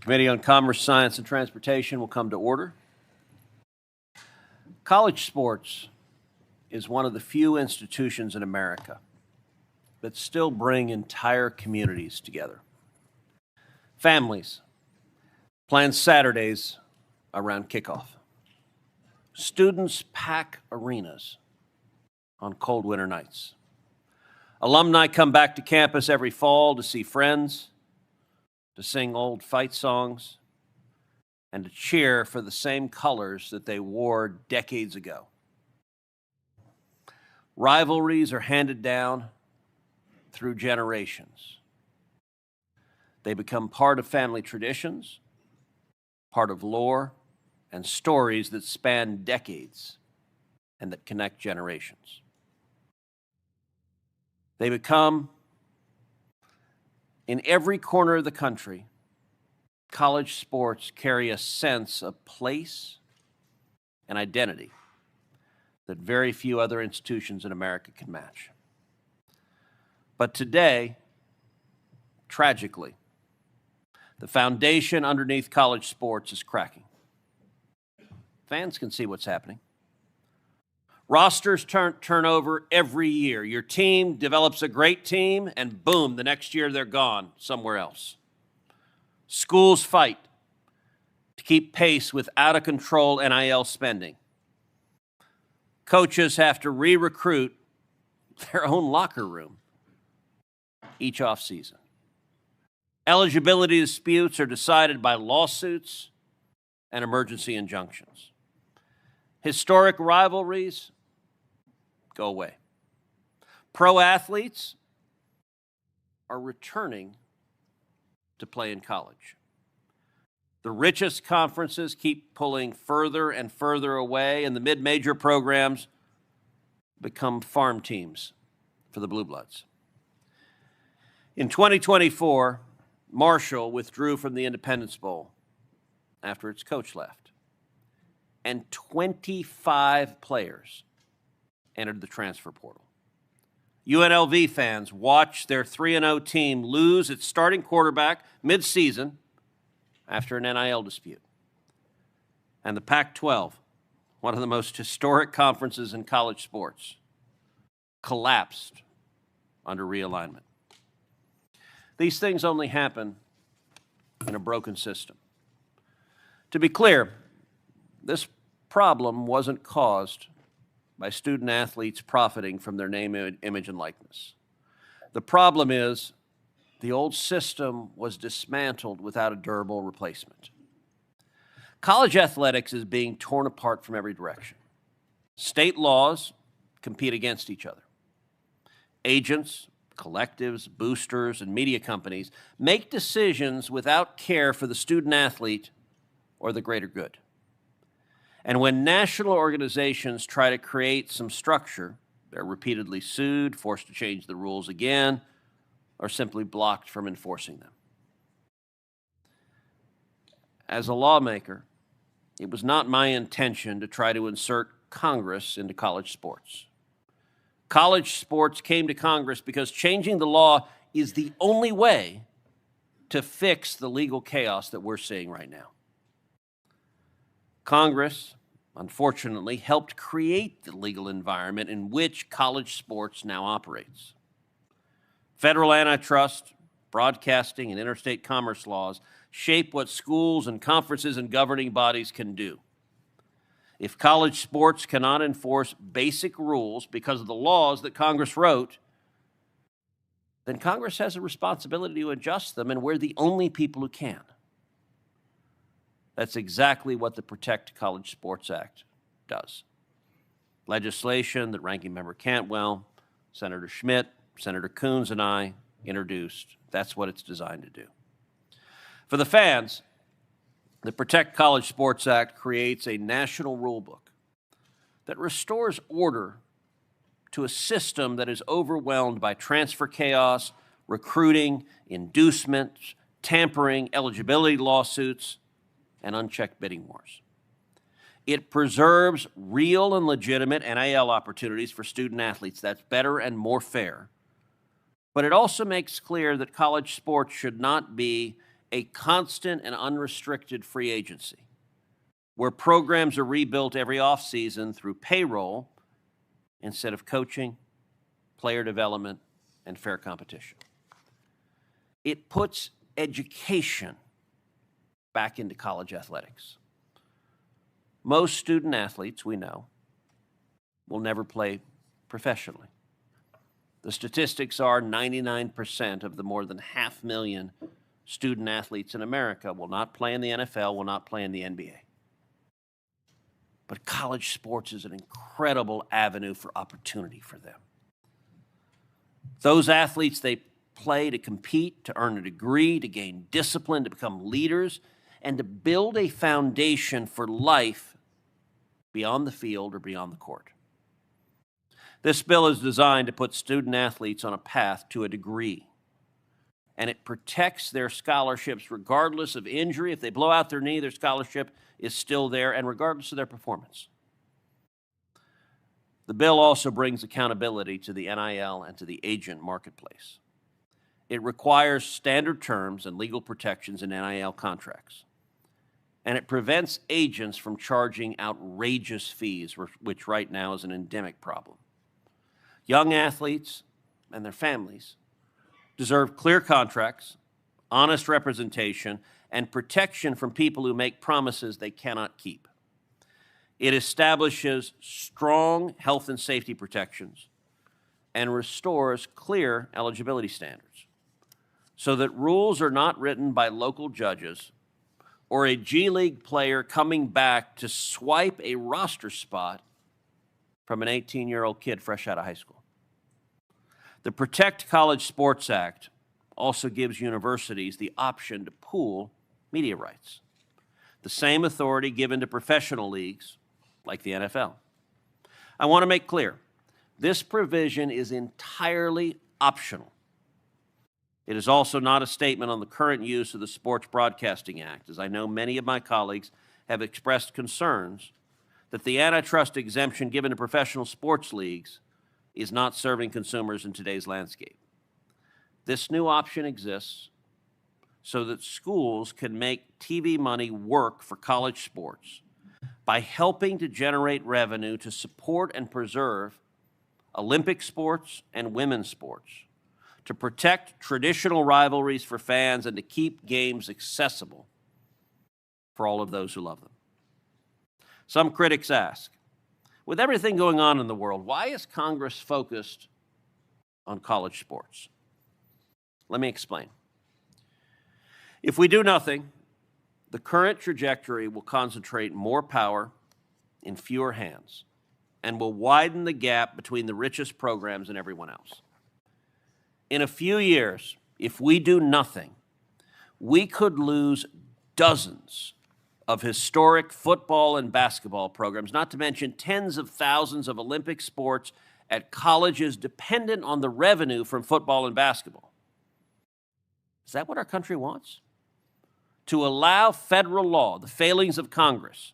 Committee on Commerce, Science, and Transportation will come to order. College sports is one of the few institutions in America that still bring entire communities together. Families plan Saturdays around kickoff. Students pack arenas on cold winter nights. Alumni come back to campus every fall to see friends, to sing old fight songs, and to cheer for the same colors that they wore decades ago. Rivalries are handed down through generations. They become part of family traditions, part of lore, and stories that span decades and that connect generations. They become, in every corner of the country, college sports carry a sense of place and identity that very few other institutions in America can match. But today, tragically, the foundation underneath college sports is cracking. Fans can see what's happening. Rosters turn over every year. Your team develops a great team, and boom, the next year they're gone somewhere else. Schools fight to keep pace with out-of-control NIL spending. Coaches have to re-recruit their own locker room each offseason. Eligibility disputes are decided by lawsuits and emergency injunctions. Historic rivalries go away. Pro athletes are returning to play in college. The richest conferences keep pulling further and further away, and the mid-major programs become farm teams for the Blue Bloods. In 2024, Marshall withdrew from the Independence Bowl after its coach left, and 25 players entered the transfer portal. UNLV fans watched their 3-0 team lose its starting quarterback mid-season after an NIL dispute. And the Pac-12, one of the most historic conferences in college sports, collapsed under realignment. These things only happen in a broken system. To be clear, this problem wasn't caused by student athletes profiting from their name, image, and likeness. The problem is the old system was dismantled without a durable replacement. College athletics is being torn apart from every direction. State laws compete against each other. Agents, collectives, boosters, and media companies make decisions without care for the student athlete or the greater good. And when national organizations try to create some structure, they're repeatedly sued, forced to change the rules again, or simply blocked from enforcing them. As a lawmaker, it was not my intention to try to insert Congress into college sports. College sports came to Congress because changing the law is the only way to fix the legal chaos that we're seeing right now. Congress, unfortunately, helped create the legal environment in which college sports now operates. Federal antitrust, broadcasting, and interstate commerce laws shape what schools and conferences and governing bodies can do. If college sports cannot enforce basic rules because of the laws that Congress wrote, then Congress has a responsibility to adjust them, and we're the only people who can. That's exactly what the Protect College Sports Act does. Legislation that Ranking Member Cantwell, Senator Schmidt, Senator Coons, and I introduced. That's what it's designed to do. For the fans, the Protect College Sports Act creates a national rulebook that restores order to a system that is overwhelmed by transfer chaos, recruiting, inducement, tampering, eligibility lawsuits, and unchecked bidding wars. It preserves real and legitimate NIL opportunities for student athletes. That's better and more fair. But it also makes clear that college sports should not be a constant and unrestricted free agency, where programs are rebuilt every offseason through payroll instead of coaching, player development, and fair competition. It puts education back into college athletics. Most student athletes, we know, will never play professionally. The statistics are 99% of the more than 500,000 student athletes in America will not play in the NFL, will not play in the NBA. But college sports is an incredible avenue for opportunity for them. Those athletes, they play to compete, to earn a degree, to gain discipline, to become leaders, and to build a foundation for life beyond the field or beyond the court. This bill is designed to put student athletes on a path to a degree, and it protects their scholarships regardless of injury. If they blow out their knee, their scholarship is still there, and regardless of their performance. The bill also brings accountability to the NIL and to the agent marketplace. It requires standard terms and legal protections in NIL contracts, and it prevents agents from charging outrageous fees, which right now is an endemic problem. Young athletes and their families deserve clear contracts, honest representation, and protection from people who make promises they cannot keep. It establishes strong health and safety protections and restores clear eligibility standards so that rules are not written by local judges or a G League player coming back to swipe a roster spot from an 18-year-old kid fresh out of high school. The Protect College Sports Act also gives universities the option to pool media rights, the same authority given to professional leagues like the NFL. I want to make clear, this provision is entirely optional. It is also not a statement on the current use of the Sports Broadcasting Act, as I know many of my colleagues have expressed concerns that the antitrust exemption given to professional sports leagues is not serving consumers in today's landscape. This new option exists so that schools can make TV money work for college sports by helping to generate revenue to support and preserve Olympic sports and women's sports, to protect traditional rivalries for fans, and to keep games accessible for all of those who love them. Some critics ask, with everything going on in the world, why is Congress focused on college sports? Let me explain. If we do nothing, the current trajectory will concentrate more power in fewer hands and will widen the gap between the richest programs and everyone else. In a few years, if we do nothing, we could lose dozens of historic football and basketball programs, not to mention tens of thousands of Olympic sports at colleges dependent on the revenue from football and basketball. Is that what our country wants? To allow federal law, the failings of Congress,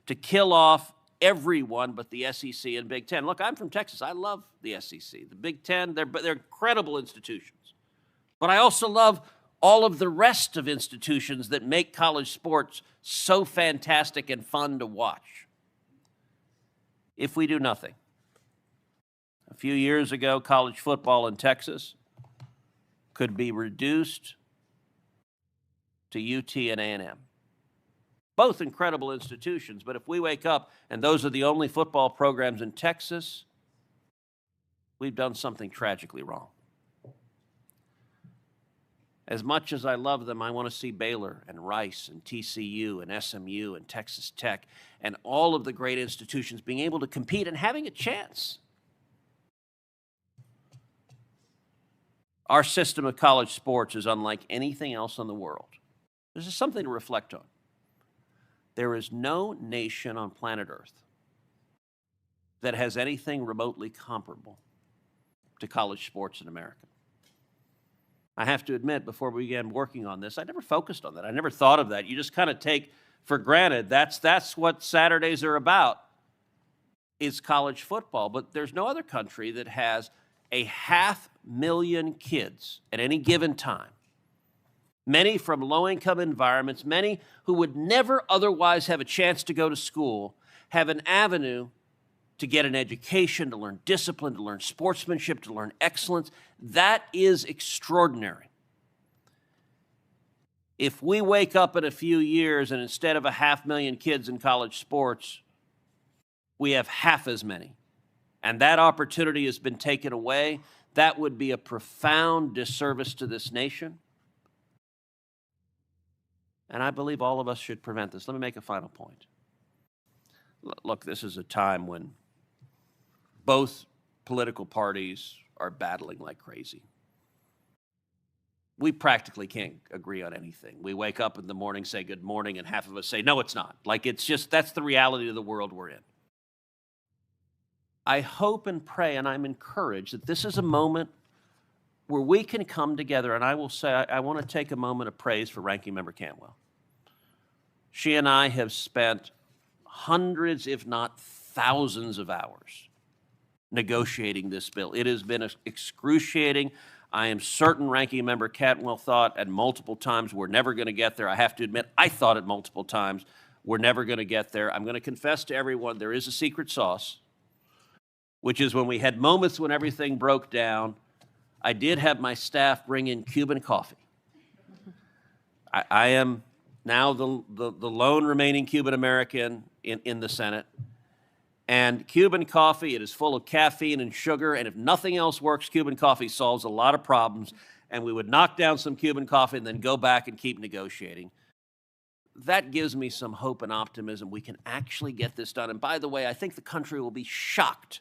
to kill off everyone but the SEC and Big Ten. Look, I'm from Texas. I love the SEC. The Big Ten, they're incredible institutions. But I also love all of the rest of institutions that make college sports so fantastic and fun to watch. If we do nothing. A few years ago, college football in Texas could be reduced to UT and A&M. Both incredible institutions, but if we wake up and those are the only football programs in Texas, we've done something tragically wrong. As much as I love them, I want to see Baylor and Rice and TCU and SMU and Texas Tech and all of the great institutions being able to compete and having a chance. Our system of college sports is unlike anything else in the world. This is something to reflect on. There is no nation on planet Earth that has anything remotely comparable to college sports in America. I have to admit, before we began working on this, I never focused on that. I never thought of that. You just kind of take for granted that's what Saturdays are about, is college football. But there's no other country that has 500,000 kids at any given time many from low-income environments, many who would never otherwise have a chance to go to school, have an avenue to get an education, to learn discipline, to learn sportsmanship, to learn excellence. That is extraordinary. If we wake up in a few years and instead of 500,000 kids in college sports, we have half as many, and that opportunity has been taken away, that would be a profound disservice to this nation. And I believe all of us should prevent this. Let me make a final point. Look, this is a time when both political parties are battling like crazy. We practically can't agree on anything. We wake up in the morning, say good morning, and half of us say, no, it's not. Like, it's just, that's the reality of the world we're in. I hope and pray, and I'm encouraged that this is a moment where we can come together, and I will say, I want to take a moment of praise for Ranking Member Cantwell. She and I have spent hundreds, if not thousands of hours negotiating this bill. It has been excruciating. I am certain Ranking Member Cantwell thought at multiple times we're never going to get there. I have to admit, I thought at multiple times we're never going to get there. I'm going to confess to everyone there is a secret sauce, which is when we had moments when everything broke down, I did have my staff bring in Cuban coffee. I am now the lone remaining Cuban American in the Senate. And Cuban coffee, it is full of caffeine and sugar, and if nothing else works, Cuban coffee solves a lot of problems. And we would knock down some Cuban coffee and then go back and keep negotiating. That gives me some hope and optimism. We can actually get this done. And by the way, I think the country will be shocked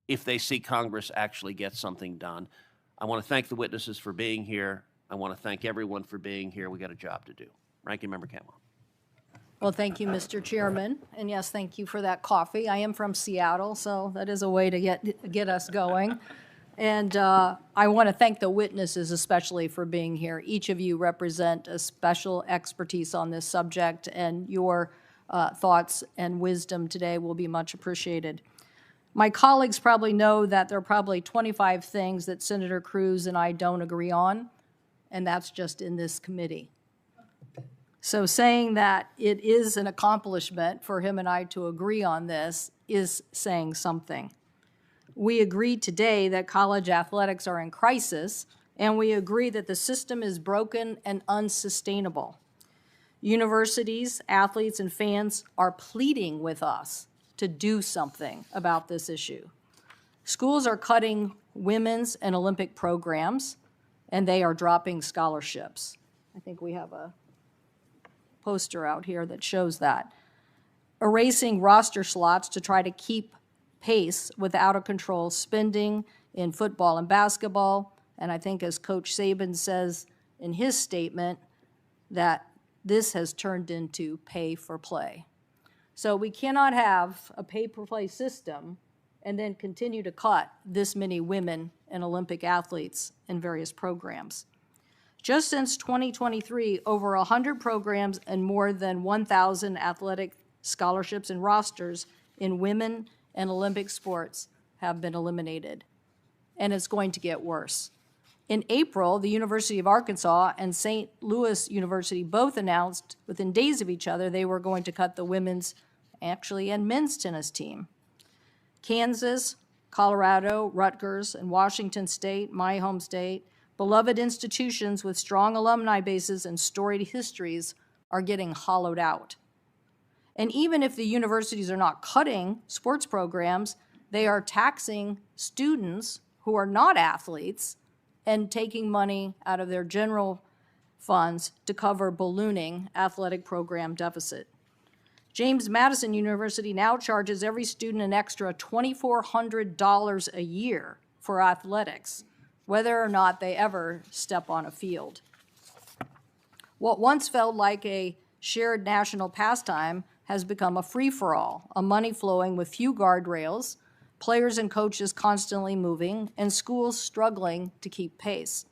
if they see Congress actually get something done. I want to thank the witnesses for being here. I want to thank everyone for being here. We got a job to do. Ranking Member Cantwell. Well, thank you, Mr. Chairman. And yes, thank you for that coffee. I am from Seattle, so that is a way to get us going. And I want to thank the witnesses especially for being here. Each of you represent a special expertise on this subject, and your thoughts and wisdom today will be much appreciated. My colleagues probably know that there are probably 25 things that Senator Cruz and I don't agree on, and that's just in this committee. So saying that it is an accomplishment for him and I to agree on this is saying something. We agree today that college athletics are in crisis, and we agree that the system is broken and unsustainable. Universities, athletes, and fans are pleading with us to do something about this issue. Schools are cutting women's and Olympic programs, and they are dropping scholarships. I think we have a poster out here that shows that. Erasing roster slots to try to keep pace with out-of-control spending in football and basketball. And I think as Coach Saban says in his statement, that this has turned into pay for play. So we cannot have a pay-for-play system and then continue to cut this many women and Olympic athletes in various programs. Just since 2023, over 100 programs and more than 1,000 athletic scholarships and rosters in women and Olympic sports have been eliminated, and it's going to get worse. In April, the University of Arkansas and St. Louis University both announced within days of each other they were going to cut the women's, actually, and men's tennis team. Kansas, Colorado, Rutgers, and Washington State, my home state, beloved institutions with strong alumni bases and storied histories are getting hollowed out. And even if the universities are not cutting sports programs, they are taxing students who are not athletes and taking money out of their general funds to cover ballooning athletic program deficit. James Madison University now charges every student an extra $2,400 a year for athletics, whether or not they ever step on a field. What once felt like a shared national pastime has become a free-for-all, a money flowing with few guardrails, players and coaches constantly moving, and schools struggling to keep pace.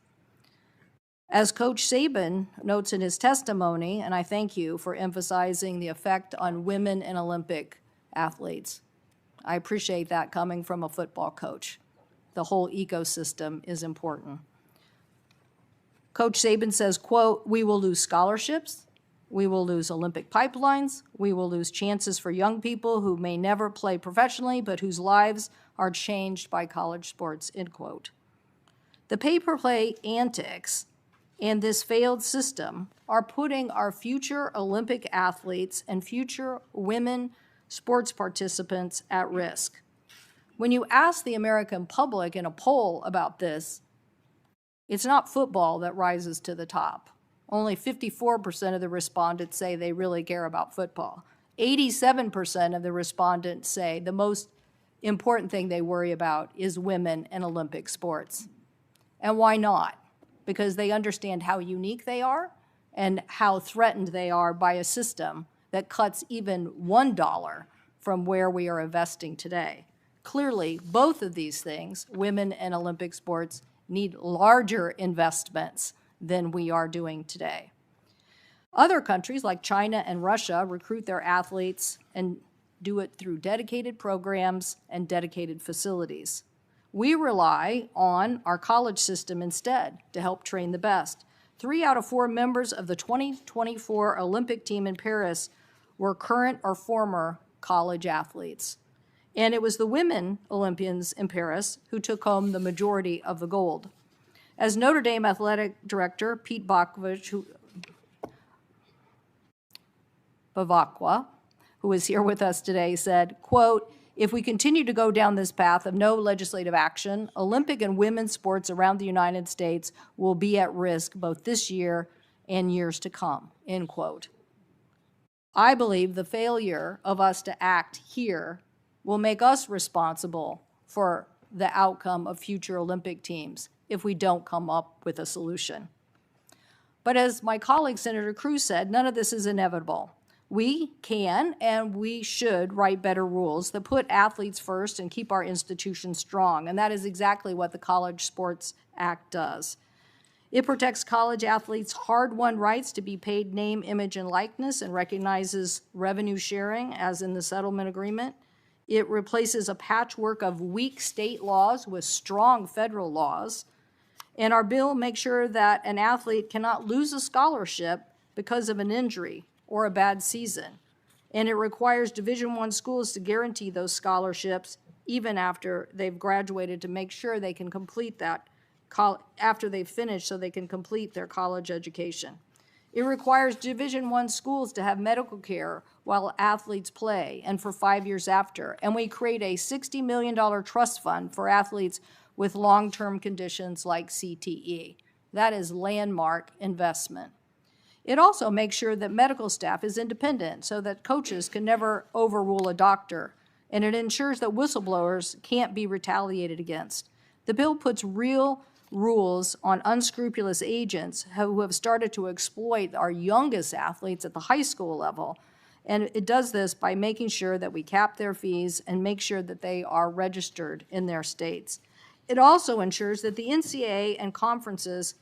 As Coach Saban notes in his testimony, and I thank you for emphasizing the effect on women and Olympic athletes. I appreciate that coming from a football coach. The whole ecosystem is important. Coach Saban says, quote, "We will lose scholarships. We will lose Olympic pipelines. We will lose chances for young people who may never play professionally, but whose lives are changed by college sports," end quote. The pay-per-play antics and this failed system are putting our future Olympic athletes and future women sports participants at risk. When you ask the American public in a poll about this, it's not football that rises to the top. Only 54% of the respondents say they really care about football. 87% of the respondents say the most important thing they worry about is women and Olympic sports. And why not? Because they understand how unique they are and how threatened they are by a system that cuts even $1 from where we are investing today. Clearly, both of these things, women and Olympic sports, need larger investments than we are doing today. Other countries like China and Russia recruit their athletes and do it through dedicated programs and dedicated facilities. We rely on our college system instead to help train the best. 3 out of 4 members of the 2024 Olympic team in Paris were current or former college athletes. And it was the women Olympians in Paris who took home the majority of the gold. As Notre Dame athletic director Pete Bevacqua, who is here with us today, said, quote, "If we continue to go down this path of no legislative action, Olympic and women's sports around the United States will be at risk both this year and years to come," end quote. I believe the failure of us to act here will make us responsible for the outcome of future Olympic teams if we don't come up with a solution. But as my colleague Senator Cruz said, none of this is inevitable. We can and we should write better rules that put athletes first and keep our institutions strong, and that is exactly what the College Sports Act does. It protects college athletes' hard-won rights to be paid name, image, and likeness and recognizes revenue sharing, as in the settlement agreement. It replaces a patchwork of weak state laws with strong federal laws. And our bill makes sure that an athlete cannot lose a scholarship because of an injury or a bad season. And it requires Division I schools to guarantee those scholarships even after they've graduated to make sure they can complete that after they've finished so they can complete their college education. It requires Division I schools to have medical care while athletes play and for 5 years after. And we create a $60 million trust fund for athletes with long-term conditions like CTE. That is landmark investment. It also makes sure that medical staff is independent so that coaches can never overrule a doctor. And it ensures that whistleblowers can't be retaliated against. The bill puts real rules on unscrupulous agents who have started to exploit our youngest athletes at the high school level. And it does this by making sure that we cap their fees and make sure that they are registered in their states. It also ensures that the NCAA and conferences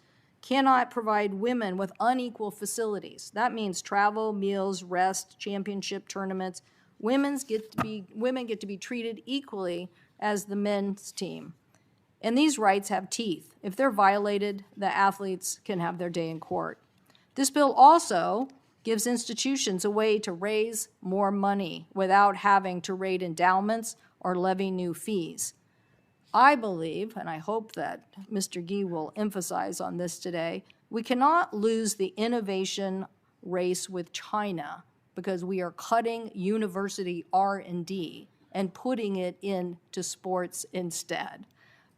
cannot provide women with unequal facilities. That means travel, meals, rest, championship tournaments. Women get to be treated equally as the men's team. And these rights have teeth. If they're violated, the athletes can have their day in court. This bill also gives institutions a way to raise more money without having to raid endowments or levy new fees. I believe, and I hope that Mr. Gee will emphasize on this today, we cannot lose the innovation race with China because we are cutting university R&D and putting it into sports instead.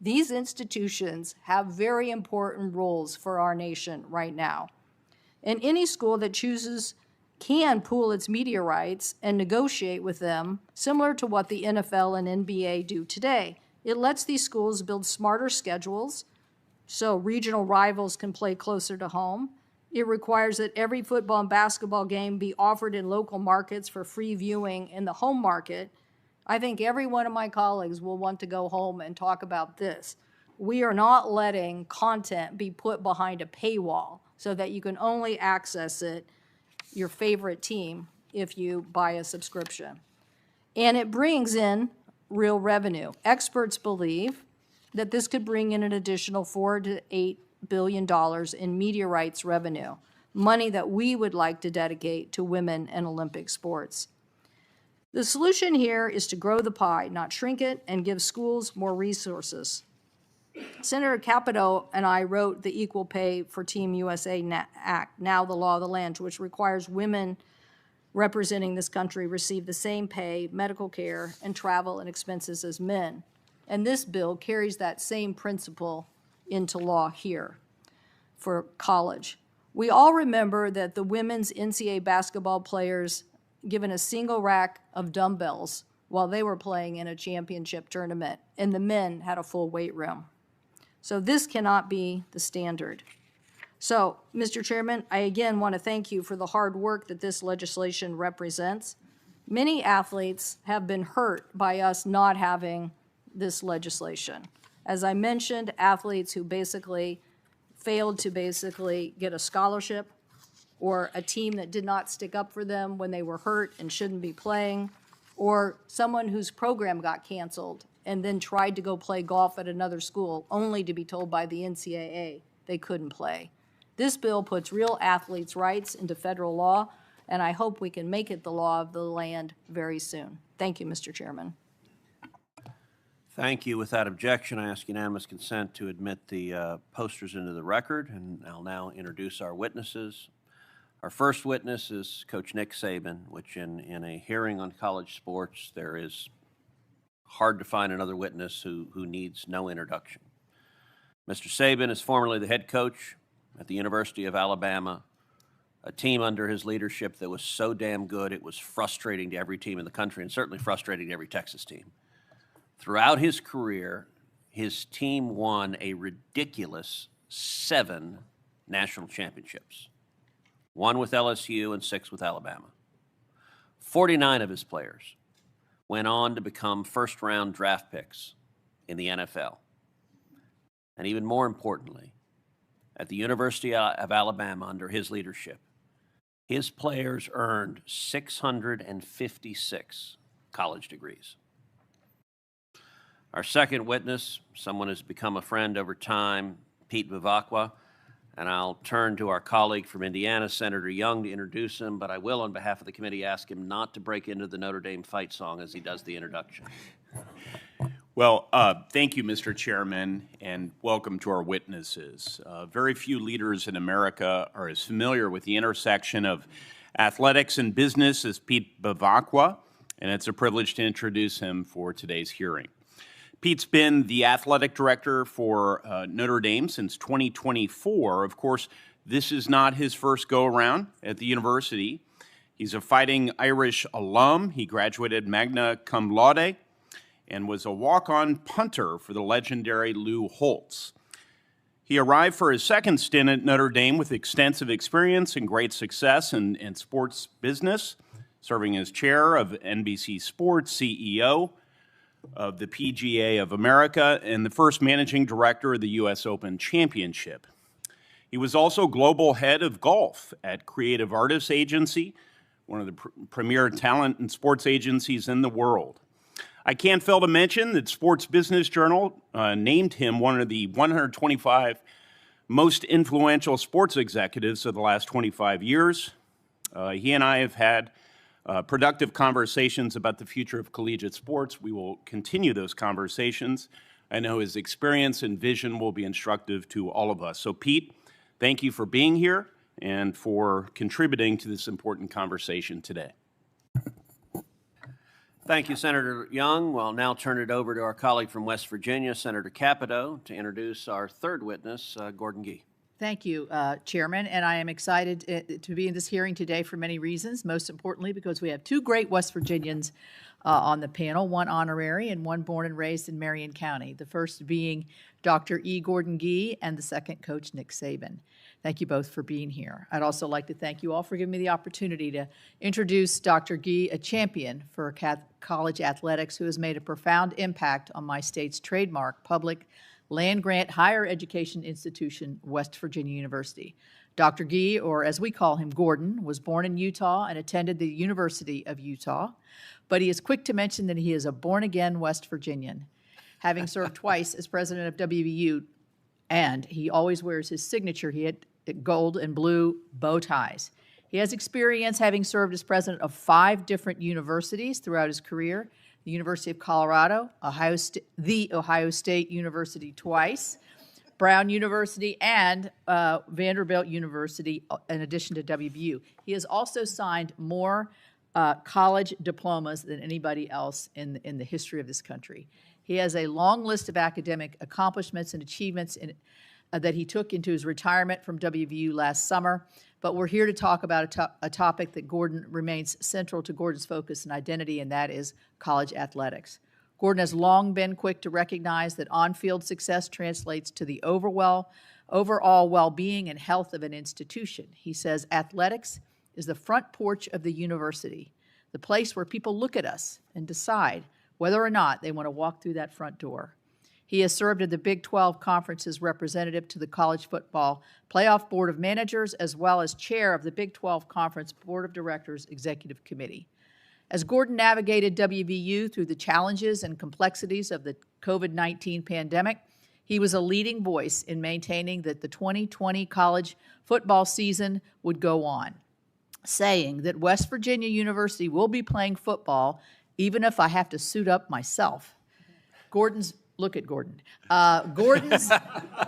These institutions have very important roles for our nation right now. And any school that chooses can pool its media rights and negotiate with them, similar to what the NFL and NBA do today. It lets these schools build smarter schedules so regional rivals can play closer to home. It requires that every football and basketball game be offered in local markets for free viewing in the home market. I think every one of my colleagues will want to go home and talk about this. We are not letting content be put behind a paywall so that you can only access it, your favorite team, if you buy a subscription. And it brings in real revenue. Experts believe that this could bring in an additional $4 to $8 billion in media rights revenue, money that we would like to dedicate to women and Olympic sports. The solution here is to grow the pie, not shrink it, and give schools more resources. Senator Capito and I wrote the Equal Pay for Team USA Act, now the law of the land, which requires women representing this country receive the same pay, medical care, and travel and expenses as men. And this bill carries that same principle into law here for college. We all remember that the women's NCAA basketball players given a single rack of dumbbells while they were playing in a championship tournament, and the men had a full weight room. So this cannot be the standard. So, Mr. Chairman, I again want to thank you for the hard work that this legislation represents. Many athletes have been hurt by us not having this legislation. As I mentioned, athletes who basically failed to get a scholarship, or a team that did not stick up for them when they were hurt and shouldn't be playing, or someone whose program got canceled and then tried to go play golf at another school only to be told by the NCAA they couldn't play. This bill puts real athletes' rights into federal law, and I hope we can make it the law of the land very soon. Thank you, Mr. Chairman. Thank you. Without objection, I ask unanimous consent to admit the posters into the record, and I'll now introduce our witnesses. Our first witness is Coach Nick Saban, which in a hearing on college sports, there is hard to find another witness who needs no introduction. Mr. Saban is formerly the head coach at the University of Alabama, a team under his leadership that was so damn good it was frustrating to every team in the country, and certainly frustrating to every Texas team. Throughout his career, his team won a ridiculous 7 national championships, 1 with LSU and 6 with Alabama. 49 of his players went on to become first-round draft picks in the NFL. And even more importantly, at the University of Alabama, under his leadership, his players earned 656 college degrees. Our second witness, someone who's become a friend over time, Pete Bevacqua, and I'll turn to our colleague from Indiana, Senator Young, to introduce him, but I will, on behalf of the committee, ask him not to break into the Notre Dame fight song as he does the introduction. Well, thank you, Mr. Chairman, and welcome to our witnesses. Very few leaders in America are as familiar with the intersection of athletics and business as Pete Bevacqua, and it's a privilege to introduce him for today's hearing. Pete's been the athletic director for Notre Dame since 2024. Of course, this is not his first go-around at the university. He's a Fighting Irish alum. He graduated magna cum laude and was a walk-on punter for the legendary Lou Holtz. He arrived for his second stint at Notre Dame with extensive experience and great success in sports business, serving as chair of NBC Sports, CEO of the PGA of America, and the first managing director of the U.S. Open Championship. He was also global head of golf at Creative Artists Agency, one of the premier talent and sports agencies in the world. I can't fail to mention that Sports Business Journal named him one of the 125 most influential sports executives of the last 25 years. He and I have had productive conversations about the future of collegiate sports. We will continue those conversations. I know his experience and vision will be instructive to all of us. So, Pete, thank you for being here and for contributing to this important conversation today. Thank you, Senator Young. We'll now turn it over to our colleague from West Virginia, Senator Capito, to introduce our third witness, Gordon Gee. Thank you, Chairman, and I am excited to be in this hearing today for many reasons, most importantly because we have 2 great West Virginians on the panel, one honorary and one born and raised in Marion County, the first being Dr. E. Gordon Gee and the second, Coach Nick Saban. Thank you both for being here. I'd also like to thank you all for giving me the opportunity to introduce Dr. Gee, a champion for college athletics who has made a profound impact on my state's trademark public land-grant higher education institution, West Virginia University. Dr. Gee, or as we call him, Gordon, was born in Utah and attended the University of Utah, but he is quick to mention that he is a born-again West Virginian, having served twice as president of WVU And he always wears his signature. He had gold and blue bow ties. He has experience having served as president of 5 different universities throughout his career: the University of Colorado, the Ohio State University twice, Brown University, and Vanderbilt University, in addition to WVU. He has also signed more college diplomas than anybody else in the history of this country. He has a long list of academic accomplishments and achievements that he took into his retirement from WVU last summer. But we're here to talk about a topic that Gordon remains central to Gordon's focus and identity, and that is college athletics. Gordon has long been quick to recognize that on-field success translates to the overall well-being and health of an institution. He says athletics is the front porch of the university, the place where people look at us and decide whether or not they want to walk through that front door. He has served as the Big 12 Conference's representative to the College Football Playoff Board of Managers, as well as chair of the Big 12 Conference Board of Directors Executive Committee. As Gordon navigated WVU through the challenges and complexities of the COVID-19 pandemic, he was a leading voice in maintaining that the 2020 college football season would go on, saying that West Virginia University will be playing football even if I have to suit up myself. Look at Gordon. Gordon's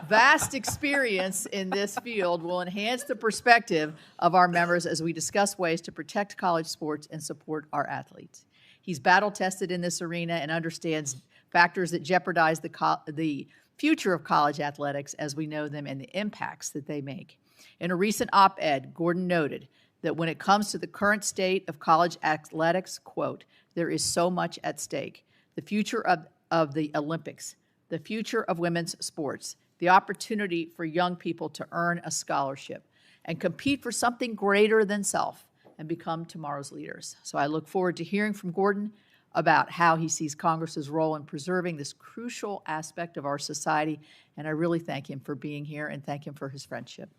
vast experience in this field will enhance the perspective of our members as we discuss ways to protect college sports and support our athletes. He's battle-tested in this arena and understands factors that jeopardize the future of college athletics as we know them and the impacts that they make. In a recent op-ed, Gordon noted that when it comes to the current state of college athletics, quote, there is so much at stake. The future of the Olympics, the future of women's sports, the opportunity for young people to earn a scholarship and compete for something greater than self and become tomorrow's leaders. So I look forward to hearing from Gordon about how he sees Congress's role in preserving this crucial aspect of our society, and I really thank him for being here and thank him for his friendship.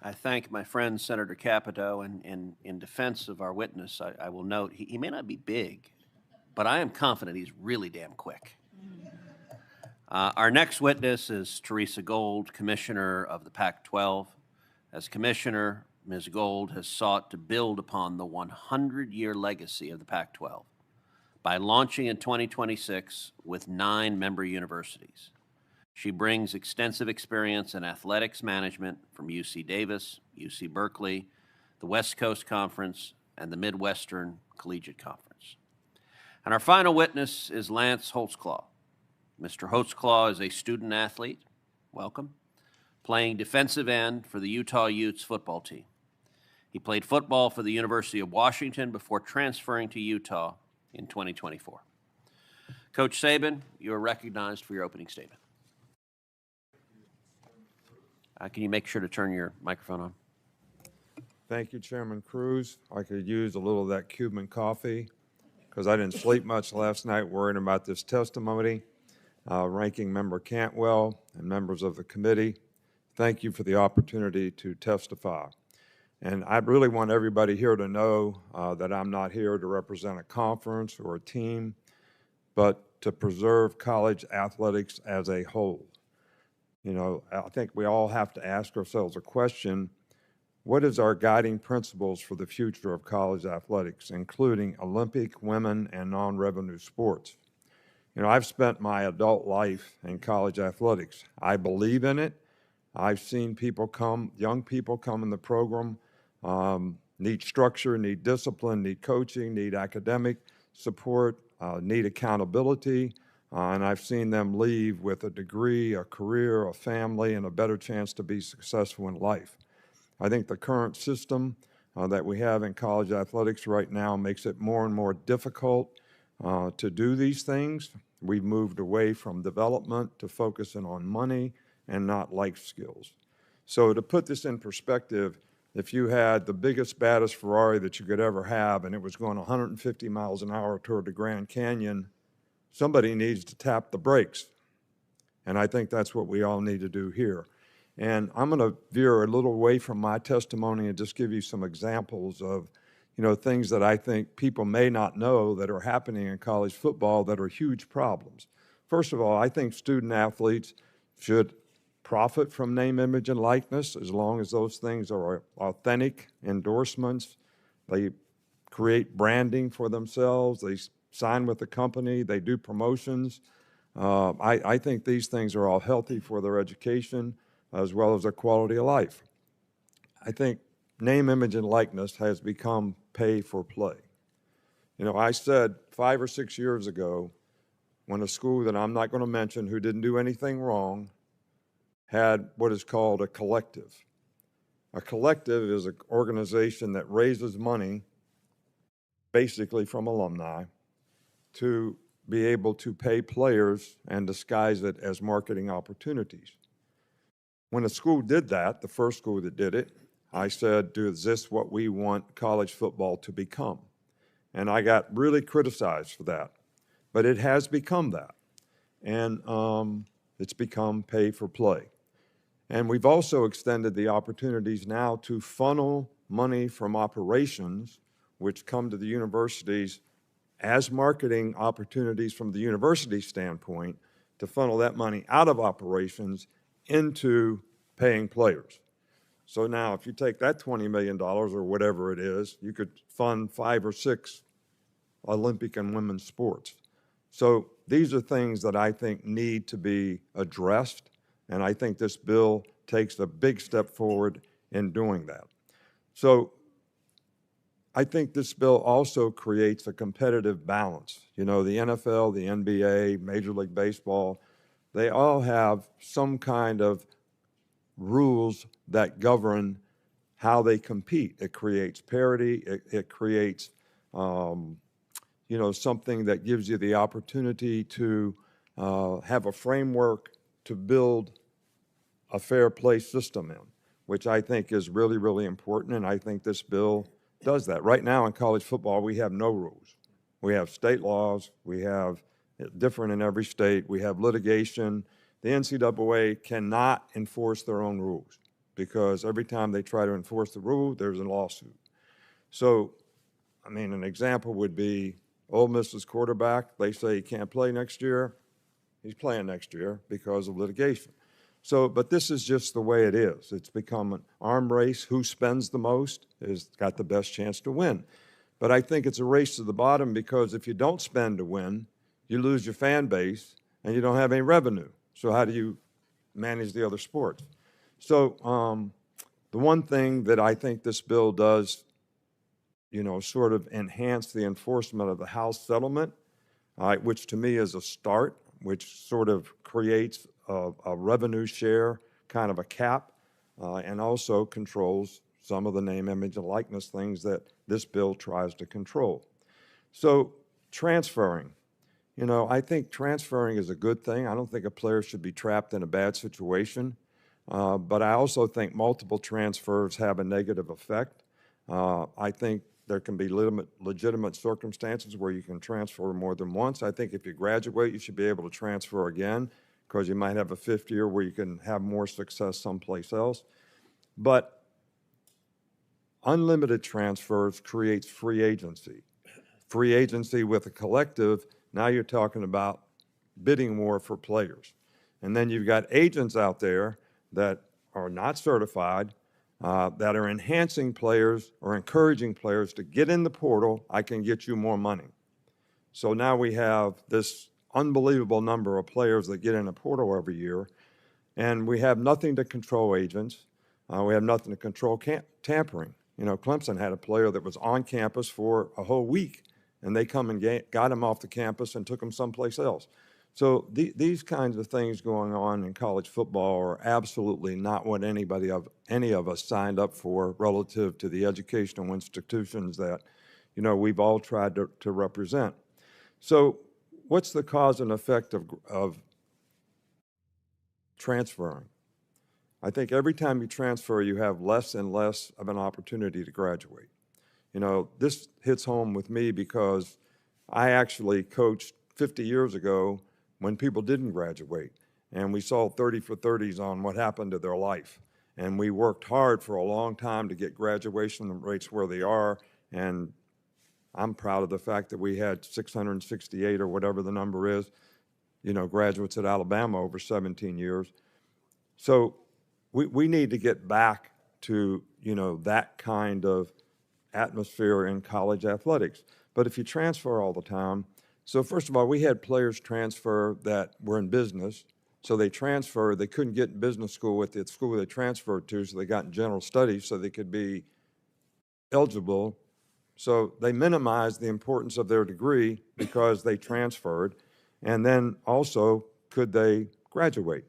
I thank my friend Senator Capito, and in defense of our witness, I will note he may not be big, but I am confident he's really damn quick. Our next witness is Teresa Gould, Commissioner of the Pac-12. As Commissioner, Ms. Gould has sought to build upon the 100-year legacy of the Pac-12 by launching in 2026 with 9 member universities. She brings extensive experience in athletics management from UC Davis, UC Berkeley, the West Coast Conference, and the Midwestern Collegiate Conference. And our final witness is Lance Holtzclaw. Mr. Holtzclaw is a student athlete, welcome, playing defensive end for the Utah Utes football team. He played football for the University of Washington before transferring to Utah in 2024. Coach Saban, you are recognized for your opening statement. Can you make sure to turn your microphone on? Thank you, Chairman Cruz. I could use a little of that Cuban coffee because I didn't sleep much last night worrying about this testimony. Ranking Member Cantwell and members of the committee, thank you for the opportunity to testify. And I really want everybody here to know that I'm not here to represent a conference or a team, but to preserve college athletics as a whole. You know, I think we all have to ask ourselves a question: what is our guiding principles for the future of college athletics, including Olympic, women, and non-revenue sports? You know, I've spent my adult life in college athletics. I believe in it. I've seen people come, young people come in the program, need structure, need discipline, need coaching, need academic support, need accountability, and I've seen them leave with a degree, a career, a family, and a better chance to be successful in life. I think the current system that we have in college athletics right now makes it more and more difficult to do these things. We've moved away from development to focusing on money and not life skills. So to put this in perspective, if you had the biggest, baddest Ferrari that you could ever have and it was going 150 miles an hour toward the Grand Canyon, somebody needs to tap the brakes. And I think that's what we all need to do here. And I'm going to veer a little away from my testimony and just give you some examples of things that I think people may not know that are happening in college football that are huge problems. First of all, I think student athletes should profit from name, image, and likeness as long as those things are authentic endorsements. They create branding for themselves. They sign with the company. They do promotions. I think these things are all healthy for their education as well as their quality of life. I think name, image, and likeness has become pay for play. You know, I said 5 or 6 years ago when a school that I'm not going to mention who didn't do anything wrong had what is called a collective. A collective is an organization that raises money basically from alumni to be able to pay players and disguise it as marketing opportunities. When a school did that, the first school that did it, I said, is this what we want college football to become? And I got really criticized for that. But it has become that. And it's become pay for play. And we've also extended the opportunities now to funnel money from operations, which come to the universities as marketing opportunities from the university standpoint, to funnel that money out of operations into paying players. So now if you take that $20 million or whatever it is, you could fund 5 or 6 Olympic and women's sports. So these are things that I think need to be addressed, and I think this bill takes a big step forward in doing that. So I think this bill also creates a competitive balance. You know, the NFL, the NBA, Major League Baseball, they all have some kind of rules that govern how they compete. It creates parity. It creates, you know, something that gives you the opportunity to have a framework to build a fair play system in, which I think is really, really important, and I think this bill does that. Right now in college football, we have no rules. We have state laws. We have different in every state. We have litigation. The NCAA cannot enforce their own rules because every time they try to enforce the rule, there's a lawsuit. So, I mean, an example would be Ole Miss's quarterback. They say he can't play next year. He's playing next year because of litigation. So, but this is just the way it is. It's become an arm race. Who spends the most has got the best chance to win. But I think it's a race to the bottom because if you don't spend to win, you lose your fan base and you don't have any revenue. So how do you manage the other sports? So the one thing that I think this bill does, you know, sort of enhance the enforcement of the House settlement, which to me is a start, which sort of creates a revenue share, kind of a cap, and also controls some of the name, image, and likeness things that this bill tries to control. So transferring. You know, I think transferring is a good thing. I don't think a player should be trapped in a bad situation. But I also think multiple transfers have a negative effect. I think there can be legitimate circumstances where you can transfer more than once. I think if you graduate, you should be able to transfer again because you might have a 5th year where you can have more success someplace else. But unlimited transfers creates free agency. Free agency with a collective, now you're talking about bidding war for players. And then you've got agents out there that are not certified, that are enhancing players or encouraging players to get in the portal, I can get you more money. So now we have this unbelievable number of players that get in a portal every year, and we have nothing to control agents. We have nothing to control tampering. You know, Clemson had a player that was on campus for a whole week, and they come and got him off the campus and took him someplace else. So these kinds of things going on in college football are absolutely not what any of us signed up for relative to the educational institutions that, you know, we've all tried to represent. So what's the cause and effect of transferring? I think every time you transfer, you have less and less of an opportunity to graduate. You know, this hits home with me because I actually coached 50 years ago when people didn't graduate, and we saw 30 for 30s on what happened to their life. And we worked hard for a long time to get graduation rates where they are, and I'm proud of the fact that we had 668 or whatever the number is, you know, graduates at Alabama over 17 years. So we need to get back to, you know, that kind of atmosphere in college athletics. But if you transfer all the time, so first of all, we had players transfer that were in business. So they transferred, they couldn't get in business school at the school they transferred to, so they got in general studies so they could be eligible. So they minimized the importance of their degree because they transferred. And then also, could they graduate?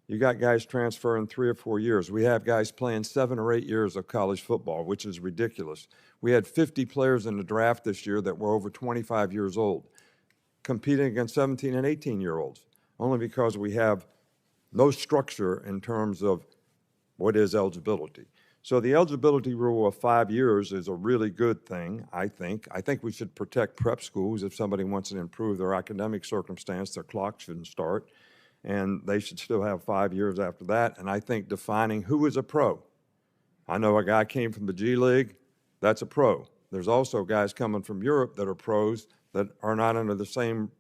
You got guys transferring 3 or 4 years. We have guys playing 7 or 8 years of college football, which is ridiculous. We had 50 players in the draft this year that were over 25 years old, competing against 17 and 18-year-olds, only because we have no structure in terms of what is eligibility. So the eligibility rule of 5 years is a really good thing, I think. I think we should protect prep schools. If somebody wants to improve their academic circumstance, their clock shouldn't start, and they should still have 5 years after that. And I think defining who is a pro. I know a guy came from the G League, that's a pro. There's also guys coming from Europe that are pros that are not under the same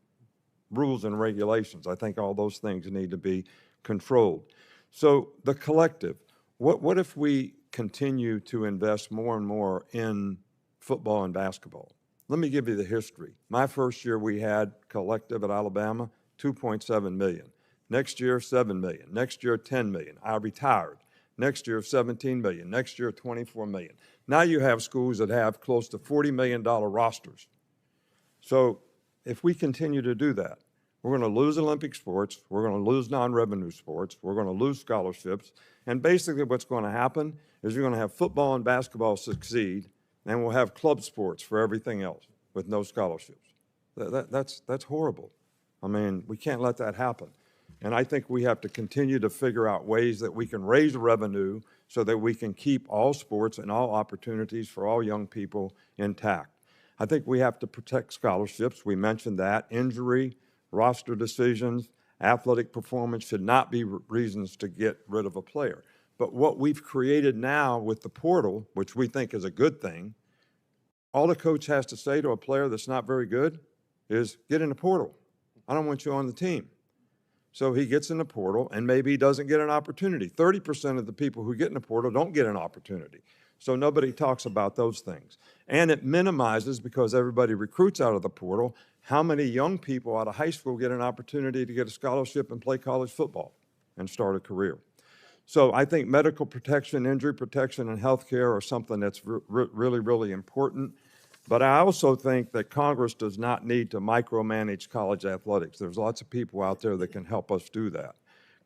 rules and regulations. I think all those things need to be controlled. So the collective, what if we continue to invest more and more in football and basketball? Let me give you the history. My first year we had collective at Alabama, 2.7 million. Next year, 7 million. Next year, 10 million. I retired. Next year, 17 million. Next year, 24 million. Now you have schools that have close to $40 million rosters. So if we continue to do that, we're going to lose Olympic sports, we're going to lose non-revenue sports, we're going to lose scholarships, and basically what's going to happen is you're going to have football and basketball succeed, and we'll have club sports for everything else with no scholarships. That's horrible. I mean, we can't let that happen. And I think we have to continue to figure out ways that we can raise revenue so that we can keep all sports and all opportunities for all young people intact. I think we have to protect scholarships. We mentioned that. Injury, roster decisions, athletic performance should not be reasons to get rid of a player. But what we've created now with the portal, which we think is a good thing, all the coach has to say to a player that's not very good is, get in the portal. I don't want you on the team. So he gets in the portal, and maybe he doesn't get an opportunity. 30% of the people who get in the portal don't get an opportunity. So nobody talks about those things. And it minimizes, because everybody recruits out of the portal, how many young people out of high school get an opportunity to get a scholarship and play college football and start a career. So I think medical protection, injury protection, and health care are something that's really, really important. But I also think that Congress does not need to micromanage college athletics. There's lots of people out there that can help us do that.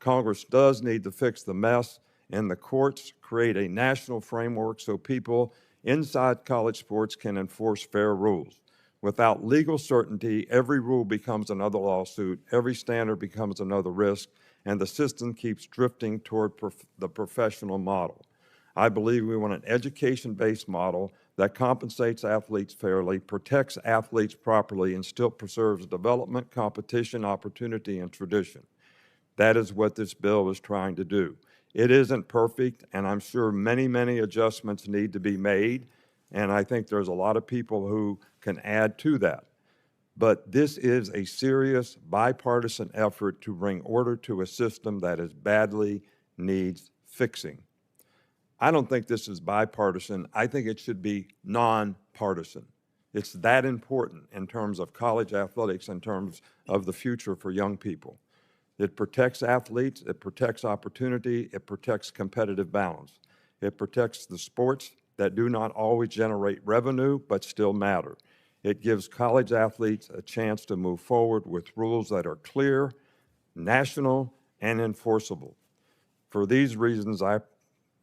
Congress does need to fix the mess, and the courts create a national framework so people inside college sports can enforce fair rules. Without legal certainty, every rule becomes another lawsuit, every standard becomes another risk, and the system keeps drifting toward the professional model. I believe we want an education-based model that compensates athletes fairly, protects athletes properly, and still preserves development, competition, opportunity, and tradition. That is what this bill is trying to do. It isn't perfect, and I'm sure many, many adjustments need to be made, and I think there's a lot of people who can add to that. But this is a serious bipartisan effort to bring order to a system that is badly needs fixing. I don't think this is bipartisan. I think it should be nonpartisan. It's that important in terms of college athletics, in terms of the future for young people. It protects athletes, it protects opportunity, it protects competitive balance. It protects the sports that do not always generate revenue but still matter. It gives college athletes a chance to move forward with rules that are clear, national, and enforceable. For these reasons, I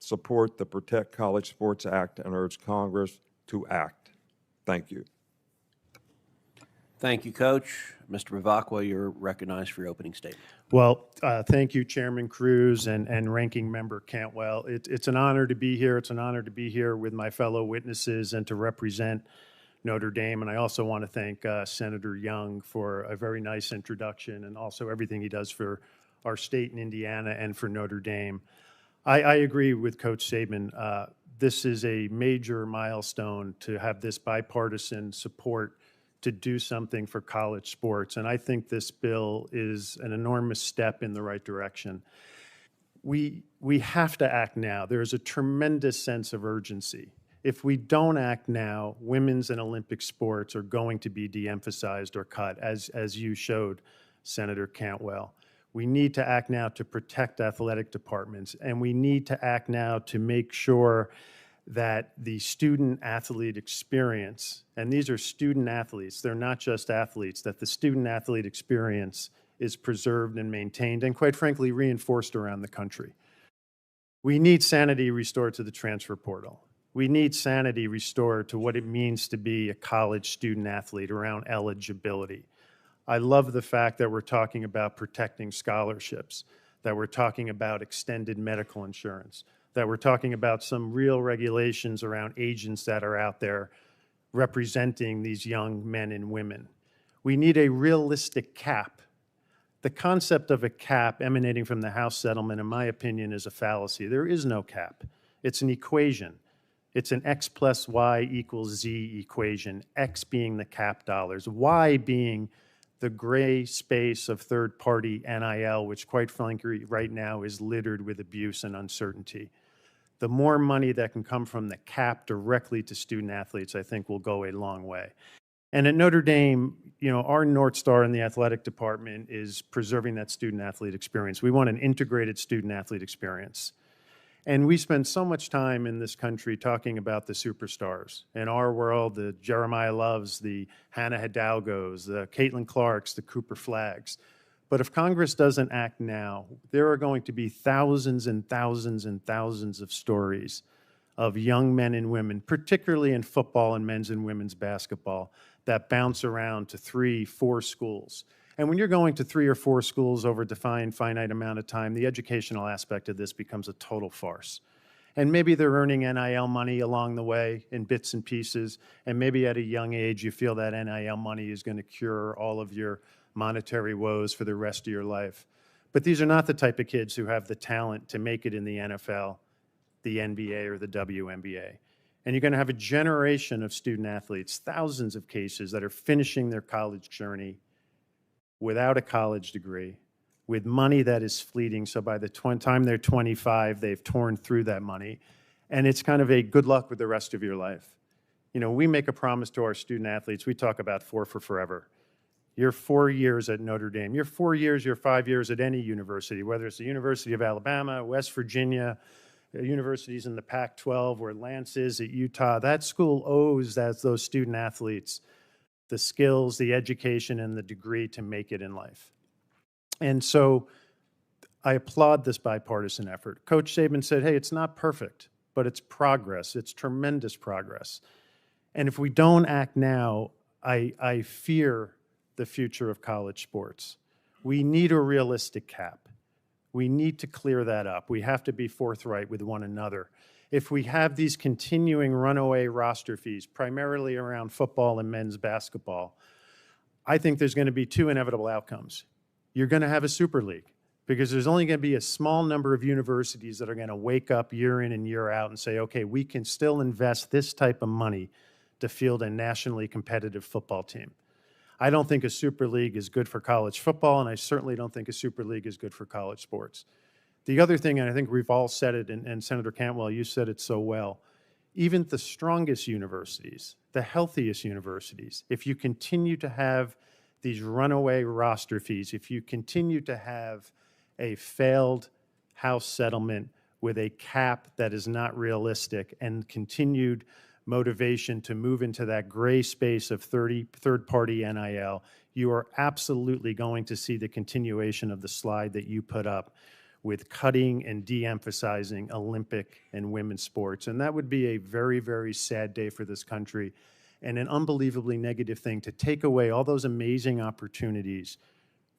support the Protect College Sports Act and urge Congress to act. Thank you. Thank you, Coach. Mr. Bevacqua, you're recognized for your opening statement. Well, thank you, Chairman Cruz and Ranking Member Cantwell. It's an honor to be here. It's an honor to be here with my fellow witnesses and to represent Notre Dame. And I also want to thank Senator Young for a very nice introduction and also everything he does for our state in Indiana and for Notre Dame. I agree with Coach Saban. This is a major milestone to have this bipartisan support to do something for college sports. And I think this bill is an enormous step in the right direction. we have to act now. There is a tremendous sense of urgency. If we don't act now, women's and Olympic sports are going to be de-emphasized or cut, as you showed, Senator Cantwell. We need to act now to protect athletic departments, and we need to act now to make sure that the student-athlete experience, and these are student-athletes, they're not just athletes, that the student-athlete experience is preserved and maintained, and quite frankly, reinforced around the country. We need sanity restored to the transfer portal. We need sanity restored to what it means to be a college student-athlete around eligibility. I love the fact that we're talking about protecting scholarships, that we're talking about extended medical insurance, that we're talking about some real regulations around agents that are out there representing these young men and women. We need a realistic cap. The concept of a cap emanating from the House settlement, in my opinion, is a fallacy. There is no cap. It's an equation. It's an X plus Y equals Z equation, X being the cap dollars, Y being the gray space of third-party NIL, which quite frankly right now is littered with abuse and uncertainty. The more money that can come from the cap directly to student athletes, I think will go a long way. And at Notre Dame, you know, our North Star in the athletic department is preserving that student-athlete experience. We want an integrated student-athlete experience. And we spend so much time in this country talking about the superstars. In our world, the Jeremiah Loves, the Hannah Hidalgos, the Caitlin Clarks, the Cooper Flaggs. But if Congress doesn't act now, there are going to be thousands and thousands and thousands of stories of young men and women, particularly in football and men's and women's basketball, that bounce around to 3, 4 schools. And when you're going to 3 or 4 schools over a defined finite amount of time, the educational aspect of this becomes a total farce. And maybe they're earning NIL money along the way in bits and pieces, and maybe at a young age you feel that NIL money is going to cure all of your monetary woes for the rest of your life. But these are not the type of kids who have the talent to make it in the NFL, the NBA, or the WNBA. And you're going to have a generation of student athletes, thousands of cases, that are finishing their college journey without a college degree, with money that is fleeting. So by the time they're 25, they've torn through that money. And it's kind of a good luck with the rest of your life. You know, we make a promise to our student athletes. We talk about 4 for forever. You're 4 years at Notre Dame. You're 4 years, you're 5 years at any university, whether it's the University of Alabama, West Virginia, universities in the Pac-12, where Lance is at Utah. That school owes those student athletes the skills, the education, and the degree to make it in life. And so I applaud this bipartisan effort. Coach Saban said, hey, it's not perfect, but it's progress. It's tremendous progress. And if we don't act now, I fear the future of college sports. We need a realistic cap. We need to clear that up. We have to be forthright with one another. If we have these continuing runaway roster fees, primarily around football and men's basketball, I think there's going to be 2 inevitable outcomes. You're going to have a super league because there's only going to be a small number of universities that are going to wake up year in and year out and say, okay, we can still invest this type of money to field a nationally competitive football team. I don't think a super league is good for college football, and I certainly don't think a super league is good for college sports. The other thing, and I think we've all said it, and Senator Cantwell, you said it so well, even the strongest universities, the healthiest universities, if you continue to have these runaway roster fees, if you continue to have a failed House settlement with a cap that is not realistic and continued motivation to move into that gray space of third-party NIL, you are absolutely going to see the continuation of the slide that you put up with cutting and de-emphasizing Olympic and women's sports. And that would be a very, very sad day for this country and an unbelievably negative thing to take away all those amazing opportunities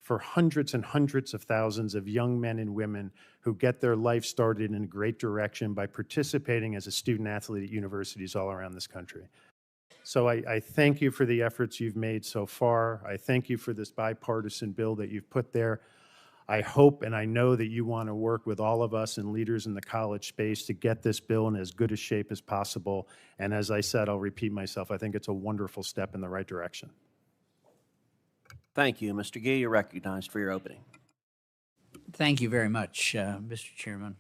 for hundreds and hundreds of thousands of young men and women who get their life started in a great direction by participating as a student athlete at universities all around this country. So I thank you for the efforts you've made so far. I thank you for this bipartisan bill that you've put there. I hope and I know that you want to work with all of us and leaders in the college space to get this bill in as good a shape as possible. And as I said, I'll repeat myself, I think it's a wonderful step in the right direction. Thank you. Mr. Gee, you're recognized for your opening. Thank you very much, Mr. Chairman,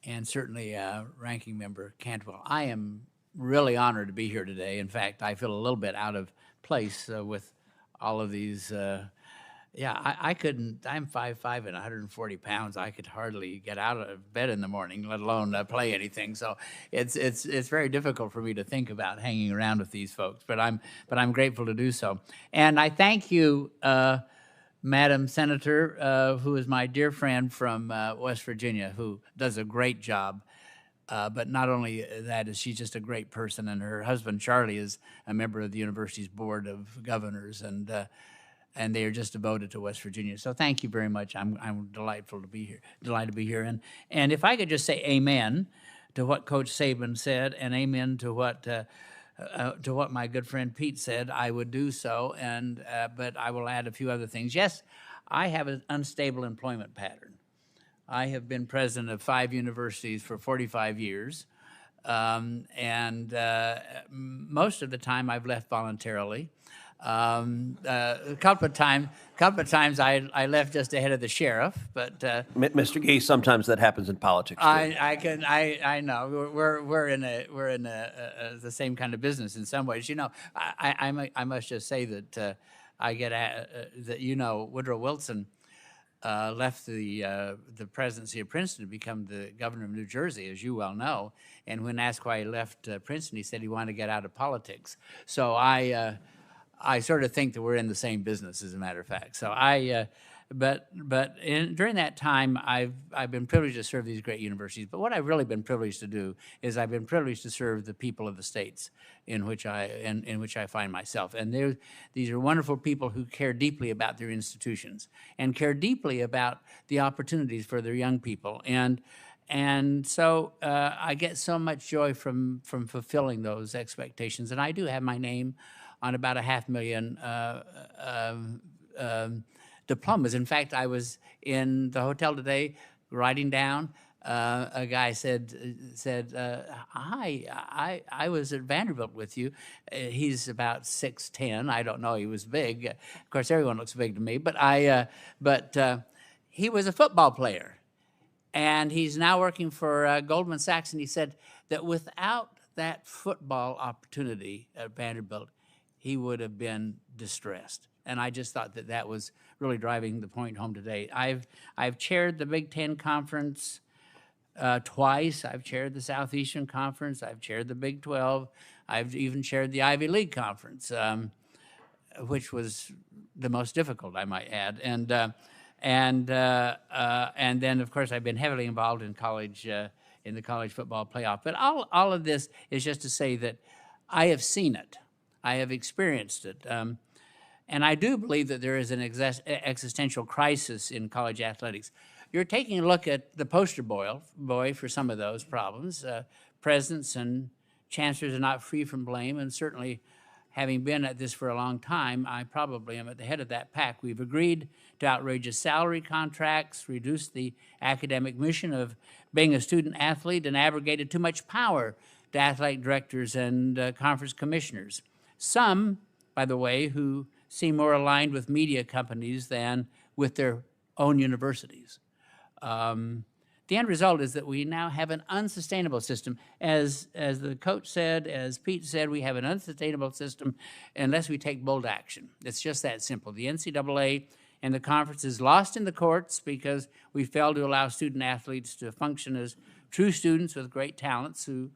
and certainly Ranking Member Cantwell. I am really honored to be here today. In fact, I feel a little bit out of place with all of these. I couldn't. I'm 5'5" and 140 pounds. I could hardly get out of bed in the morning, let alone play anything. So it's very difficult for me to think about hanging around with these folks. But I'm grateful to do so. And I thank you, Madam Senator, who is my dear friend from West Virginia, who does a great job. But not only that, is she's just a great person, and her husband Charlie is a member of the university's board of governors, and they are just devoted to West Virginia. So thank you very much. I'm delighted to be here. And if I could just say amen to what Coach Saban said, and amen to what my good friend Pete said, I would do so. And but I will add a few other things. Yes, I have an unstable employment pattern. I have been president of 5 universities for 45 years, and most of the time I've left voluntarily. A couple of times I left just ahead of the sheriff, but Mr. Gay, sometimes that happens in politics too. I know we're in the same kind of business in some ways. You know, I must just say that that Woodrow Wilson left the presidency of Princeton to become the governor of New Jersey, as you well know. And when asked why he left Princeton, he said he wanted to get out of politics. So I sort of think that we're in the same business, as a matter of fact. So during that time, I've been privileged to serve these great universities. But what I've really been privileged to do is I've been privileged to serve the people of the states in which I find myself. And these are wonderful people who care deeply about their institutions and care deeply about the opportunities for their young people. And so I get so much joy from fulfilling those expectations. And I do have my name on about 500,000 diplomas. In fact, I was in the hotel today writing down. A guy said, "Hi, I was at Vanderbilt with you." He's about 6'10". I don't know. He was big. Of course, everyone looks big to me. But he was a football player, and he's now working for Goldman Sachs. And he said that without that football opportunity at Vanderbilt, he would have been distressed. And I just thought that was really driving the point home today. I've chaired the Big Ten Conference twice. I've chaired the Southeastern Conference. I've chaired the Big 12. I've even chaired the Ivy League Conference, which was the most difficult, I might add. And then, of course, I've been heavily involved in college in the college football playoff. But all of this is just to say that I have seen it. I have experienced it. And I do believe that there is an existential crisis in college athletics. You're taking a look at the poster boy for some of those problems. Presidents and chancellors are not free from blame, and certainly having been at this for a long time, I probably am at the head of that pack. We've agreed to outrageous salary contracts, reduced the academic mission of being a student athlete, and abrogated too much power to athletic directors and conference commissioners. Some, by the way, who seem more aligned with media companies than with their own universities. The end result is that we now have an unsustainable system. As the coach said, as Pete said, we have an unsustainable system unless we take bold action. It's just that simple. The NCAA and the conference is lost in the courts because we failed to allow student athletes to function as true students with great talents who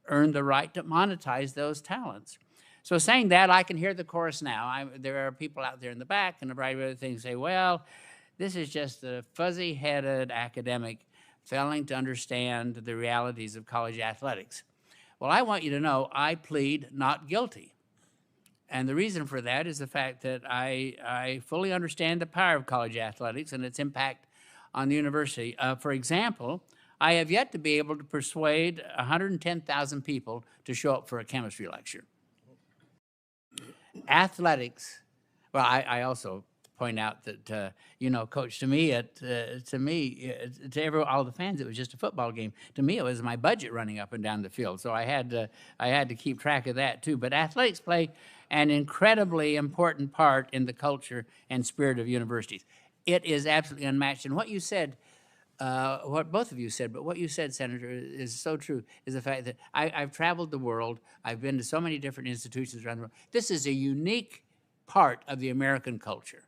earn the right to monetize those talents. So saying that, I can hear the chorus now. There are people out there in the back and a variety of other things say, well, this is just a fuzzy-headed academic failing to understand the realities of college athletics. Well, I want you to know I plead not guilty. And the reason for that is the fact that I fully understand the power of college athletics and its impact on the university. For example, I have yet to be able to persuade 110,000 people to show up for a chemistry lecture. Athletics, well, I also point out that, Coach, to all the fans, it was just a football game. To me, it was my budget running up and down the field. So I had to keep track of that too. But athletics play an incredibly important part in the culture and spirit of universities. it is absolutely unmatched. And what you said, what both of you said, but what you said, Senator, is so true, is the fact that I've traveled the world. I've been to so many different institutions around the world. This is a unique part of the American culture.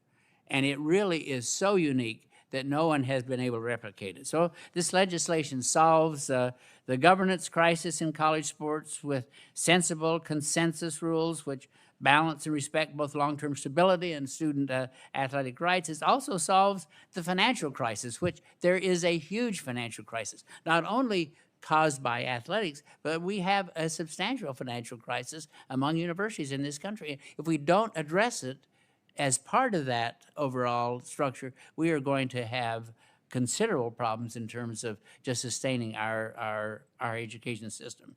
And it really is so unique that no one has been able to replicate it. So this legislation solves the governance crisis in college sports with sensible consensus rules which balance and respect both long-term stability and student athletic rights. It also solves the financial crisis, which there is a huge financial crisis, not only caused by athletics, but we have a substantial financial crisis among universities in this country. If we don't address it as part of that overall structure, we are going to have considerable problems in terms of just sustaining our education system.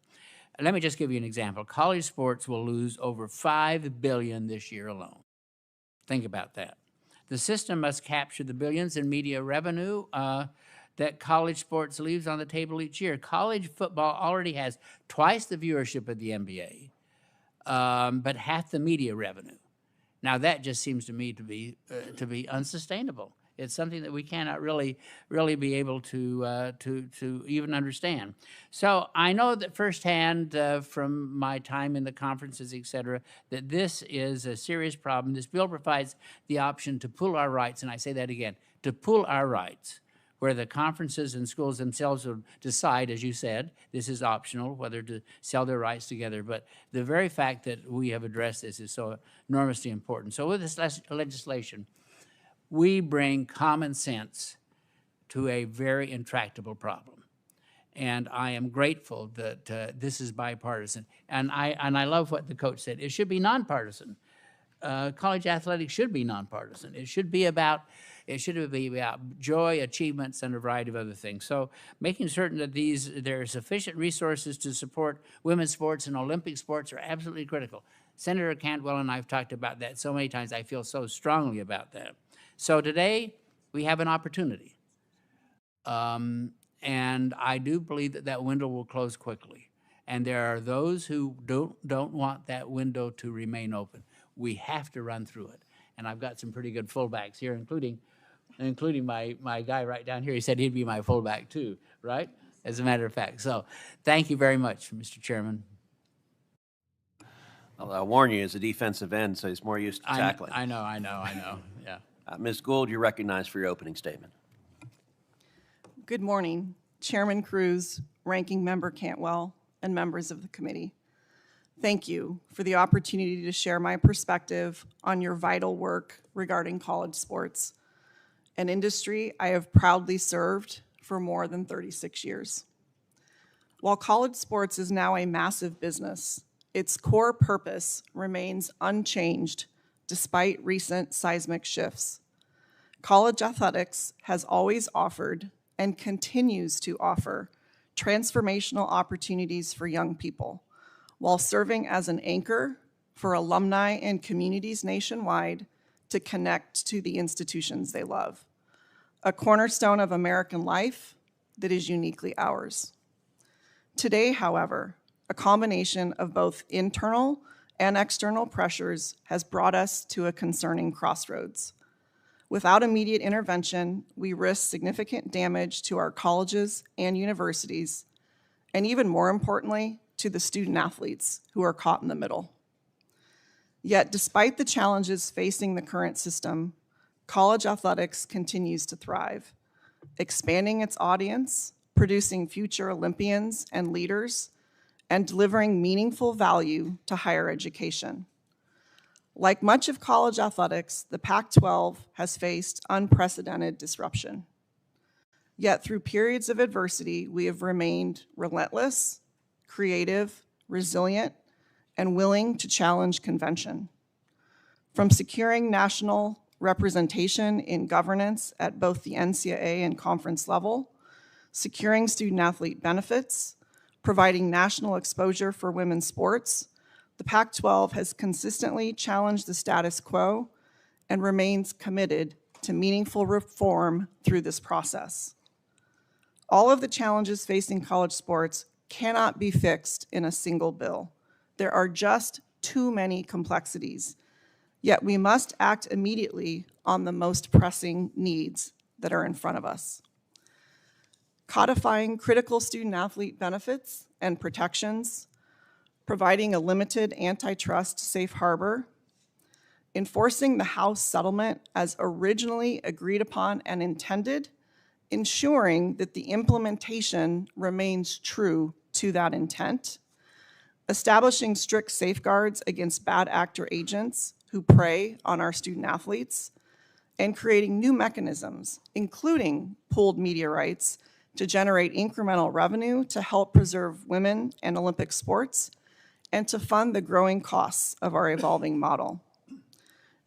Let me just give you an example. College sports will lose over $5 billion this year alone. Think about that. The system must capture the billions in media revenue that college sports leaves on the table each year. College football already has twice the viewership of the NBA, but half the media revenue. Now that just seems to me to be unsustainable. It's something that we cannot really be able to even understand. So I know that firsthand from my time in the conferences, et cetera, that this is a serious problem. This bill provides the option to pool our rights, and I say that again, to pool our rights, where the conferences and schools themselves will decide, as you said, this is optional, whether to sell their rights together. But the very fact that we have addressed this is so enormously important. So with this legislation, we bring common sense to a very intractable problem. And I am grateful that this is bipartisan. And I love what the coach said. It should be nonpartisan. College athletics should be nonpartisan. It should be about joy, achievements, and a variety of other things. So making certain that there are sufficient resources to support women's sports and Olympic sports are absolutely critical. Senator Cantwell and I have talked about that so many times. I feel so strongly about that. So today we have an opportunity. And I do believe that that window will close quickly. And there are those who don't want that window to remain open. We have to run through it. And I've got some pretty good fullbacks here, including my guy right down here. He said he'd be my fullback too, right? As a matter of fact. So thank you very much, Mr. Chairman. Well, I'll warn you, he's a defensive end, so he's more used to tackling. I know, yeah. Ms. Gould, you're recognized for your opening statement. Good morning, Chairman Cruz, Ranking Member Cantwell, and members of the committee. Thank you for the opportunity to share my perspective on your vital work regarding college sports, an industry I have proudly served for more than 36 years. While college sports is now a massive business, its core purpose remains unchanged despite recent seismic shifts. College athletics has always offered and continues to offer transformational opportunities for young people, while serving as an anchor for alumni and communities nationwide to connect to the institutions they love, a cornerstone of American life that is uniquely ours. Today, however, a combination of both internal and external pressures has brought us to a concerning crossroads. Without immediate intervention, we risk significant damage to our colleges and universities, and even more importantly, to the student athletes who are caught in the middle. Yet, despite the challenges facing the current system, college athletics continues to thrive, expanding its audience, producing future Olympians and leaders, and delivering meaningful value to higher education. Like much of college athletics, the Pac-12 has faced unprecedented disruption. Yet through periods of adversity, we have remained relentless, creative, resilient, and willing to challenge convention. From securing national representation in governance at both the NCAA and conference level, securing student-athlete benefits, providing national exposure for women's sports, the Pac-12 has consistently challenged the status quo and remains committed to meaningful reform through this process. All of the challenges facing college sports cannot be fixed in a single bill. There are just too many complexities, Yet we must act immediately on the most pressing needs that are in front of us. Codifying critical student-athlete benefits and protections, providing a limited antitrust safe harbor, enforcing the House settlement as originally agreed upon and intended, ensuring that the implementation remains true to that intent, establishing strict safeguards against bad actor agents who prey on our student athletes, and creating new mechanisms, including pooled media rights, to generate incremental revenue to help preserve women and Olympic sports, and to fund the growing costs of our evolving model.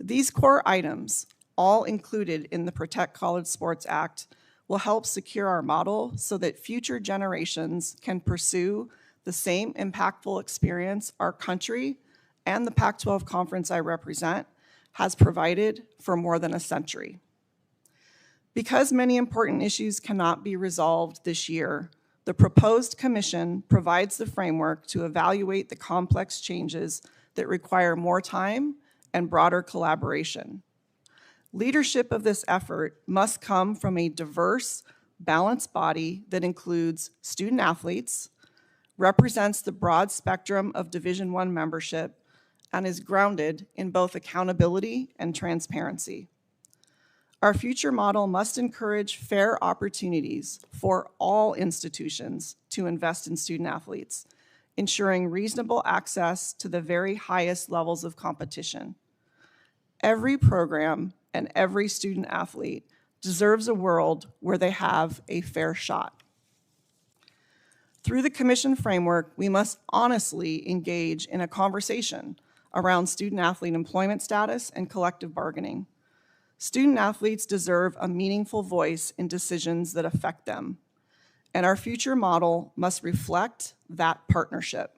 These core items, all included in the Protect College Sports Act, will help secure our model so that future generations can pursue the same impactful experience our country and the Pac-12 conference I represent has provided for more than a century. Because many important issues cannot be resolved this year, the proposed commission provides the framework to evaluate the complex changes that require more time and broader collaboration. Leadership of this effort must come from a diverse, balanced body that includes student athletes, represents the broad spectrum of Division I membership, and is grounded in both accountability and transparency. Our future model must encourage fair opportunities for all institutions to invest in student athletes, ensuring reasonable access to the very highest levels of competition. Every program and every student athlete deserves a world where they have a fair shot. Through the commission framework, we must honestly engage in a conversation around student athlete employment status and collective bargaining. Student athletes deserve a meaningful voice in decisions that affect them, and our future model must reflect that partnership.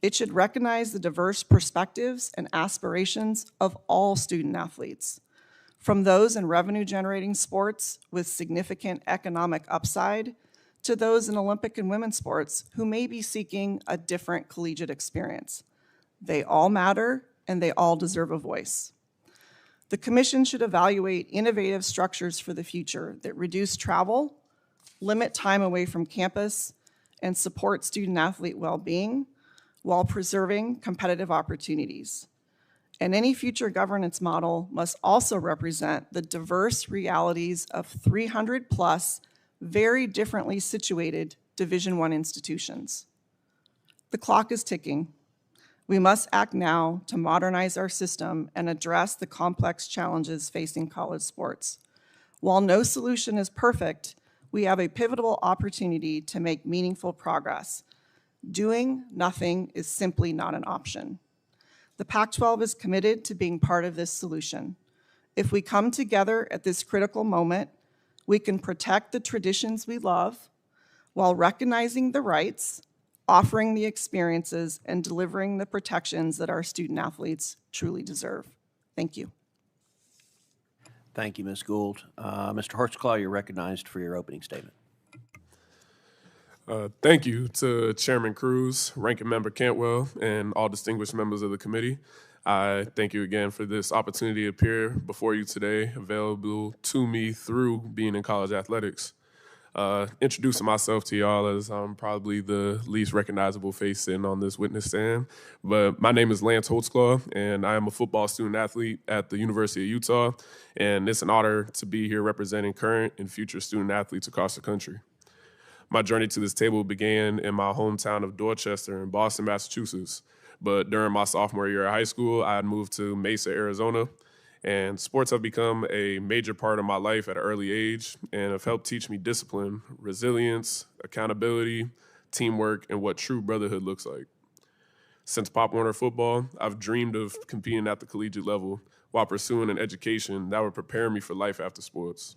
It should recognize the diverse perspectives and aspirations of all student athletes, from those in revenue-generating sports with significant economic upside to those in Olympic and women's sports who may be seeking a different collegiate experience. They all matter, and they all deserve a voice. The commission should evaluate innovative structures for the future that reduce travel, limit time away from campus, and support student-athlete well-being while preserving competitive opportunities. And any future governance model must also represent the diverse realities of 300+ very differently situated Division I institutions. The clock is ticking. We must act now to modernize our system and address the complex challenges facing college sports. While no solution is perfect, we have a pivotal opportunity to make meaningful progress. Doing nothing is simply not an option. The Pac-12 is committed to being part of this solution. If we come together at this critical moment, we can protect the traditions we love while recognizing the rights, offering the experiences, and delivering the protections that our student athletes truly deserve. Thank you. Thank you, Ms. Gould. Mr. Holtzclaw, you're recognized for your opening statement. Thank you to Chairman Cruz, Ranking Member Cantwell, and all distinguished members of the committee. I thank you again for this opportunity to appear before you today, available to me through being in college athletics. Introducing myself to y'all as I'm probably the least recognizable face sitting on this witness stand, but my name is Lance Holtzclaw, and I am a football student athlete at the University of Utah, and it's an honor to be here representing current and future student athletes across the country. My journey to this table began in my hometown of Dorchester in Boston, Massachusetts, but during my sophomore year of high school, I had moved to Mesa, Arizona, and sports have become a major part of my life at an early age and have helped teach me discipline, resilience, accountability, teamwork, and what true brotherhood looks like. Since Pop Warner football, I've dreamed of competing at the collegiate level while pursuing an education that would prepare me for life after sports.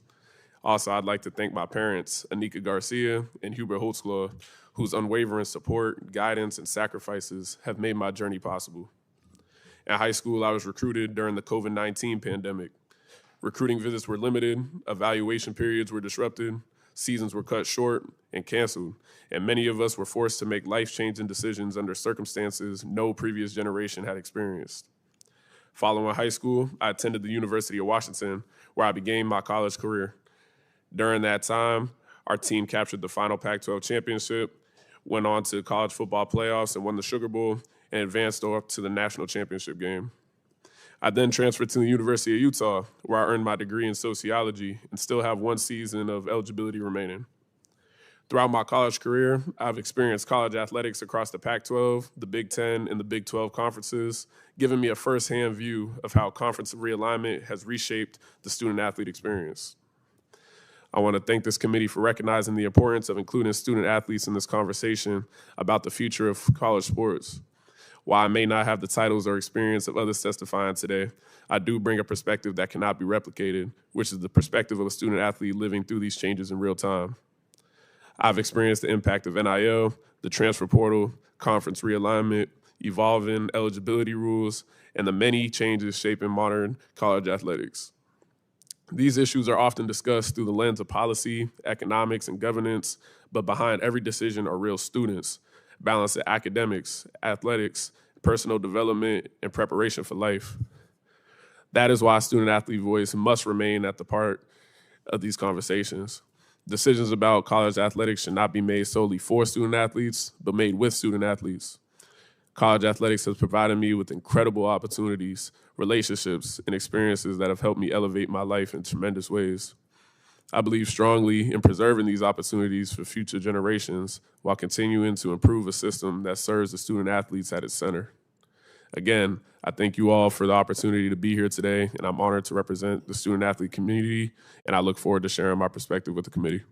Also, I'd like to thank my parents, Anika Garcia and Hubert Holtzclaw, whose unwavering support, guidance, and sacrifices have made my journey possible. In high school, I was recruited during the COVID-19 pandemic. Recruiting visits were limited, evaluation periods were disrupted, seasons were cut short and canceled, and many of us were forced to make life-changing decisions under circumstances no previous generation had experienced. Following high school, I attended the University of Washington, where I began my college career. During that time, our team captured the final Pac-12 championship, went on to college football playoffs and won the Sugar Bowl, and advanced up to the national championship game. I then transferred to the University of Utah, where I earned my degree in sociology and still have 1 season of eligibility remaining. Throughout my college career, I've experienced college athletics across the Pac-12, the Big Ten, and the Big 12 conferences, giving me a firsthand view of how conference realignment has reshaped the student-athlete experience. I want to thank this committee for recognizing the importance of including student athletes in this conversation about the future of college sports. While I may not have the titles or experience of others testifying today, I do bring a perspective that cannot be replicated, which is the perspective of a student athlete living through these changes in real time. I've experienced the impact of NIL, the transfer portal, conference realignment, evolving eligibility rules, and the many changes shaping modern college athletics. These issues are often discussed through the lens of policy, economics, and governance, but behind every decision are real students, balancing academics, athletics, personal development, and preparation for life. That is why student-athlete voice must remain at the part of these conversations. Decisions about college athletics should not be made solely for student-athletes, but made with student-athletes. College athletics has provided me with incredible opportunities, relationships, and experiences that have helped me elevate my life in tremendous ways. I believe strongly in preserving these opportunities for future generations while continuing to improve a system that serves the student athletes at its center. Again, I thank you all for the opportunity to be here today, and I'm honored to represent the student athlete community, and I look forward to sharing my perspective with the committee.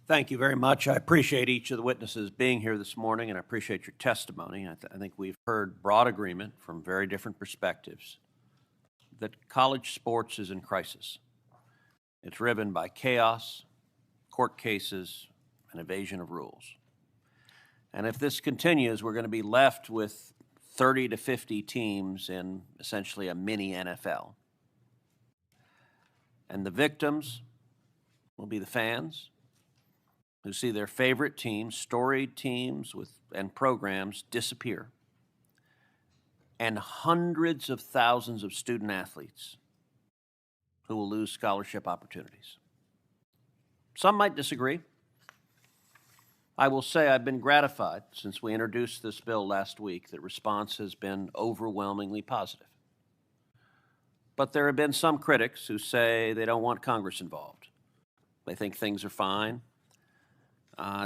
Thank you very much. I appreciate each of the witnesses being here this morning, and I appreciate your testimony. I think we've heard broad agreement from very different perspectives that college sports is in crisis. It's riven by chaos, court cases, and evasion of rules. And if this continues, we're going to be left with 30 to 50 teams in essentially a mini NFL. And the victims will be the fans who see their favorite teams, storied teams and programs disappear, and hundreds of thousands of student athletes who will lose scholarship opportunities. Some might disagree. I will say I've been gratified since we introduced this bill last week that response has been overwhelmingly positive. But there have been some critics who say they don't want Congress involved. They think things are fine.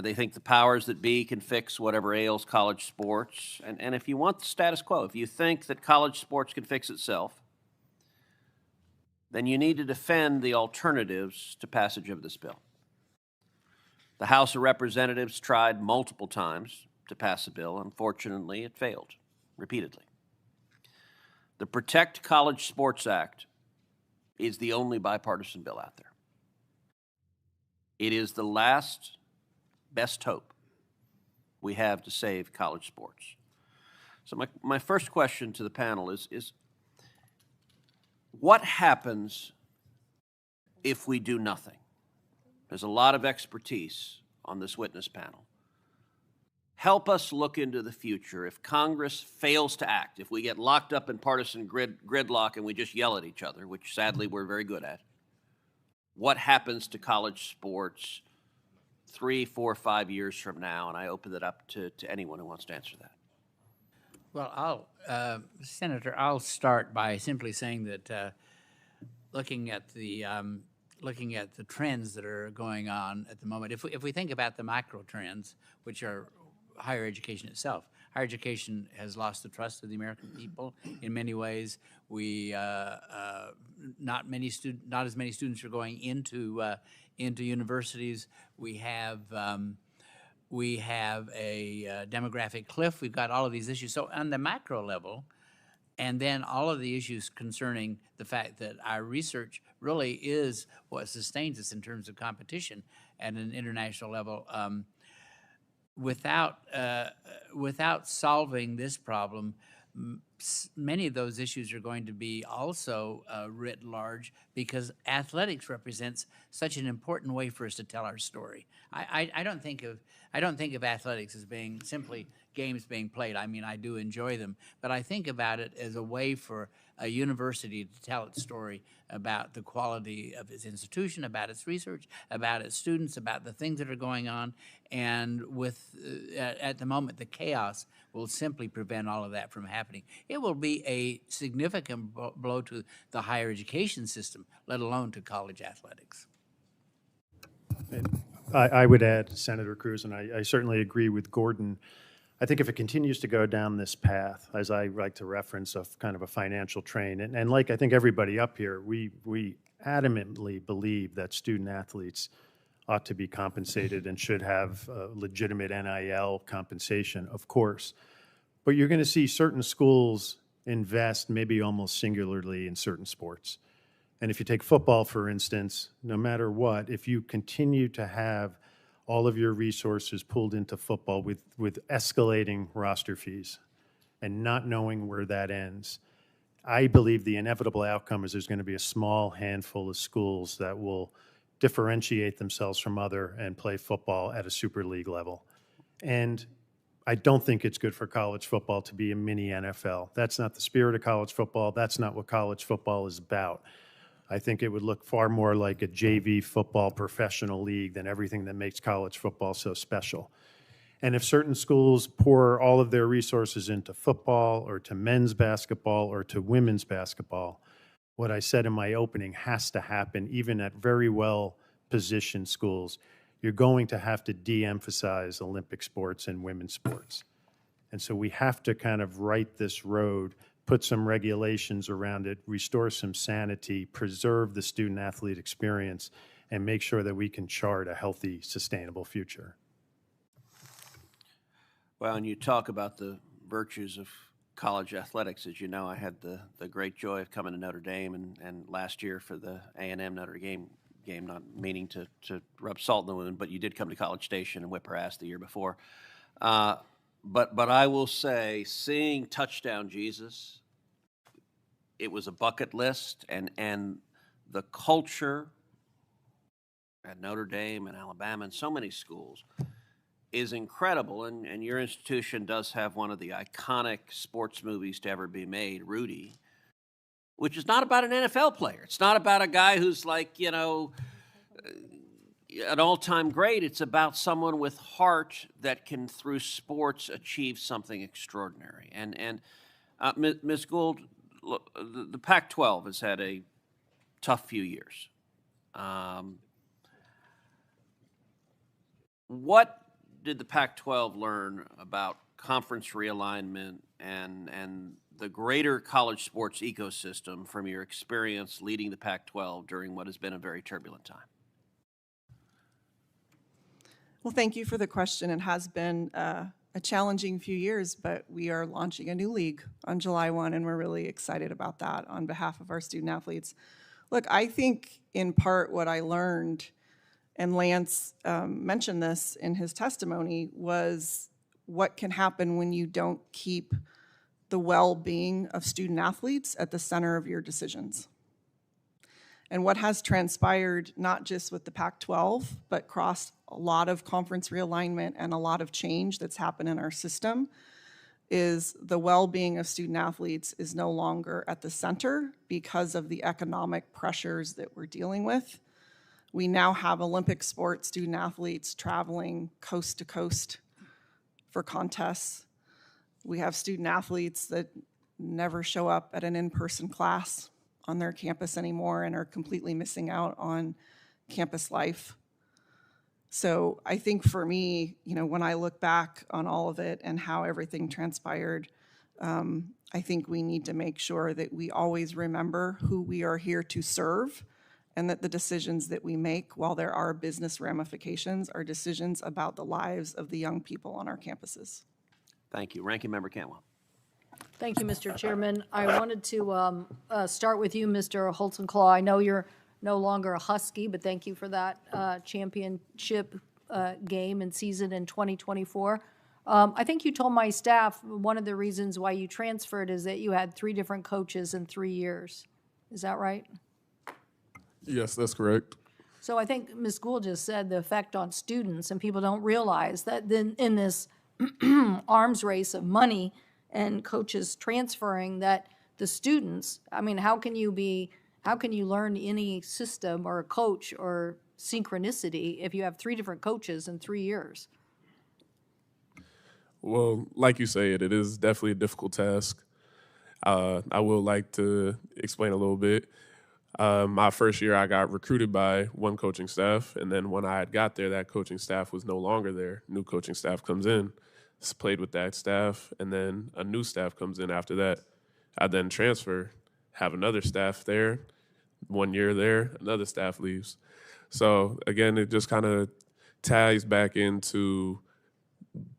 They think the powers that be can fix whatever ails college sports. And if you want the status quo, if you think that college sports can fix itself, then you need to defend the alternatives to passage of this bill. The House of Representatives tried multiple times to pass a bill. Unfortunately, it failed repeatedly. The Protect College Sports Act is the only bipartisan bill out there. It is the last best hope we have to save college sports. So my first question to the panel is what happens if we do nothing? There's a lot of expertise on this witness panel. Help us look into the future. If Congress fails to act, if we get locked up in partisan gridlock and we just yell at each other, which sadly we're very good at, what happens to college sports 3, 4, 5 years from now? And I open it up to anyone who wants to answer that. Well, Senator, I'll start by simply saying that looking at the trends that are going on at the moment, if we think about the macro trends, which are higher education itself, higher education has lost the trust of the American people in many ways. Not as many students are going into universities. We have a demographic cliff. We've got all of these issues. So on the macro level, and then all of the issues concerning the fact that our research really is what sustains us in terms of competition at an international level. Without solving this problem, many of those issues are going to be also writ large because athletics represents such an important way for us to tell our story. I don't think of athletics as being simply games being played. I mean, I do enjoy them, but I think about it as a way for a university to tell its story about the quality of its institution, about its research, about its students, about the things that are going on. And with, at the moment, the chaos will simply prevent all of that from happening. It will be a significant blow to the higher education system, let alone to college athletics. I would add, Senator Cruz, and I certainly agree with Gordon. I think if it continues to go down this path, as I like to reference, of kind of a financial train, and like I think everybody up here, we adamantly believe that student athletes ought to be compensated and should have legitimate NIL compensation, of course. But you're going to see certain schools invest maybe almost singularly in certain sports. And if you take football, for instance, no matter what, if you continue to have all of your resources pulled into football with escalating roster fees and not knowing where that ends, I believe the inevitable outcome is there's going to be a small handful of schools that will differentiate themselves from other and play football at a super league level. And I don't think it's good for college football to be a mini NFL. That's not the spirit of college football. That's not what college football is about. I think it would look far more like a JV football professional league than everything that makes college football so special. And if certain schools pour all of their resources into football or to men's basketball or to women's basketball, what I said in my opening has to happen even at very well-positioned schools. You're going to have to de-emphasize Olympic sports and women's sports. And so we have to kind of right this road, put some regulations around it, restore some sanity, preserve the student-athlete experience, and make sure that we can chart a healthy, sustainable future. Well, and you talk about the virtues of college athletics. As you know, I had the great joy of coming to Notre Dame and last year for the A&M Notre Dame game, not meaning to rub salt in the wound, but you did come to College Station and whip her ass the year before. But I will say, seeing Touchdown Jesus, it was a bucket list, and the culture at Notre Dame and Alabama and so many schools is incredible. And your institution does have one of the iconic sports movies to ever be made, Rudy, which is not about an NFL player. It's not about a guy who's like, you know, an all-time great. It's about someone with heart that can, through sports, achieve something extraordinary. And Ms. Gould, look, the Pac-12 has had a tough few years. What did the Pac-12 learn about conference realignment and the greater college sports ecosystem from your experience leading the Pac-12 during what has been a very turbulent time? Well, thank you for the question. It has been a challenging few years, but we are launching a new league on July 1, and we're really excited about that on behalf of our student athletes. Look, I think in part what I learned, and Lance mentioned this in his testimony, was what can happen when you don't keep the well-being of student athletes at the center of your decisions. And what has transpired, not just with the Pac-12, but across a lot of conference realignment and a lot of change that's happened in our system, is the well-being of student athletes is no longer at the center because of the economic pressures that we're dealing with. We now have Olympic sports student athletes traveling coast to coast for contests. We have student athletes that never show up at an in-person class on their campus anymore and are completely missing out on campus life. So I think for me, you know, when I look back on all of it and how everything transpired, I think we need to make sure that we always remember who we are here to serve, and that the decisions that we make, while there are business ramifications, are decisions about the lives of the young people on our campuses. Thank you. Ranking Member Cantwell. Thank you, Mr. Chairman. I wanted to start with you, Mr. Holtzclaw. I know you're no longer a Husky, but thank you for that championship game and season in 2024. I think you told my staff one of the reasons why you transferred is that you had 3 different coaches in 3 years. Is that right? Yes, that's correct. So I think Ms. Gould just said the effect on students, and people don't realize that then in this arms race of money and coaches transferring, that the students, I mean, how can you learn any system or a coach or synchronicity if you have 3 different coaches in 3 years? Well, like you say, it is definitely a difficult task. I will like to explain a little bit. My first year, I got recruited by one coaching staff, and then when I had got there, that coaching staff was no longer there. New coaching staff comes in, played with that staff, and then a new staff comes in after that. I then transfer, have another staff there, 1 year there, another staff leaves. So again, it just kind of ties back into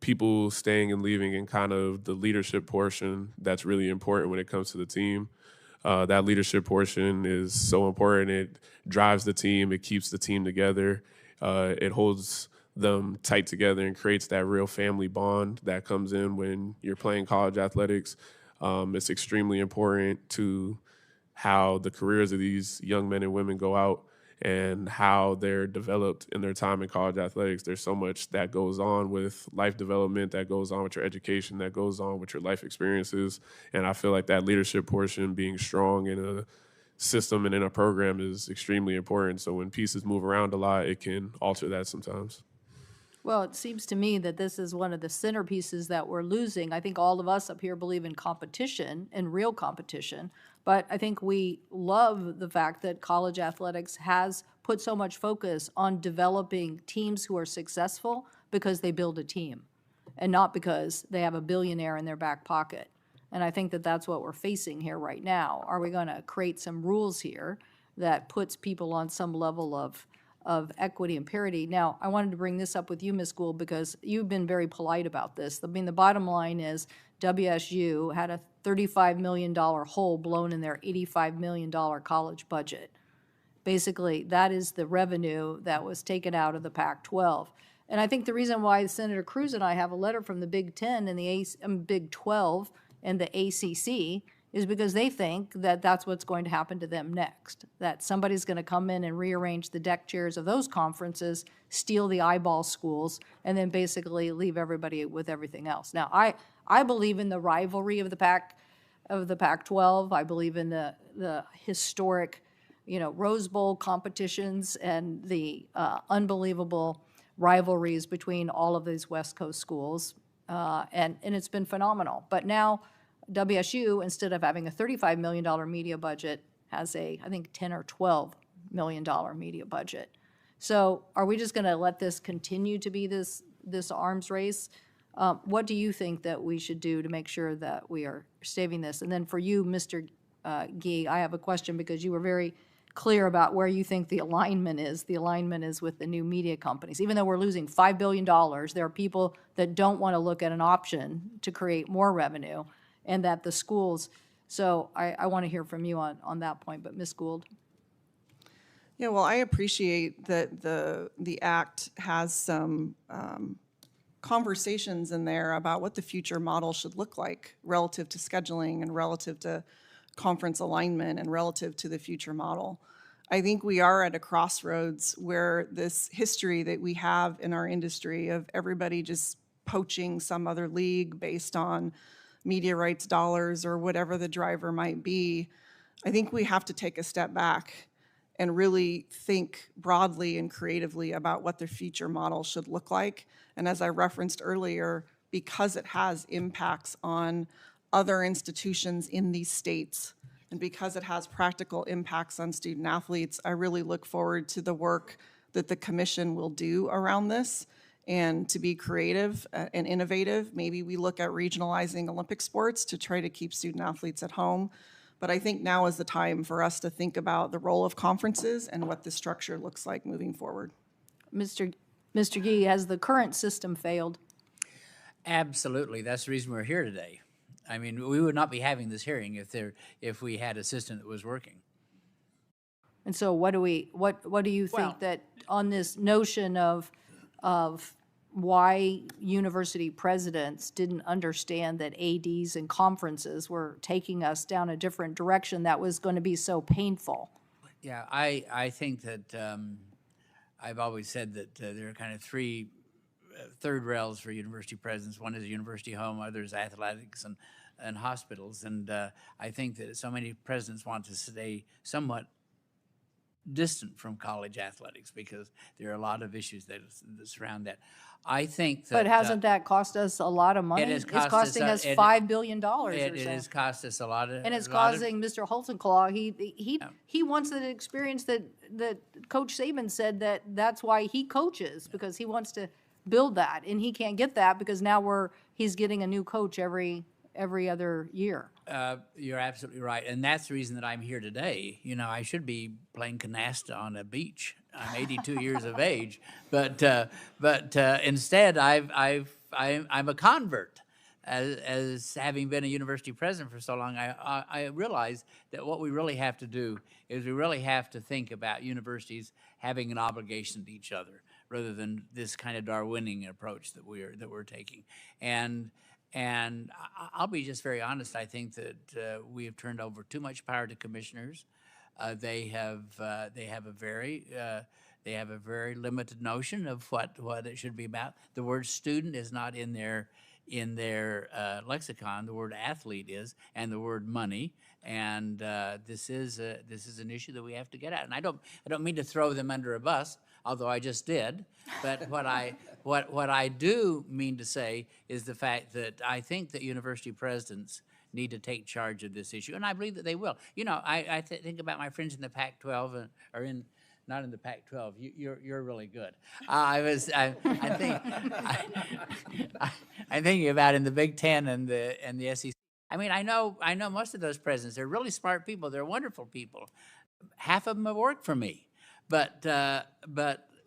people staying and leaving and kind of the leadership portion that's really important when it comes to the team. That leadership portion is so important. It drives the team. It keeps the team together. It holds them tight together and creates that real family bond that comes in when you're playing college athletics. It's extremely important to how the careers of these young men and women go out and how they're developed in their time in college athletics. There's so much that goes on with life development, that goes on with your education, that goes on with your life experiences. And I feel like that leadership portion, being strong in a system and in a program, is extremely important. So when pieces move around a lot, it can alter that sometimes. Well, it seems to me that this is one of the centerpieces that we're losing. I think all of us up here believe in competition and real competition, but I think we love the fact that college athletics has put so much focus on developing teams who are successful because they build a team and not because they have a billionaire in their back pocket. And I think that that's what we're facing here right now. Are we going to create some rules here that puts people on some level of equity and parity? Now, I wanted to bring this up with you, Ms. Gould, because you've been very polite about this. I mean, the bottom line is WSU had a $35 million hole blown in their $85 million college budget. Basically, that is the revenue that was taken out of the Pac-12. And I think the reason why Senator Cruz and I have a letter from the Big Ten and the Big 12 and the ACC is because they think that that's what's going to happen to them next, that somebody's going to come in and rearrange the deck chairs of those conferences, steal the eyeball schools, and then basically leave everybody with everything else. Now, I believe in the rivalry of the Pac-12. I believe in the historic, Rose Bowl competitions and the unbelievable rivalries between all of these West Coast schools, and it's been phenomenal. But now WSU, instead of having a $35 million media budget, has I think, $10 or $12 million media budget. So are we just going to let this continue to be this arms race? What do you think that we should do to make sure that we are saving this? And then for you, Mr. Gee, I have a question because you were very clear about where you think the alignment is. The alignment is with the new media companies. Even though we're losing $5 billion, there are people that don't want to look at an option to create more revenue, and that the schools, so I want to hear from you on that point, but Ms. Gould. Yeah, well, I appreciate that the act has some conversations in there about what the future model should look like relative to scheduling and relative to conference alignment and relative to the future model. I think we are at a crossroads where this history that we have in our industry of everybody just poaching some other league based on media rights dollars or whatever the driver might be, I think we have to take a step back and really think broadly and creatively about what the future model should look like. And as I referenced earlier, because it has impacts on other institutions in these states, and because it has practical impacts on student athletes, I really look forward to the work that the commission will do around this. And to be creative and innovative, maybe we look at regionalizing Olympic sports to try to keep student athletes at home. But I think now is the time for us to think about the role of conferences and what the structure looks like moving forward. Mr. Gee, has the current system failed? Absolutely. That's the reason we're here today. I mean, we would not be having this hearing if we had a system that was working. And so what do you think that on this notion of why university presidents didn't understand that ADs and conferences were taking us down a different direction that was going to be so painful. Yeah, I think that I've always said that there are kind of three third rails for university presidents. One is university home, other is athletics and hospitals. And I think that so many presidents want to stay somewhat distant from college athletics because there are a lot of issues that surround that. I think that. But hasn't that cost us a lot of money? It has It's cost costing us $5 billion or It so. has cost us a lot of. And it's a lot of- causing Mr. Holtzclaw, he wants the experience that Coach Saban said that's why he coaches, because he wants to build that, and he can't get that because now he's getting a new coach every other year. You're absolutely right, and that's the reason that I'm here today. You know, I should be playing canasta on a beach. I'm 82 years of age, but instead I'm a convert. As having been a university president for so long, I realize that what we really have to do is we really have to think about universities having an obligation to each other, rather than this kind of Darwinian approach that we're taking. And I'll be just very honest. I think that we have turned over too much power to commissioners. They have a very limited notion of what it should be about. The word student is not in their lexicon. The word athlete is, and the word money. And this is an issue that we have to get at. And I don't mean to throw them under a bus, although I just did. But what I do mean to say is the fact that I think that university presidents need to take charge of this issue, and I believe that they will. You know, I think about my friends in the Pac-12 not in the Pac-12. You're really good. I'm thinking about in the Big Ten and the SEC. I mean, I know most of those presidents. They're really smart people. They're wonderful people. Half of them have worked for me, but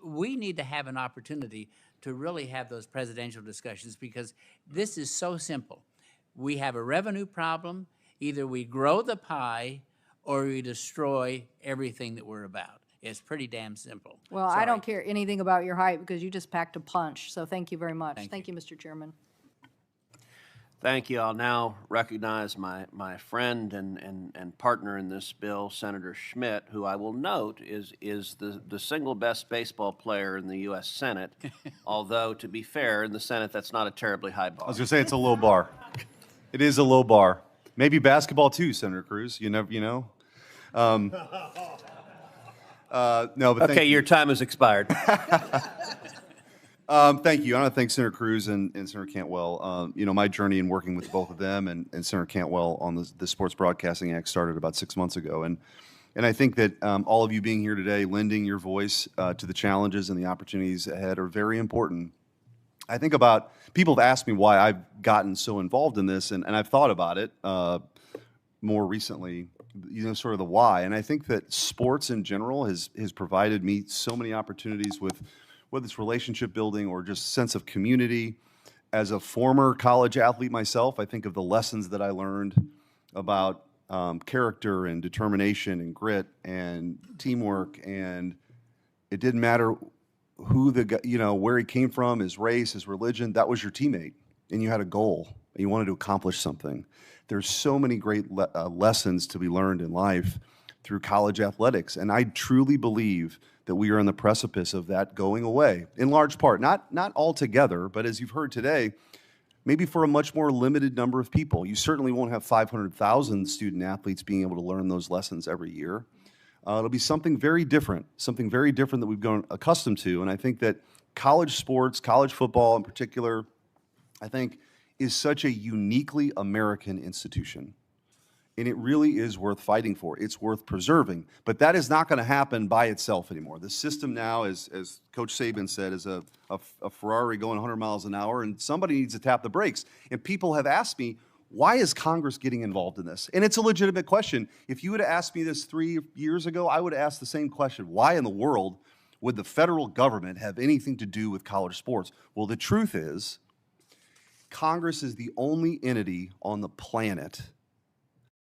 we need to have an opportunity to really have those presidential discussions, because this is so simple. We have a revenue problem. Either we grow the pie or we destroy everything that we're about. It's pretty damn simple. Well, I don't care anything about your height because you just packed a punch. So thank you very much. Thank you, Mr. Chairman. Thank you. I'll now recognize my friend and partner in this bill, Senator Schmidt, who I will note is the single best baseball player in the U.S. Senate, although, to be fair, in the Senate, that's not a terribly high bar. I was going to say it's a low bar. It is a low bar. Maybe basketball too, Senator Cruz. You never, no, but okay, your time has expired. Thank you. I want to thank Senator Cruz and Senator Cantwell. My journey in working with both of them and Senator Cantwell on the Sports Broadcasting Act started about 6 months ago. And I think that all of you being here today, lending your voice to the challenges and the opportunities ahead are very important. I think about, people have asked me why I've gotten so involved in this, and I've thought about it more recently, sort of the why. And I think that sports in general has provided me so many opportunities with whether it's relationship building or just sense of community. As a former college athlete myself, I think of the lessons that I learned about character and determination and grit and teamwork, and it didn't matter who where he came from, his race, his religion. That was your teammate, and you had a goal, and you wanted to accomplish something. There's so many great lessons to be learned in life through college athletics, and I truly believe that we are on the precipice of that going away, in large part, not altogether, but as you've heard today, maybe for a much more limited number of people. You certainly won't have 500,000 student athletes being able to learn those lessons every year. It'll be something very different that we've grown accustomed to, and I think that college sports, college football in particular, I think is such a uniquely American institution. And it really is worth fighting for. It's worth preserving. But that is not going to happen by itself anymore. The system now, as Coach Saban said, is a Ferrari going 100 miles an hour, and somebody needs to tap the brakes. And people have asked me, why is Congress getting involved in this? And it's a legitimate question. If you would have asked me this 3 years ago, I would have asked the same question. Why in the world would the federal government have anything to do with college sports? Well, the truth is, Congress is the only entity on the planet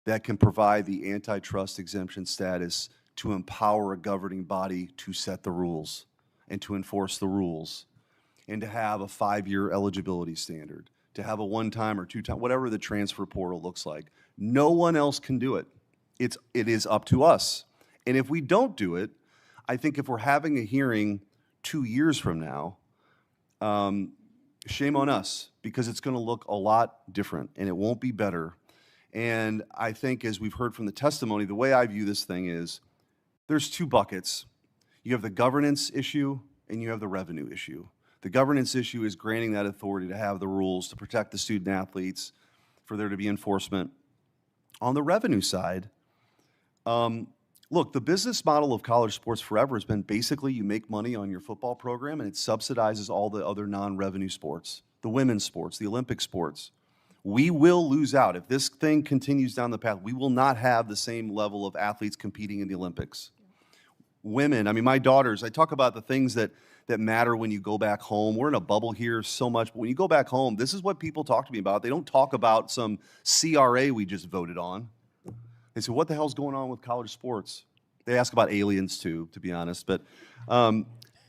that can provide the antitrust exemption status to empower a governing body to set the rules and to enforce the rules. and to have a 5-year eligibility standard, to have a 1-time or 2-time, whatever the transfer portal looks like. No one else can do it. It is up to us. And if we don't do it, I think if we're having a hearing 2 years from now, shame on us, because it's going to look a lot different and it won't be better. And I think, as we've heard from the testimony, the way I view this thing is there's 2 buckets. You have the governance issue and you have the revenue issue. The governance issue is granting that authority to have the rules to protect the student athletes, for there to be enforcement. On the revenue side, look, the business model of college sports forever has been basically you make money on your football program and it subsidizes all the other non-revenue sports, the women's sports, the Olympic sports. We will lose out. If this thing continues down the path, we will not have the same level of athletes competing in the Olympics. Women, I mean, my daughters, I talk about the things that matter when you go back home. We're in a bubble here so much, but when you go back home, this is what people talk to me about. They don't talk about some CRA we just voted on. They say, what the hell's going on with college sports? They ask about aliens too, to be honest, but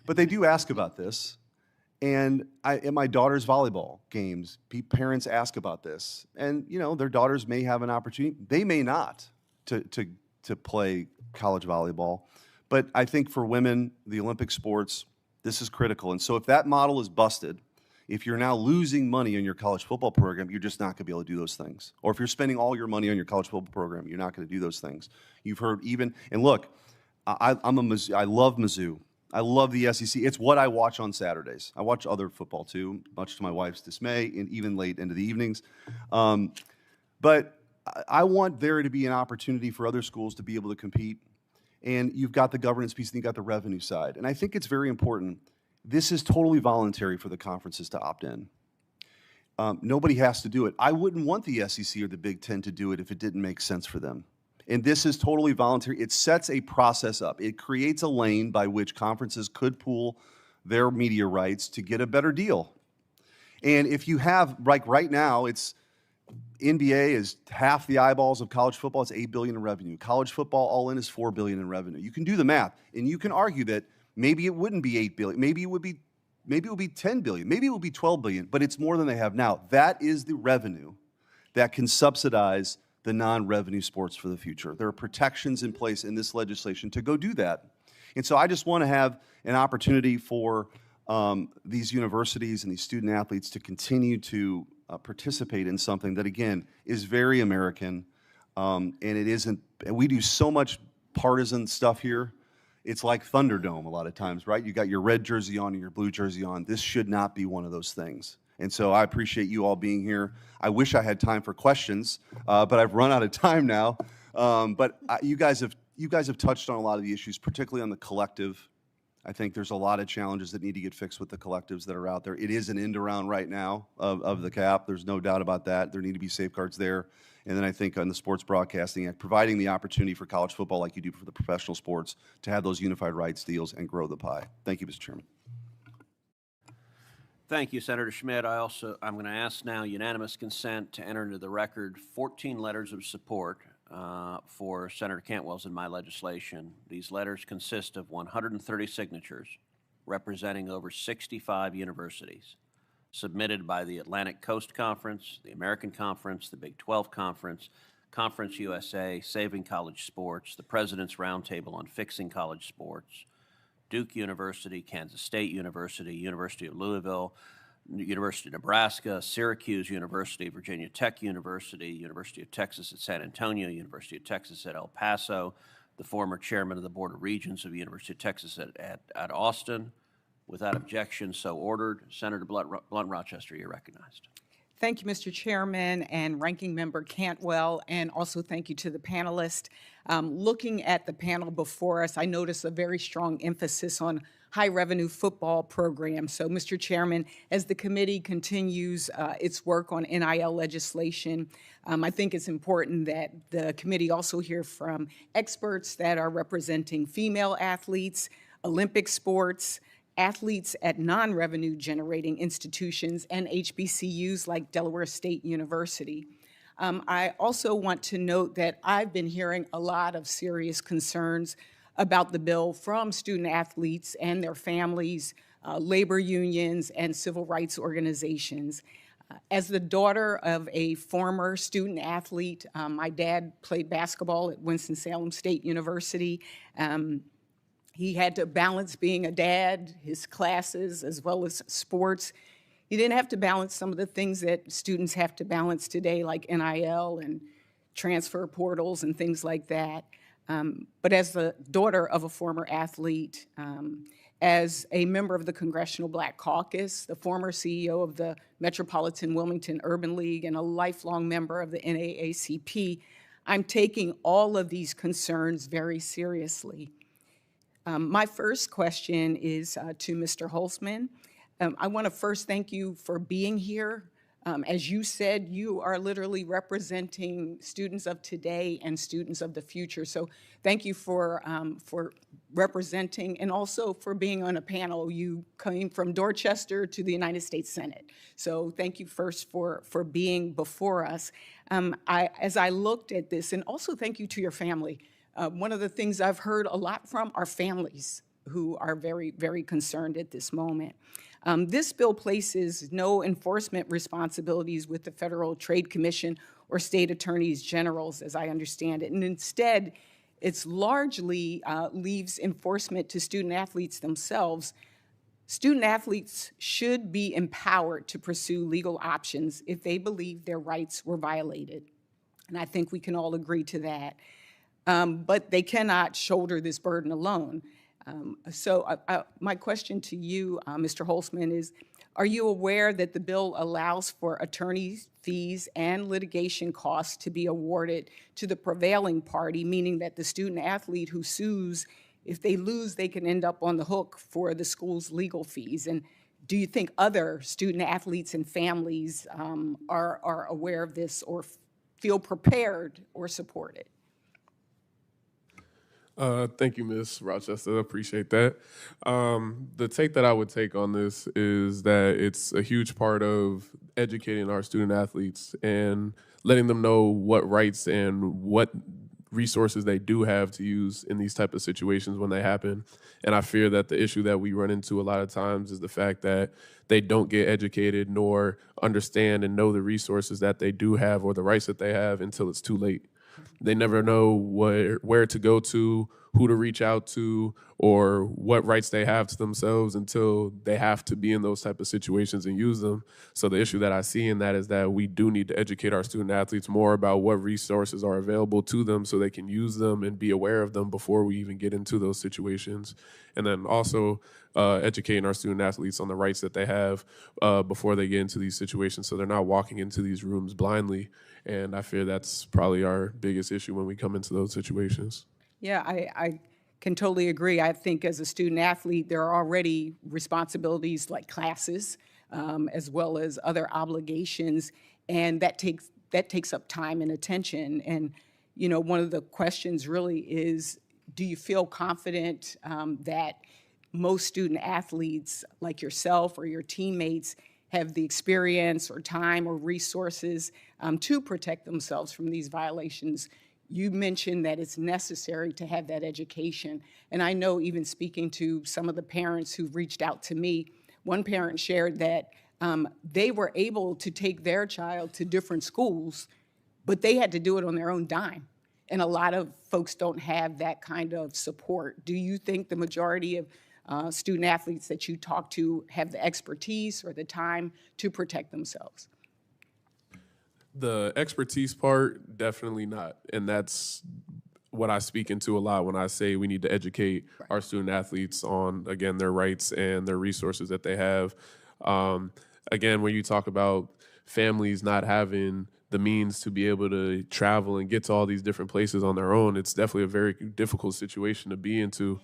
they do ask about this. And at my daughter's volleyball games, parents ask about this. And, you know, their daughters may have an opportunity. They may not to play college volleyball. But I think for women, the Olympic sports, this is critical. And so if that model is busted, if you're now losing money on your college football program, you're just not going to be able to do those things. Or if you're spending all your money on your college football program, you're not going to do those things. You've heard even, and look, I love Mizzou. I love the SEC. It's what I watch on Saturdays. I watch other football too, much to my wife's dismay, and even late into the evenings. But I want there to be an opportunity for other schools to be able to compete. And you've got the governance piece, and you've got the revenue side. And I think it's very important. This is totally voluntary for the conferences to opt in. Nobody has to do it. I wouldn't want the SEC or the Big Ten to do it if it didn't make sense for them. And this is totally voluntary. It sets a process up. It creates a lane by which conferences could pool their media rights to get a better deal. And if you have, like right now, it's NBA is half the eyeballs of college football. It's $8 billion in revenue. College football all in is $4 billion in revenue. You can do the math, and you can argue that maybe it wouldn't be $8 billion. Maybe it would be $10 billion. Maybe it would be $12 billion. But it's more than they have now. That is the revenue that can subsidize the non-revenue sports for the future. There are protections in place in this legislation to go do that. And so I just want to have an opportunity for these universities and these student athletes to continue to participate in something that, again, is very American, and it isn't. And we do so much partisan stuff here. It's like Thunderdome a lot of times, right? You got your red jersey on and your blue jersey on. This should not be one of those things. And so I appreciate you all being here. I wish I had time for questions, but I've run out of time now. But you guys have touched on a lot of the issues, particularly on the collective. I think there's a lot of challenges that need to get fixed with the collectives that are out there. It is an end around right now of the cap. There's no doubt about that. There need to be safeguards there. And then I think on the Sports Broadcasting Act, providing the opportunity for college football like you do for the professional sports to have those unified rights deals and grow the pie. Thank you, Mr. Chairman. Thank you, Senator Schmidt. I'm going to ask now unanimous consent to enter into the record 14 letters of support for Senator Cantwell's and my legislation. These letters consist of 130 signatures representing over 65 universities, submitted by the Atlantic Coast Conference, the American Conference, the Big 12 Conference, Conference USA, Saving College Sports, the President's Roundtable on Fixing College Sports, Duke University, Kansas State University, University of Louisville, University of Nebraska, Syracuse University, Virginia Tech University, University of Texas at San Antonio, University of Texas at El Paso, the former chairman of the Board of Regents of University of Texas at Austin. Without objection, so ordered. Senator Blunt-Rochester, you're recognized. Thank you, Mr. Chairman and Ranking Member Cantwell, and also thank you to the panelists. Looking at the panel before us, I noticed a very strong emphasis on high-revenue football programs. So, Mr. Chairman, as the committee continues its work on NIL legislation, I think it's important that the committee also hear from experts that are representing female athletes, Olympic sports, athletes at non-revenue generating institutions, and HBCUs like Delaware State University. I also want to note that I've been hearing a lot of serious concerns about the bill from student athletes and their families, labor unions, and civil rights organizations. As the daughter of a former student athlete, my dad played basketball at Winston-Salem State University. He had to balance being a dad, his classes, as well as sports. He didn't have to balance some of the things that students have to balance today, like NIL and transfer portals and things like that. But as the daughter of a former athlete, as a member of the Congressional Black Caucus, the former CEO of the Metropolitan Wilmington Urban League, and a lifelong member of the NAACP, I'm taking all of these concerns very seriously. My first question is to Mr. Holtzman. I want to first thank you for being here. As you said, you are literally representing students of today and students of the future. So thank you for representing and also for being on a panel. You came from Dorchester to the United States Senate. So thank you first for being before us. As I looked at this, and also thank you to your family. One of the things I've heard a lot from are families who are very, very concerned at this moment. This bill places no enforcement responsibilities with the Federal Trade Commission or state attorneys generals, as I understand it, and instead, it's largely leaves enforcement to student athletes themselves. Student athletes should be empowered to pursue legal options if they believe their rights were violated, and I think we can all agree to that. But they cannot shoulder this burden alone. My question to you, Mr. Holtzman, is, are you aware that the bill allows for attorney fees and litigation costs to be awarded to the prevailing party, meaning that the student athlete who sues, if they lose, they can end up on the hook for the school's legal fees? And do you think other student athletes and families are aware of this or feel prepared or support it? Thank you, Ms. Rochester. I appreciate that. The take that I would take on this is that it's a huge part of educating our student athletes and letting them know what rights and what resources they do have to use in these type of situations when they happen. And I fear that the issue that we run into a lot of times is the fact that they don't get educated nor understand and know the resources that they do have or the rights that they have until it's too late. They never know where to go to, who to reach out to, or what rights they have to themselves until they have to be in those type of situations and use them. So the issue that I see in that is that we do need to educate our student athletes more about what resources are available to them so they can use them and be aware of them before we even get into those situations. And then also educating our student athletes on the rights that they have before they get into these situations so they're not walking into these rooms blindly. And I fear that's probably our biggest issue when we come into those situations. Yeah, I can totally agree. I think as a student athlete, there are already responsibilities like classes, as well as other obligations, and that takes up time and attention. And you know, one of the questions really is, do you feel confident that most student athletes like yourself or your teammates have the experience or time or resources to protect themselves from these violations? You mentioned that it's necessary to have that education. And I know, even speaking to some of the parents who've reached out to me, one parent shared that they were able to take their child to different schools, but they had to do it on their own dime. And a lot of folks don't have that kind of support. Do you think the majority of student athletes that you talk to have the expertise or the time to protect themselves? The expertise part, definitely not. And that's what I speak into a lot when I say we need to educate our student athletes on, again, their rights and their resources that they have. Again, when you talk about families not having the means to be able to travel and get to all these different places on their own, it's definitely a very difficult situation to be into.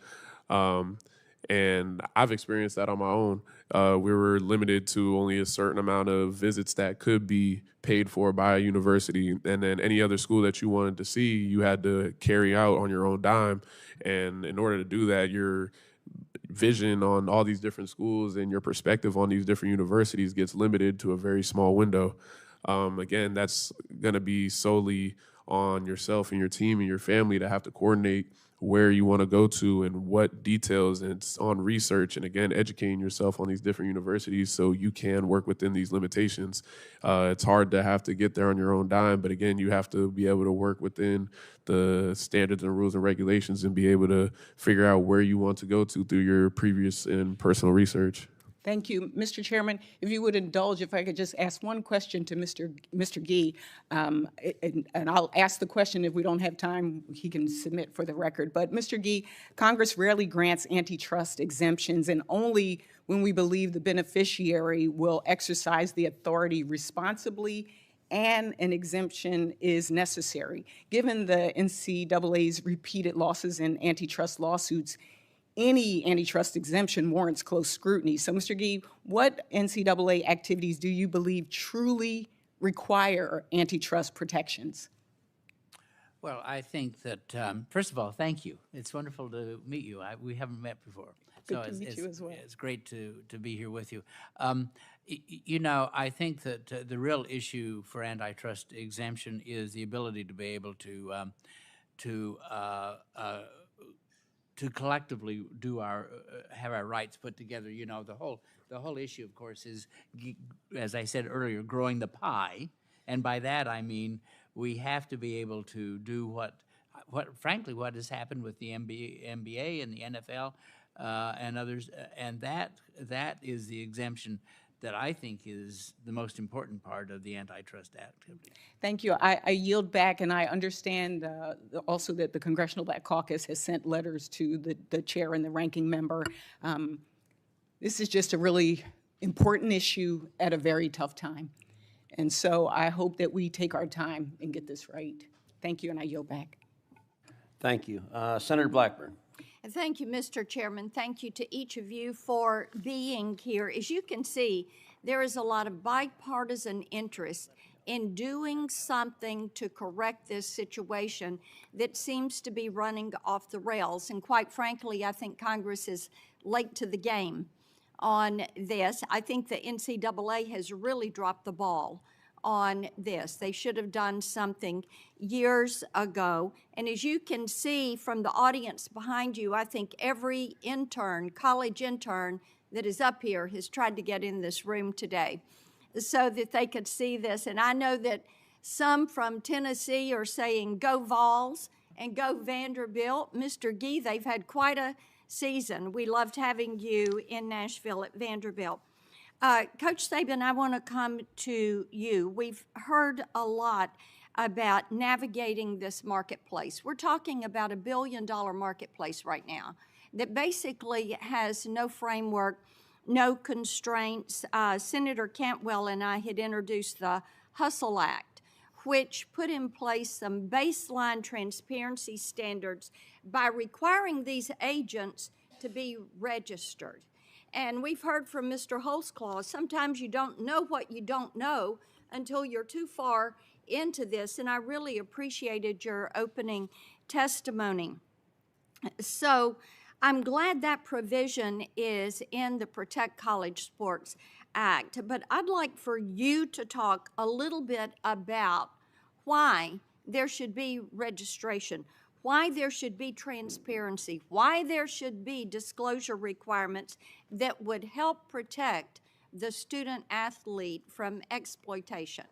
And I've experienced that on my own. We were limited to only a certain amount of visits that could be paid for by a university. And then any other school that you wanted to see, you had to carry out on your own dime. And in order to do that, your vision on all these different schools and your perspective on these different universities gets limited to a very small window. Again, that's going to be solely on yourself and your team and your family to have to coordinate where you want to go to and what details, and it's on research and, again, educating yourself on these different universities so you can work within these limitations. It's hard to have to get there on your own dime, but again, you have to be able to work within the standards and rules and regulations and be able to figure out where you want to go to through your previous and personal research. Thank you. Mr. Chairman, if you would indulge, if I could just ask one question to Mr. Gee, and I'll ask the question. If we don't have time, he can submit for the record. But Mr. Gee, Congress rarely grants antitrust exemptions, and only when we believe the beneficiary will exercise the authority responsibly and an exemption is necessary. Given the NCAA's repeated losses in antitrust lawsuits, any antitrust exemption warrants close scrutiny. So, Mr. Gee, what NCAA activities do you believe truly require antitrust protections? Well, I think that, first of all, thank you. It's wonderful to meet you. We haven't met before. Good to meet you as well. It's great to be here with you. You know, I think that the real issue for antitrust exemption is the ability to be able to collectively do have our rights put together. You know, the whole issue, of course, is, as I said earlier, growing the pie, and by that I mean we have to be able to do what frankly what has happened with the NBA and the NFL and others, and that is the exemption that I think is the most important part of the antitrust activity. Thank you. I yield back, and I understand also that the Congressional Black Caucus has sent letters to the chair and the ranking member. This is just a really important issue at a very tough time. And so I hope that we take our time and get this right. Thank you, and I yield back. Thank you. Senator Blackburn. Thank you, Mr. Chairman. Thank you to each of you for being here. As you can see, there is a lot of bipartisan interest in doing something to correct this situation that seems to be running off the rails. And quite frankly, I think Congress is late to the game on this. I think the NCAA has really dropped the ball on this. They should have done something years ago. And as you can see from the audience behind you, I think every intern, college intern that is up here has tried to get in this room today so that they could see this. And I know that some from Tennessee are saying, go Vols and go Vanderbilt. Mr. Gee, they've had quite a season. We loved having you in Nashville at Vanderbilt. Coach Saban, I want to come to you. We've heard a lot about navigating this marketplace. We're talking about $1 billion marketplace right now that basically has no framework, no constraints. Senator Cantwell and I had introduced the Hustle Act, which put in place some baseline transparency standards by requiring these agents to be registered. And we've heard from Mr. Holtzclaw, sometimes you don't know what you don't know until you're too far into this, and I really appreciated your opening testimony. So I'm glad that provision is in the Protect College Sports Act, but I'd like for you to talk a little bit about why there should be registration, why there should be transparency, why there should be disclosure requirements that would help protect the student athlete from exploitation.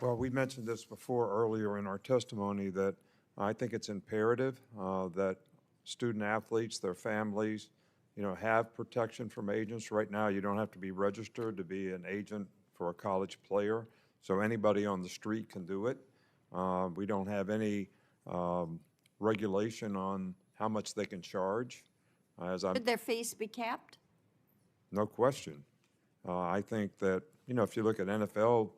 Well, we mentioned this before earlier in our testimony that I think it's imperative that student athletes, their families, have protection from agents. Right now, you don't have to be registered to be an agent for a college player, so anybody on the street can do it. We don't have any regulation on how much they can charge. Should their fees be capped? No question. I think that, if you look at NFL,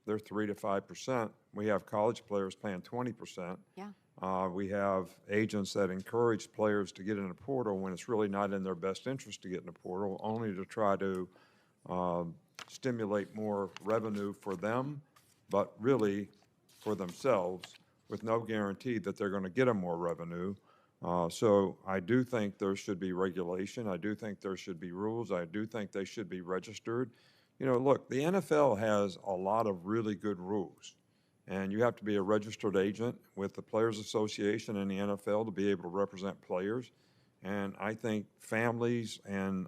they're 3 to 5%. We have college players paying 20%. Yeah. We have agents that encourage players to get in a portal when it's really not in their best interest to get in a portal, only to try to stimulate more revenue for them, but really for themselves, with no guarantee that they're going to get them more revenue. So I do think there should be regulation. I do think there should be rules. I do think they should be registered. Look, the NFL has a lot of really good rules. And you have to be a registered agent with the Players Association and the NFL to be able to represent players. And I think families and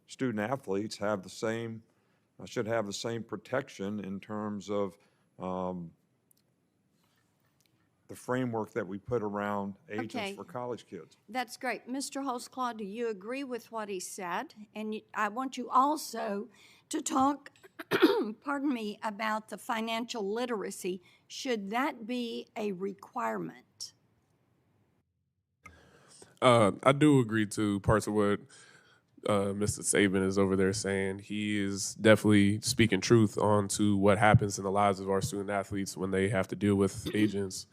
student athletes have the same, should have the same protection in terms of the framework that we put around agents Okay. for college kids. That's great. Mr. Holtzclaw, do you agree with what he said? And I want you also to talk, pardon me, about the financial literacy. Should that be a requirement? I do agree to parts of what Mr. Saban is over there saying. He is definitely speaking truth onto what happens in the lives of our student athletes when they have to deal with agents.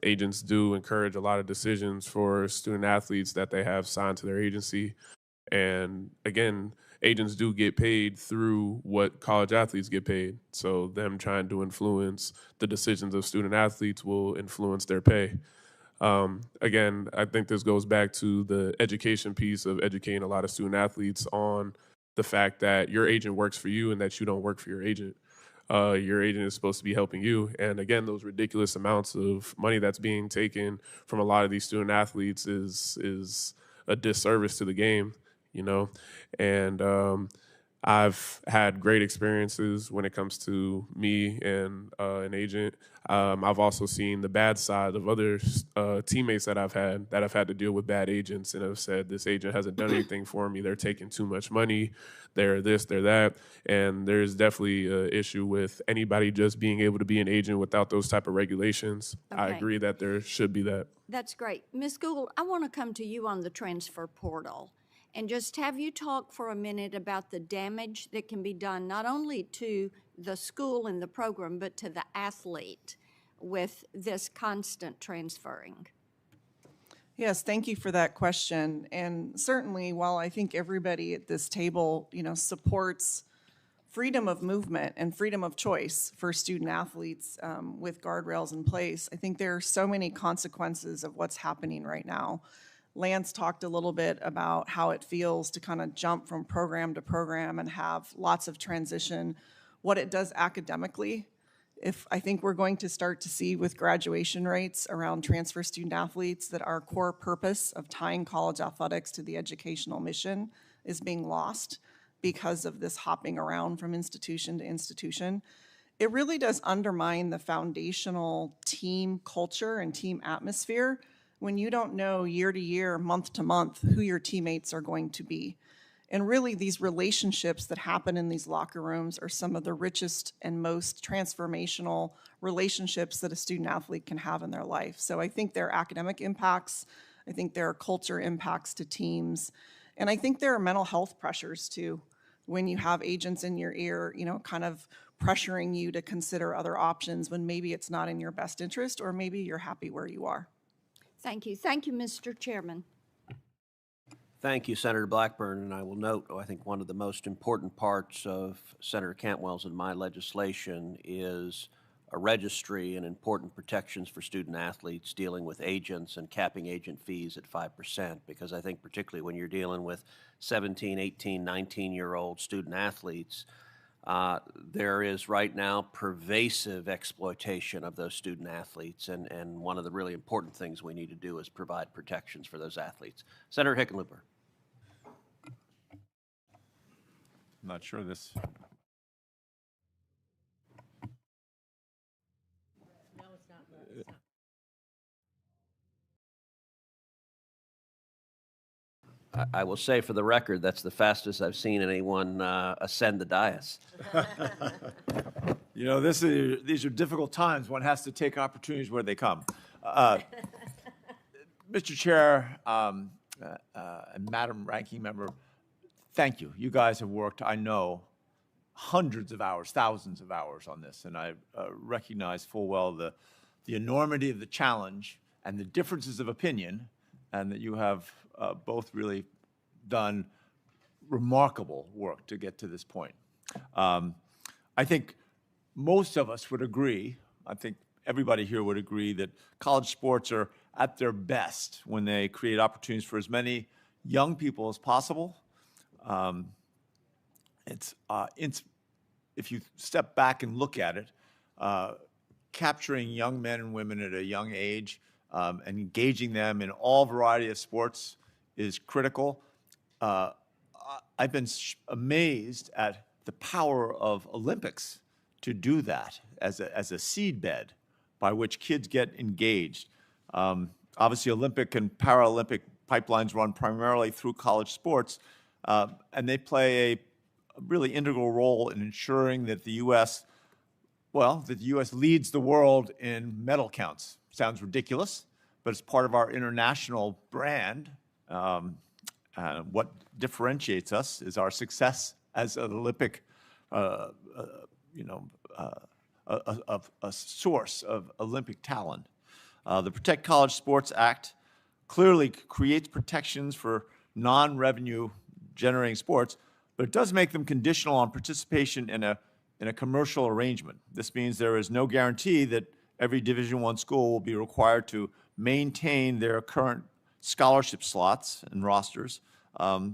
Agents do encourage a lot of decisions for student athletes that they have signed to their agency. And again, agents do get paid through what college athletes get paid. So them trying to influence the decisions of student athletes will influence their pay. Again, I think this goes back to the education piece of educating a lot of student athletes on the fact that your agent works for you and that you don't work for your agent. Your agent is supposed to be helping you. And again, those ridiculous amounts of money that's being taken from a lot of these student athletes is a disservice to the game, you know? And I've had great experiences when it comes to me and an agent. I've also seen the bad side of other teammates that I've had to deal with bad agents and have said, this agent hasn't done anything for me. They're taking too much money. They're this, they're that. And there's definitely an issue with anybody just being able to be an agent without those type of regulations. I Okay. agree that there should be that. That's great. Ms. Gould, I want to come to you on the transfer portal and just have you talk for a minute about the damage that can be done not only to the school and the program, but to the athlete with this constant transferring. Yes, thank you for that question. And certainly, while I think everybody at this table, supports freedom of movement and freedom of choice for student athletes with guardrails in place, I think there are so many consequences of what's happening right now. Lance talked a little bit about how it feels to kind of jump from program to program and have lots of transition, what it does academically. If I think we're going to start to see with graduation rates around transfer student athletes that our core purpose of tying college athletics to the educational mission is being lost because of this hopping around from institution to institution. It really does undermine the foundational team culture and team atmosphere when you don't know year to year, month to month, who your teammates are going to be. And really, these relationships that happen in these locker rooms are some of the richest and most transformational relationships that a student athlete can have in their life. So I think there are academic impacts. I think there are culture impacts to teams. And I think there are mental health pressures too, when you have agents in your ear, kind of pressuring you to consider other options when maybe it's not in your best interest or maybe you're happy where you are. Thank you. Thank you, Mr. Chairman. Thank you, Senator Blackburn. And I will note, I think one of the most important parts of Senator Cantwell's and my legislation is a registry and important protections for student athletes dealing with agents and capping agent fees at 5%, because I think particularly when you're dealing with 17, 18, 19-year-old student athletes, there is right now pervasive exploitation of those student athletes, and one of the really important things we need to do is provide protections for those athletes. Senator Hickenlooper. I'm not sure this. I will say for the record, that's the fastest I've seen anyone ascend the dais. These are difficult times. One has to take opportunities where they come. Mr. Chair and Madam Ranking Member, thank you. You guys have worked, I know, hundreds of hours, thousands of hours on this, and I recognize full well the enormity of the challenge and the differences of opinion, and that you have both really done remarkable work to get to this point. I think most of us would agree, I think everybody here would agree, that college sports are at their best when they create opportunities for as many young people as possible. If you step back and look at it, capturing young men and women at a young age and engaging them in all variety of sports is critical. I've been amazed at the power of Olympics to do that as a seed bed by which kids get engaged. Obviously, Olympic and Paralympic pipelines run primarily through college sports, and they play a really integral role in ensuring that the U.S. leads the world in medal counts. Sounds ridiculous, but it's part of our international brand. What differentiates us is our success as an Olympic, a source of Olympic talent. The Protect College Sports Act clearly creates protections for non-revenue generating sports, but it does make them conditional on participation in a commercial arrangement. This means there is no guarantee that every Division I school will be required to maintain their current scholarship slots and rosters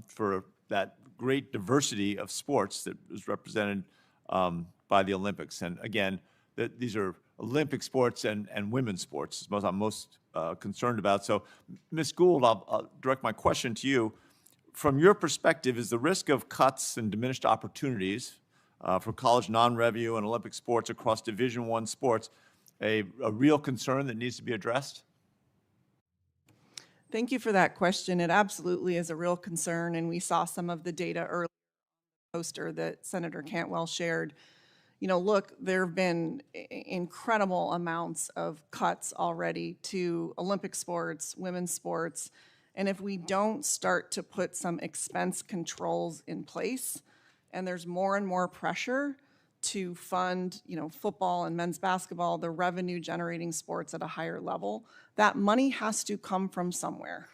for that great diversity of sports that is represented by the Olympics. And again, these are Olympic sports and women's sports, is what I'm most concerned about. So, Ms. Gould, I'll direct my question to you. From your perspective, is the risk of cuts and diminished opportunities for college non-revenue and Olympic sports across Division I sports a real concern that needs to be addressed? Thank you for that question. It absolutely is a real concern, and we saw some of the data earlier on the poster that Senator Cantwell shared. You know, look, there have been incredible amounts of cuts already to Olympic sports, women's sports, and if we don't start to put some expense controls in place, and there's more and more pressure to fund, football and men's basketball, the revenue generating sports at a higher level, that money has to come from somewhere.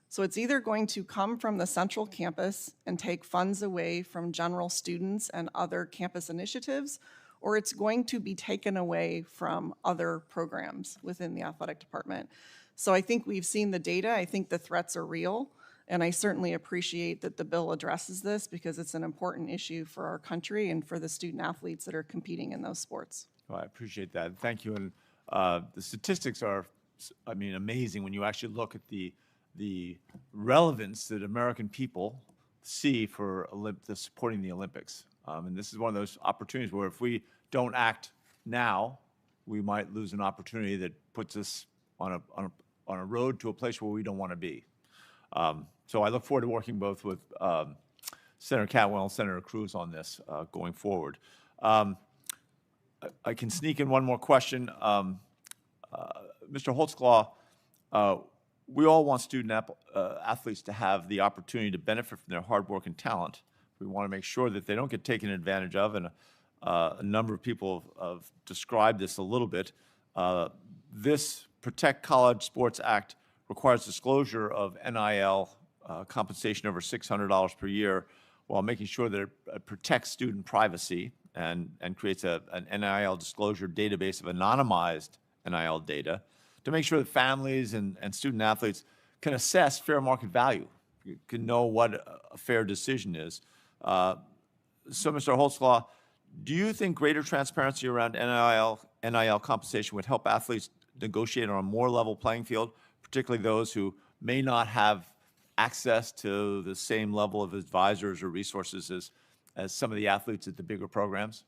So it's either going to come from the central campus and take funds away from general students and other campus initiatives, or it's going to be taken away from other programs within the athletic department. So I think we've seen the data. I think the threats are real. And I certainly appreciate that the bill addresses this because it's an important issue for our country and for the student athletes that are competing in those sports. Well, I appreciate that. Thank you. And the statistics are, amazing when you actually look at the relevance that American people see for supporting the Olympics. And this is one of those opportunities where if we don't act now, we might lose an opportunity that puts us on a road to a place where we don't want to be. So I look forward to working both with Senator Cantwell and Senator Cruz on this going forward. I can sneak in one more question. Mr. Holtzclaw, we all want student athletes to have the opportunity to benefit from their hard work and talent. We want to make sure that they don't get taken advantage of, and a number of people have described this a little bit. This Protect College Sports Act requires disclosure of NIL compensation over $600 per year while making sure that it protects student privacy and creates an NIL disclosure database of anonymized NIL data to make sure that families and student athletes can assess fair market value, can know what a fair decision is. So, Mr. Holtzclaw, do you think greater transparency around NIL compensation would help athletes negotiate on a more level playing field, particularly those who may not have access to the same level of advisors or resources as some of the athletes at the bigger programs?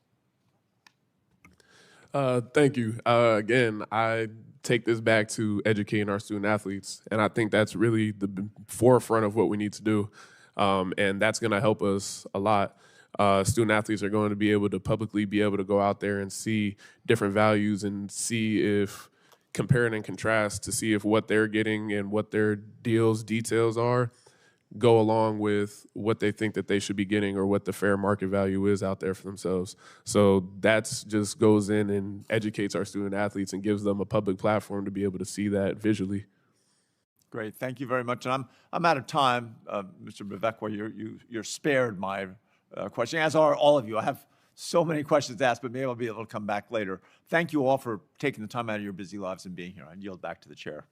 Thank you. Again, I take this back to educating our student athletes, and I think that's really the forefront of what we need to do, and that's going to help us a lot. Student athletes are going to be able to publicly be able to go out there and see different values and see if compare and contrast to see if what they're getting and what their details are go along with what they think that they should be getting or what the fair market value is out there for themselves. So that's just goes in and educates our student athletes and gives them a public platform to be able to see that visually. Great, thank you very much. And I'm out of time, Mr. Bevacqua. You're spared my question, as are all of you. I have so many questions to ask, but maybe I'll be able to come back later. Thank you all for taking the time out of your busy lives and being here. I yield back to the chair.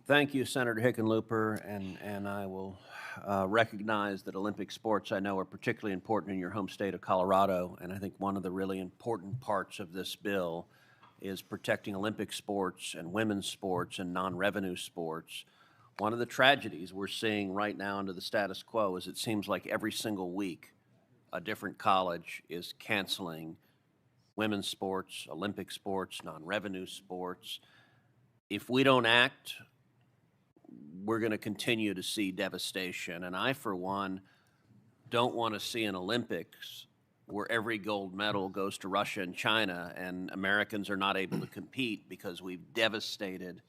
Thank you, Senator Hickenlooper, and I will recognize that Olympic sports, I know, are particularly important in your home state of Colorado, and I think one of the really important parts of this bill is protecting Olympic sports and women's sports and non-revenue sports. One of the tragedies we're seeing right now under the status quo is it seems like every single week a different college is canceling women's sports, Olympic sports, non-revenue sports. If we don't act, we're going to continue to see devastation. And I, for one, don't want to see an Olympics where every gold medal goes to Russia and China and Americans are not able to compete because we've devastated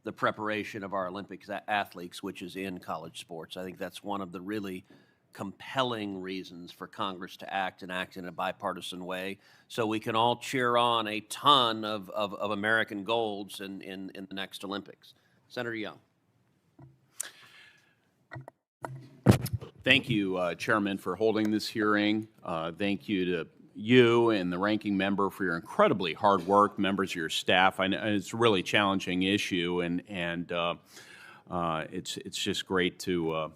the preparation of our Olympics athletes, which is in college sports. I think that's one of the really compelling reasons for Congress to act and act in a bipartisan way so we can all cheer on a ton of American golds in the next Olympics. Senator Young. Thank you, Chairman, for holding this hearing. Thank you to you and the ranking member for your incredibly hard work, members of your staff. I know it's a really challenging issue, and it's just great to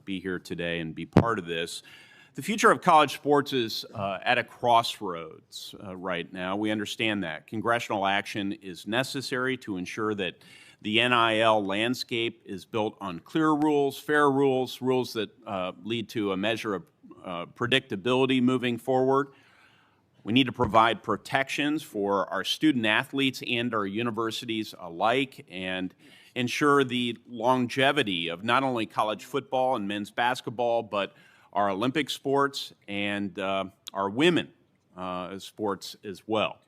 be here today and be part of this. The future of college sports is at a crossroads right now. We understand that. Congressional action is necessary to ensure that the NIL landscape is built on clear rules, fair rules, rules that lead to a measure of predictability moving forward. We need to provide protections for our student athletes and our universities alike and ensure the longevity of not only college football and men's basketball, but our Olympic sports and our women sports as well.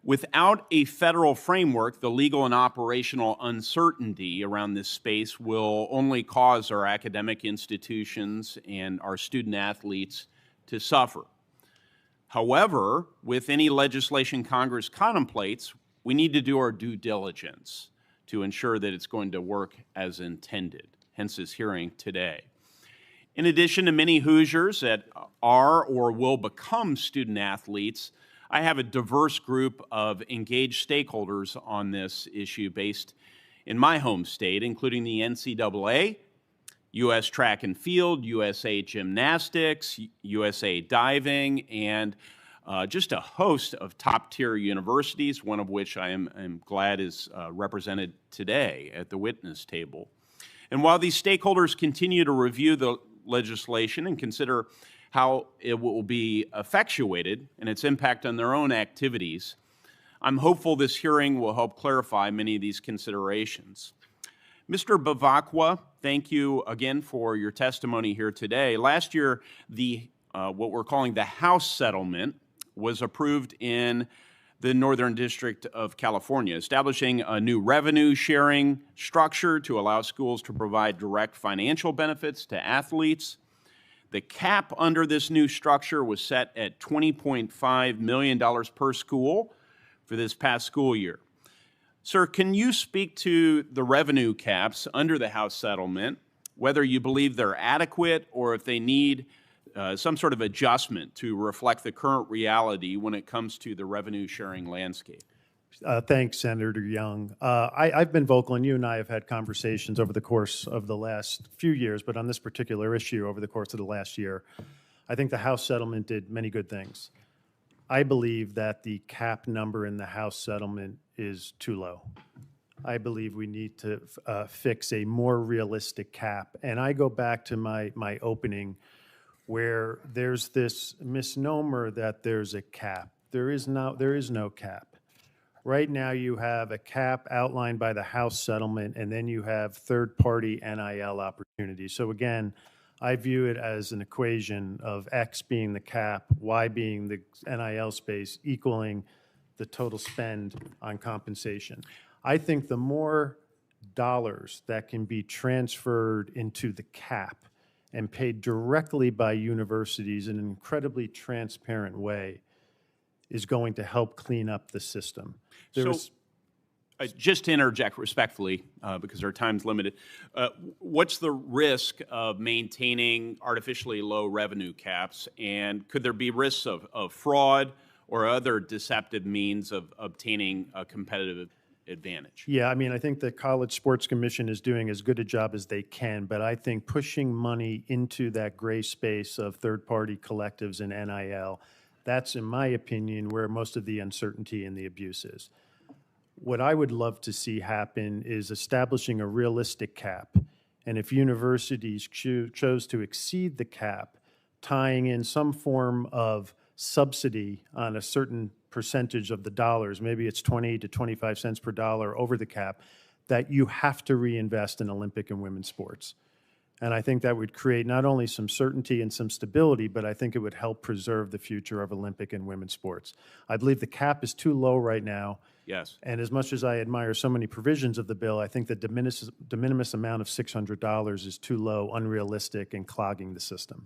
Without a federal framework, the legal and operational uncertainty around this space will only cause our academic institutions and our student athletes to suffer. However, with any legislation Congress contemplates, we need to do our due diligence to ensure that it's going to work as intended, hence this hearing today. In addition to many Hoosiers that are or will become student athletes, I have a diverse group of engaged stakeholders on this issue based in my home state, including the NCAA, U.S. Track and Field, USA Gymnastics, USA Diving, and just a host of top-tier universities, one of which I am glad is represented today at the witness table. And while these stakeholders continue to review the legislation and consider how it will be effectuated and its impact on their own activities, I'm hopeful this hearing will help clarify many of these considerations. Mr. Bevacqua, thank you again for your testimony here today. Last year, what we're calling the House settlement was approved in the Northern District of California, establishing a new revenue sharing structure to allow schools to provide direct financial benefits to athletes. The cap under this new structure was set at $20.5 million per school for this past school year. Sir, can you speak to the revenue caps under the House settlement, whether you believe they're adequate or if they need some sort of adjustment to reflect the current reality when it comes to the revenue sharing landscape? Thanks, Senator Young. I've been vocal, and you and I have had conversations over the course of the last few years, but on this particular issue over the course of the last year, I think the House settlement did many good things. I believe that the cap number in the House settlement is too low. I believe we need to fix a more realistic cap. And I go back to my opening where there's this misnomer that there's a cap. There is no cap. Right now, you have a cap outlined by the House settlement, and then you have third-party NIL opportunities. So again, I view it as an equation of X being the cap, Y being the NIL space, equaling the total spend on compensation. I think the more dollars that can be transferred into the cap and paid directly by universities in an incredibly transparent way is going to help clean up the system. Just to interject respectfully, because our time's limited, what's the risk of maintaining artificially low revenue caps, and could there be risks of fraud or other deceptive means of obtaining a competitive advantage. Yeah, I mean, I think the College Sports Commission is doing as good a job as they can, but I think pushing money into that gray space of third-party collectives and NIL, that's, in my opinion, where most of the uncertainty and the abuse is. What I would love to see happen is establishing a realistic cap. And if universities chose to exceed the cap, tying in some form of subsidy on a certain percentage of the dollars, maybe it's 20 to 25 cents per dollar over the cap, that you have to reinvest in Olympic and women's sports. And I think that would create not only some certainty and some stability, but I think it would help preserve the future of Olympic and women's sports. I believe the cap is too low right now. Yes. And as much as I admire so many provisions of the bill, I think the de minimis amount of $600 is too low, unrealistic, and clogging the system.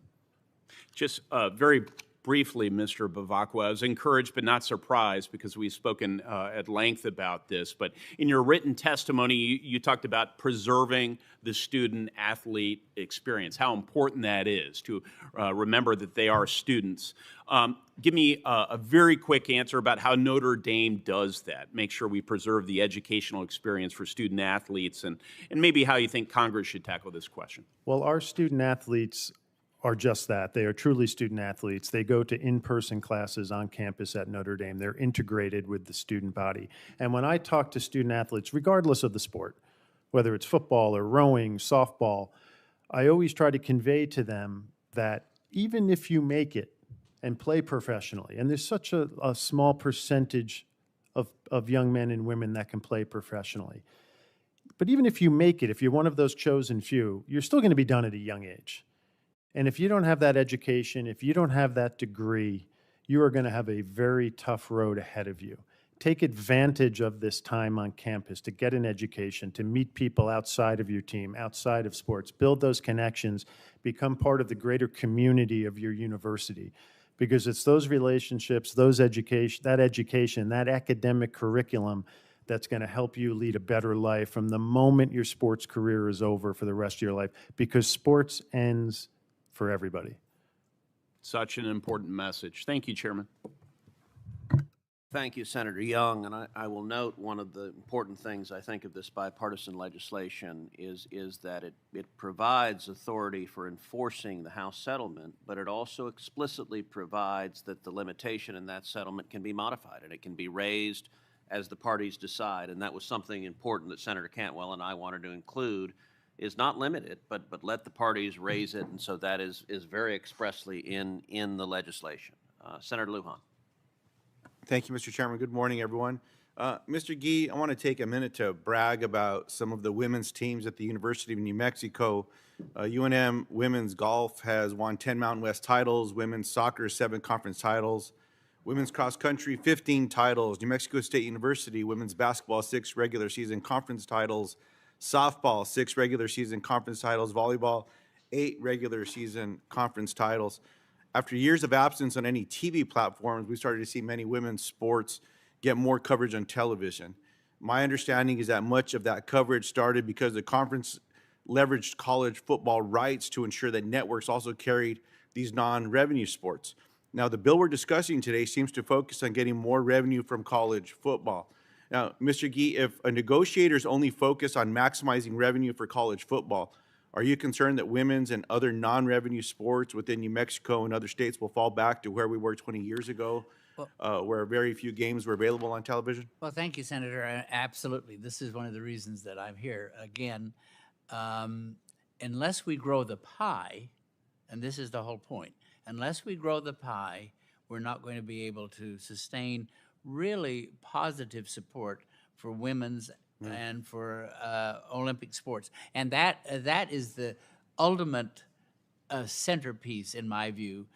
Just very briefly, Mr. Bevacqua, I was encouraged but not surprised because we've spoken at length about this. But in your written testimony, you talked about preserving the student-athlete experience, how important that is to remember that they are students. Give me a very quick answer about how Notre Dame does that, make sure we preserve the educational experience for student-athletes, and maybe how you think Congress should tackle this question. Well, our student-athletes are just that. They are truly student athletes. They go to in-person classes on campus at Notre Dame. They're integrated with the student body. And when I talk to student athletes, regardless of the sport, whether it's football or rowing, softball, I always try to convey to them that even if you make it and play professionally, and there's such a small percentage of young men and women that can play professionally, but even if you make it, if you're one of those chosen few, you're still going to be done at a young age. And if you don't have that education, if you don't have that degree, you are going to have a very tough road ahead of you. Take advantage of this time on campus to get an education, to meet people outside of your team, outside of sports, build those connections, become part of the greater community of your university. Because it's those relationships, that education, that academic curriculum that's going to help you lead a better life from the moment your sports career is over for the rest of your life. Because sports ends for everybody. Such an important message. Thank you, Chairman. Thank you, Senator Young. And I will note one of the important things I think of this bipartisan legislation is that it provides authority for enforcing the House settlement, but it also explicitly provides that the limitation in that settlement can be modified and it can be raised as the parties decide. And that was something important that Senator Cantwell and I wanted to include, is not limited, but let the parties raise it, and so that is very expressly in the legislation. Senator Lujan. Thank you, Mr. Chairman. Good morning, everyone. Mr. Gee, I want to take a minute to brag about some of the women's teams at the University of New Mexico. UNM women's golf has won 10 Mountain West titles, women's soccer 7 conference titles, women's cross country 15 titles, New Mexico State University women's basketball 6 regular season conference titles, softball 6 regular season conference titles, volleyball 8 regular season conference titles. After years of absence on any TV platforms, we started to see many women's sports get more coverage on television. My understanding is that much of that coverage started because the conference leveraged college football rights to ensure that networks also carried these non-revenue sports. Now, the bill we're discussing today seems to focus on getting more revenue from college football. Now, Mr. Gee, if a negotiator's only focus on maximizing revenue for college football, are you concerned that women's and other non-revenue sports within New Mexico and other states will fall back to where we were 20 years ago, where very few games were available on television? Well, thank you, Senator. Absolutely. This is one of the reasons that I'm here. Again, unless we grow the pie, and this is the whole point, unless we grow the pie, we're not going to be able to sustain really positive support for women's and for Olympic sports. And that is the ultimate centerpiece, in my view,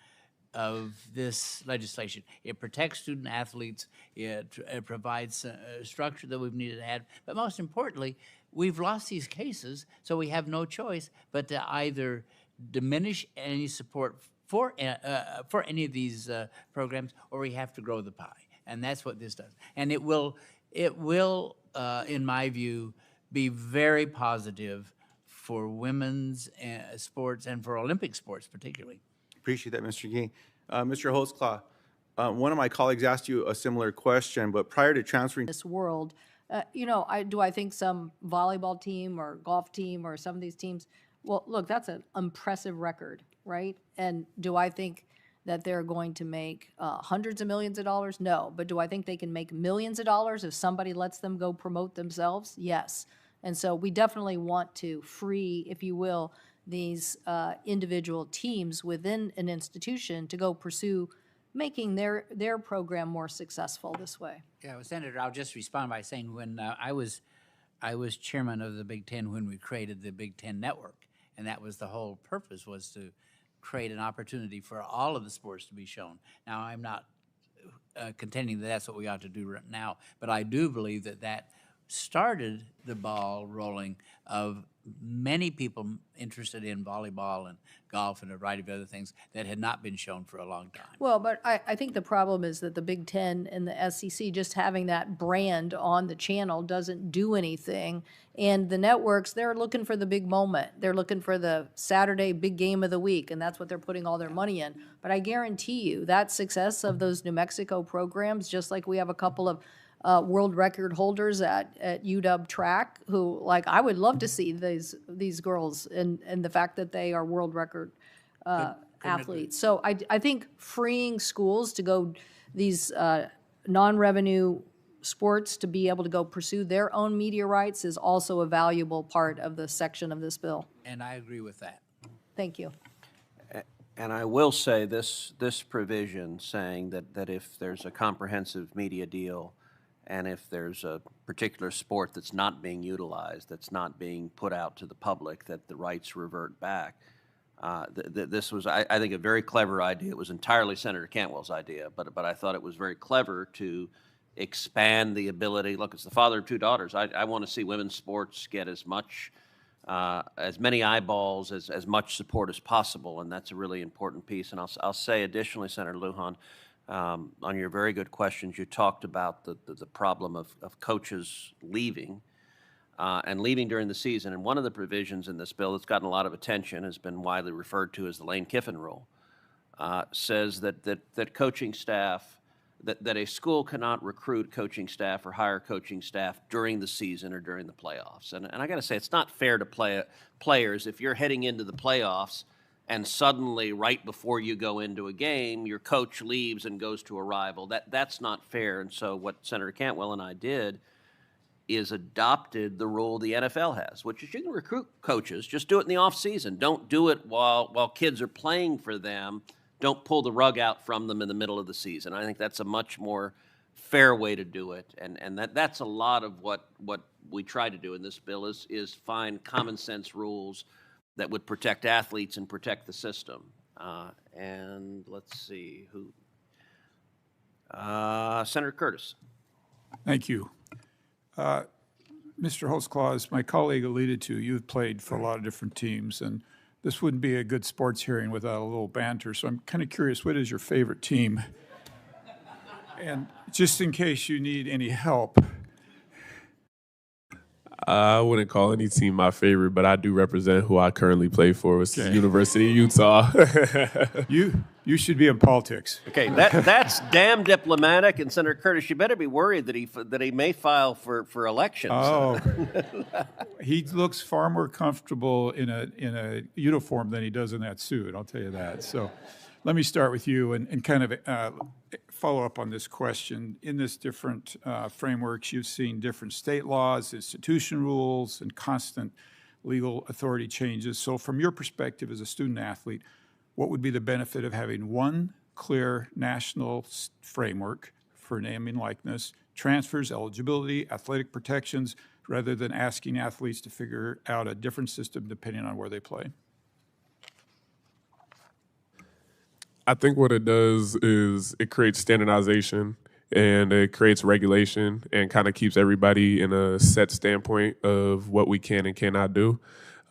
of this legislation. It protects student athletes. It provides a structure that we've needed to have. But most importantly, we've lost these cases, so we have no choice but to either diminish any support for any of these programs, or we have to grow the pie. And that's what this does. And it will, in my view, be very positive for women's sports and for Olympic sports particularly. Appreciate that, Mr. Gee. Mr. Holtzclaw, one of my colleagues asked you a similar question, but prior to transferring this world, Do I think some volleyball team or golf team or some of these teams, well, look, that's an impressive record, right? And do I think that they're going to make hundreds of millions of dollars? No. But do I think they can make millions of dollars if somebody lets them go promote themselves? Yes. And so we definitely want to free, if you will, these individual teams within an institution to go pursue making their program more successful this way. Yeah, well, Senator, I'll just respond by saying when I was chairman of the Big Ten when we created the Big Ten Network, and that was the whole purpose, was to create an opportunity for all of the sports to be shown. Now, I'm not contending that that's what we ought to do right now, but I do believe that that started the ball rolling of many people interested in volleyball and golf and a variety of other things that had not been shown for a long time. Well, but I think the problem is that the Big Ten and the SEC, just having that brand on the channel doesn't do anything. And the networks, they're looking for the big moment. They're looking for the Saturday big game of the week, and that's what they're putting all their money in. But I guarantee you that success of those New Mexico programs, just like we have a couple of world record holders at UW track who, like, I would love to see these girls and the fact that they are world record athletes. So I think freeing schools to go these non-revenue sports to be able to go pursue their own media rights is also a valuable part of the section of this bill. And I agree with that. Thank you. And I will say this provision saying that if there's a comprehensive media deal and if there's a particular sport that's not being utilized, that's not being put out to the public, that the rights revert back. This was, I think, a very clever idea. It was entirely Senator Cantwell's idea, but I thought it was very clever to expand the ability. Look, it's the father of two daughters. I want to see women's sports get as many eyeballs, as much support as possible, and that's a really important piece. And I'll say additionally, Senator Lujan, on your very good questions, you talked about the problem of coaches leaving and leaving during the season. And one of the provisions in this bill that's gotten a lot of attention has been widely referred to as the Lane Kiffin rule, says that coaching staff, that a school cannot recruit coaching staff or hire coaching staff during the season or during the playoffs. And I got to say, it's not fair to players if you're heading into the playoffs and suddenly, right before you go into a game, your coach leaves and goes to a rival. That's not fair. And so what Senator Cantwell and I did is adopted the rule the NFL has, which is you can recruit coaches, just do it in the offseason. Don't do it while kids are playing for them. Don't pull the rug out from them in the middle of the season. I think that's a much more fair way to do it. And that's a lot of what we try to do in this bill is find common sense rules that would protect athletes and protect the system. And let's see who. Senator Curtis. Thank you. Mr. Holtzclaw, as my colleague alluded to, you've played for a lot of different teams, and this wouldn't be a good sports hearing without a little banter, so I'm kind of curious, what is your favorite team? And just in case you need any help. I wouldn't call any team my favorite, but I do represent who I currently play for, which is University of Utah. You should be in politics. Okay, that's damn diplomatic, and Senator Curtis, you better be worried that he may file for elections. Oh, he looks far more comfortable in a uniform than he does in that suit. I'll tell you that. So, let me start with you and kind of follow up on this question. In this different frameworks, you've seen different state laws, institution rules, and constant legal authority changes. So, from your perspective as a student athlete, what would be the benefit of having one clear national framework for name and likeness, transfers, eligibility, athletic protections, rather than asking athletes to figure out a different system depending on where they play? I think what it does is it creates standardization and it creates regulation and kind of keeps everybody in a set standpoint of what we can and cannot do.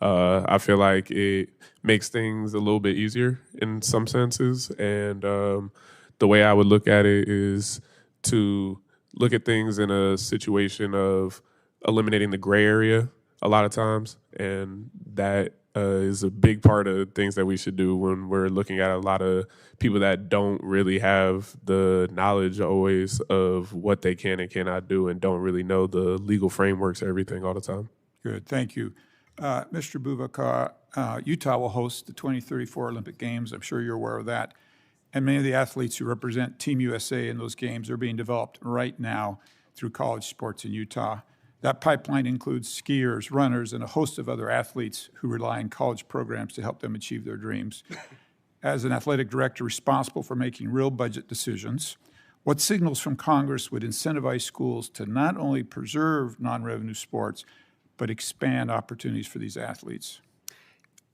I feel like it makes things a little bit easier in some senses. And the way I would look at it is to look at things in a situation of eliminating the gray area a lot of times, and that is a big part of things that we should do when we're looking at a lot of people that don't really have the knowledge always of what they can and cannot do, and don't really know the legal frameworks of everything all the time. Good, thank you. Mr. Bevacqua, Utah will host the 2034 Olympic Games. I'm sure you're aware of that. And many of the athletes who represent Team USA in those games are being developed right now through college sports in Utah. That pipeline includes skiers, runners, and a host of other athletes who rely on college programs to help them achieve their dreams. As an athletic director responsible for making real budget decisions, what signals from Congress would incentivize schools to not only preserve non-revenue sports, but expand opportunities for these athletes?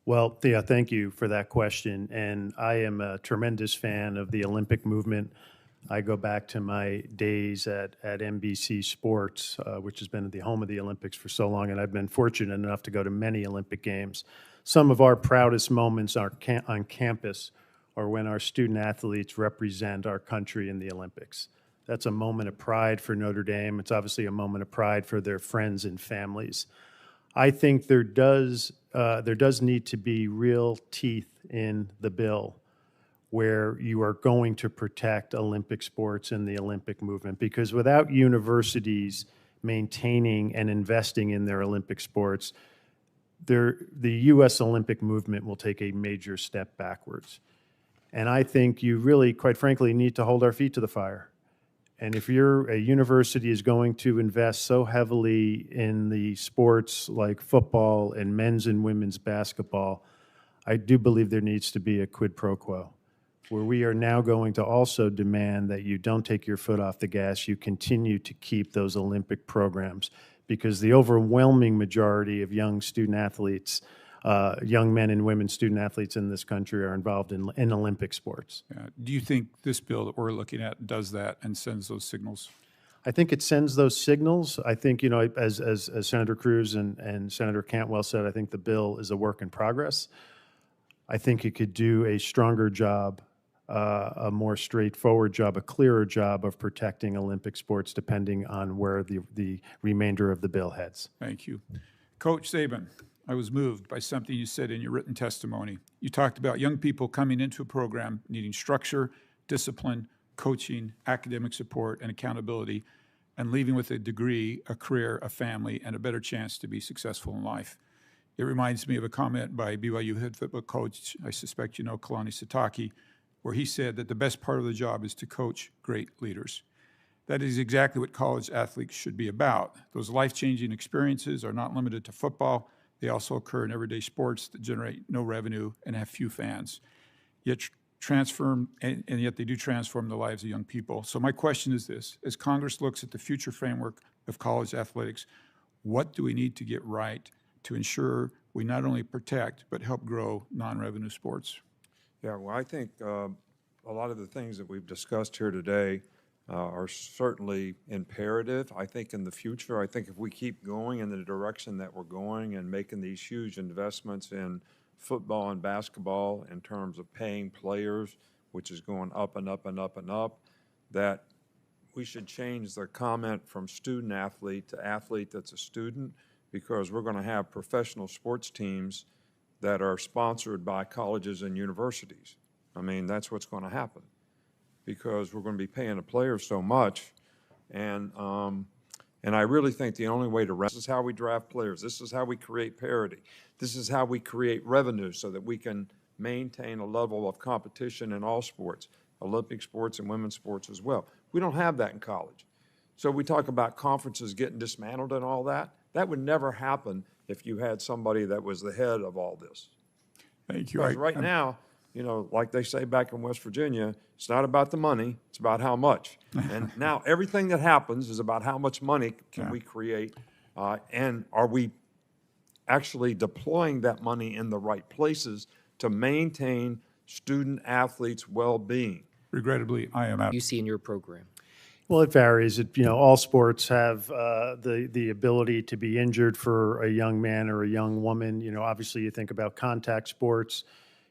Well, Thea, thank you for that question. And I am a tremendous fan of the Olympic movement. I go back to my days at NBC Sports, which has been the home of the Olympics for so long, and I've been fortunate enough to go to many Olympic Games. Some of our proudest moments on campus are when our student athletes represent our country in the Olympics. That's a moment of pride for Notre Dame. It's obviously a moment of pride for their friends and families. I think there does need to be real teeth in the bill where you are going to protect Olympic sports and the Olympic movement, because without universities maintaining and investing in their Olympic sports, the U.S. Olympic movement will take a major step backwards. And I think you really, quite frankly, need to hold our feet to the fire. And if a university is going to invest so heavily in the sports like football and men's and women's basketball, I do believe there needs to be a quid pro quo, where we are now going to also demand that you don't take your foot off the gas, you continue to keep those Olympic programs, because the overwhelming majority of young student athletes, young men and women student athletes in this country are involved in Olympic sports. Do you think this bill that we're looking at does that and sends those signals? I think it sends those signals. I think, as Senator Cruz and Senator Cantwell said, I think the bill is a work in progress. I think it could do a stronger job, a more straightforward job, a clearer job of protecting Olympic sports, depending on where the remainder of the bill heads. Thank you. Coach Saban, I was moved by something you said in your written testimony. You talked about young people coming into a program needing structure, discipline, coaching, academic support, and accountability, and leaving with a degree, a career, a family, and a better chance to be successful in life. It reminds me of a comment by BYU head football coach, I suspect you know, Kalani Sitake, where he said that the best part of the job is to coach great leaders. That is exactly what college athletes should be about. Those life-changing experiences are not limited to football. They also occur in everyday sports that generate no revenue and have few fans, yet yet they do transform the lives of young people. So my question is this: as Congress looks at the future framework of college athletics, what do we need to get right to ensure we not only protect but help grow non-revenue sports? Yeah, well, I think a lot of the things that we've discussed here today are certainly imperative. I think in the future, I think if we keep going in the direction that we're going and making these huge investments in football and basketball in terms of paying players, which is going up and up and up and up, that we should change the comment from student athlete to athlete that's a student, because we're going to have professional sports teams that are sponsored by colleges and universities. I mean, that's what's going to happen, because we're going to be paying the players so much. And I really think the only way to this is how we draft players. This is how we create parity. This is how we create revenue so that we can maintain a level of competition in all sports, Olympic sports and women's sports as well. We don't have that in college. So we talk about conferences getting dismantled and all that. That would never happen if you had somebody that was the head of all this. Thank you. Because right now, like they say back in West Virginia, it's not about the money, it's about how much. And now everything that happens is about how much money can we create, and are we actually deploying that money in the right places to maintain student athletes' well-being? Regrettably, I am out. You see in your program? Well, it varies. All sports have the ability to be injured for a young man or a young woman. Obviously, you think about contact sports.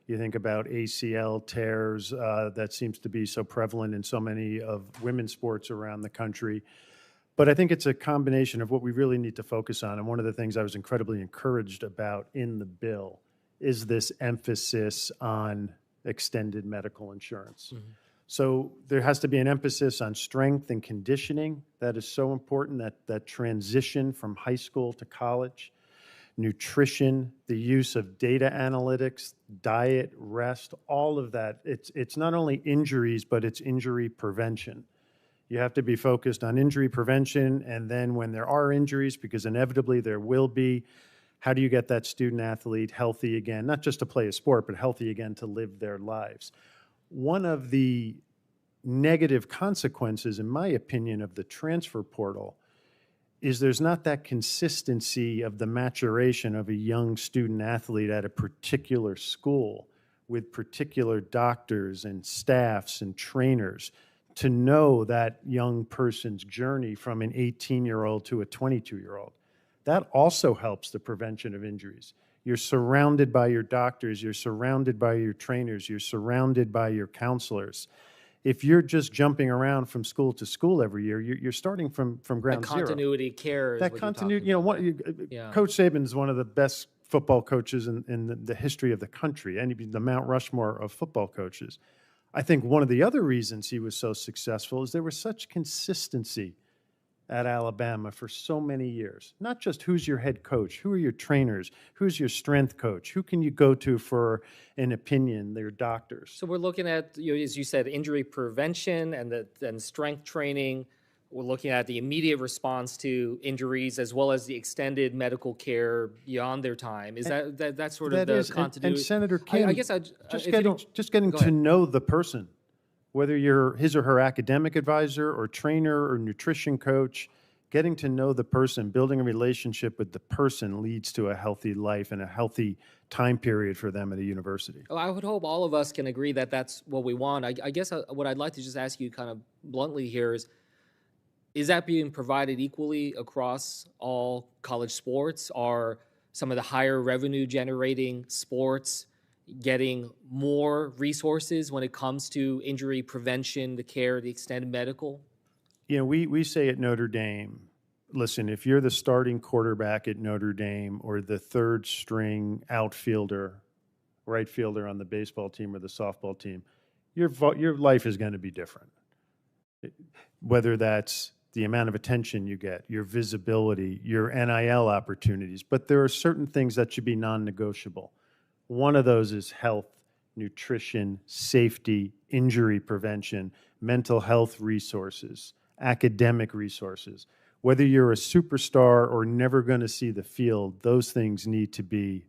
You think about ACL tears. That seems to be so prevalent in so many of women's sports around the country. But I think it's a combination of what we really need to focus on. And one of the things I was incredibly encouraged about in the bill is this emphasis on extended medical insurance. So there has to be an emphasis on strength and conditioning. That is so important, that transition from high school to college. Nutrition, the use of data analytics, diet, rest, all of that. It's not only injuries, but it's injury prevention. You have to be focused on injury prevention, and then when there are injuries, because inevitably there will be, how do you get that student athlete healthy again, not just to play a sport, but healthy again to live their lives? One of the negative consequences, in my opinion, of the transfer portal is there's not that consistency of the maturation of a young student athlete at a particular school with particular doctors and staffs and trainers to know that young person's journey from an 18-year-old to a 22-year-old. That also helps the prevention of injuries. You're surrounded by your doctors, you're surrounded by your trainers, you're surrounded by your counselors. If you're just jumping around from school to school every year, you're starting from ground zero. Continuity care. That continuity, Coach Saban is one of the best football coaches in the history of the country, and he'd be the Mount Rushmore of football coaches. I think one of the other reasons he was so successful is there was such consistency at Alabama for so many years. Not just who's your head coach, who are your trainers, who's your strength coach, who can you go to for an opinion, their doctors. So we're looking at, as you said, injury prevention and strength training. We're looking at the immediate response to injuries as well as the extended medical care beyond their time. Is that sort of the continuity? And Senator King, I guess just getting to know the person, whether you're his or her academic advisor or trainer or nutrition coach, getting to know the person, building a relationship with the person leads to a healthy life and a healthy time period for them at a university. Well, I would hope all of us can agree that that's what we want. I guess what I'd like to just ask you kind of bluntly here is that being provided equally across all college sports? Are some of the higher revenue generating sports getting more resources when it comes to injury prevention, the care, the extended medical? We say at Notre Dame, listen, if you're the starting quarterback at Notre Dame or the third string outfielder, right fielder on the baseball team or the softball team, your life is going to be different. Whether that's the amount of attention you get, your visibility, your NIL opportunities, but there are certain things that should be non-negotiable. One of those is health, nutrition, safety, injury prevention, mental health resources, academic resources. Whether you're a superstar or never going to see the field, those things need to be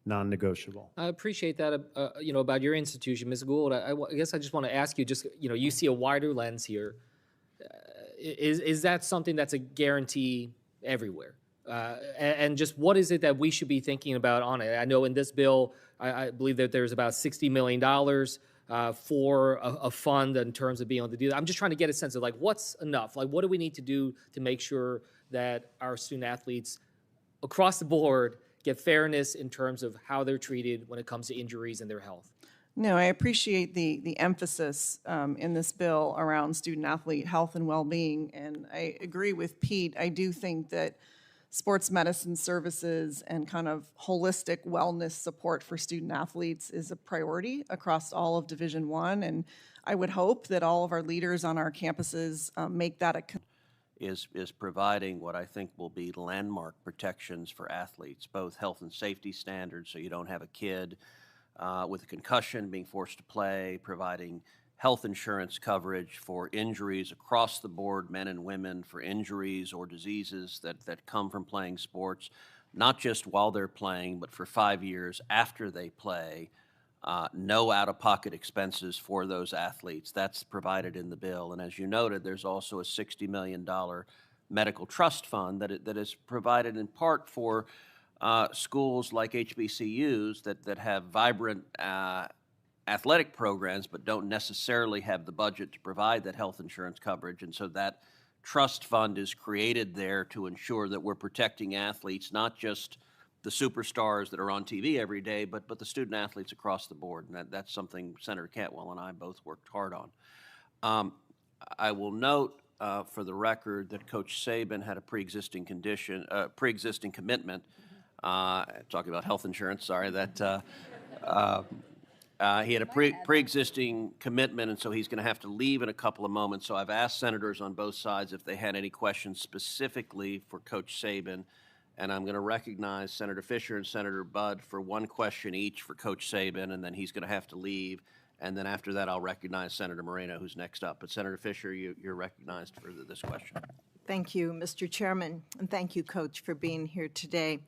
non-negotiable. I appreciate that, about your institution, Ms. Gould. I guess I just want to ask you, you see a wider lens here. Is that something that's a guarantee everywhere? And just what is it that we should be thinking about on it? I know in this bill, I believe that there's about $60 million for a fund in terms of being able to do that. I'm just trying to get a sense of what's enough? What do we need to do to make sure that our student athletes across the board get fairness in terms of how they're treated when it comes to injuries and their health? No, I appreciate the emphasis in this bill around student-athlete health and well-being, and I agree with Pete. I do think that sports medicine services and kind of holistic wellness support for student-athletes is a priority across all of Division I, and I would hope that all of our leaders on our campuses make that a is providing what I think will be landmark protections for athletes, both health and safety standards, so you don't have a kid with a concussion being forced to play, providing health insurance coverage for injuries across the board, men and women, for injuries or diseases that come from playing sports, not just while they're playing, but for 5 years after they play. No out-of-pocket expenses for those athletes. That's provided in the bill. And as you noted, there's also a $60 million medical trust fund that is provided in part for schools like HBCUs that have vibrant athletic programs but don't necessarily have the budget to provide that health insurance coverage. And so that trust fund is created there to ensure that we're protecting athletes, not just the superstars that are on TV every day, but the student athletes across the board. And that's something Senator Cantwell and I both worked hard on. I will note for the record that Coach Saban had a pre-existing condition, pre-existing commitment. Talking about health insurance, sorry, that he had a pre-existing commitment, and so he's going to have to leave in a couple of moments. So I've asked senators on both sides if they had any questions specifically for Coach Saban, and I'm going to recognize Senator Fisher and Senator Budd for one question each for Coach Saban, and then he's going to have to leave. And then after that, I'll recognize Senator Moreno, who's next up. But Senator Fisher, you're recognized for this question. Thank you, Mr. Chairman, and thank you, Coach, for being here today.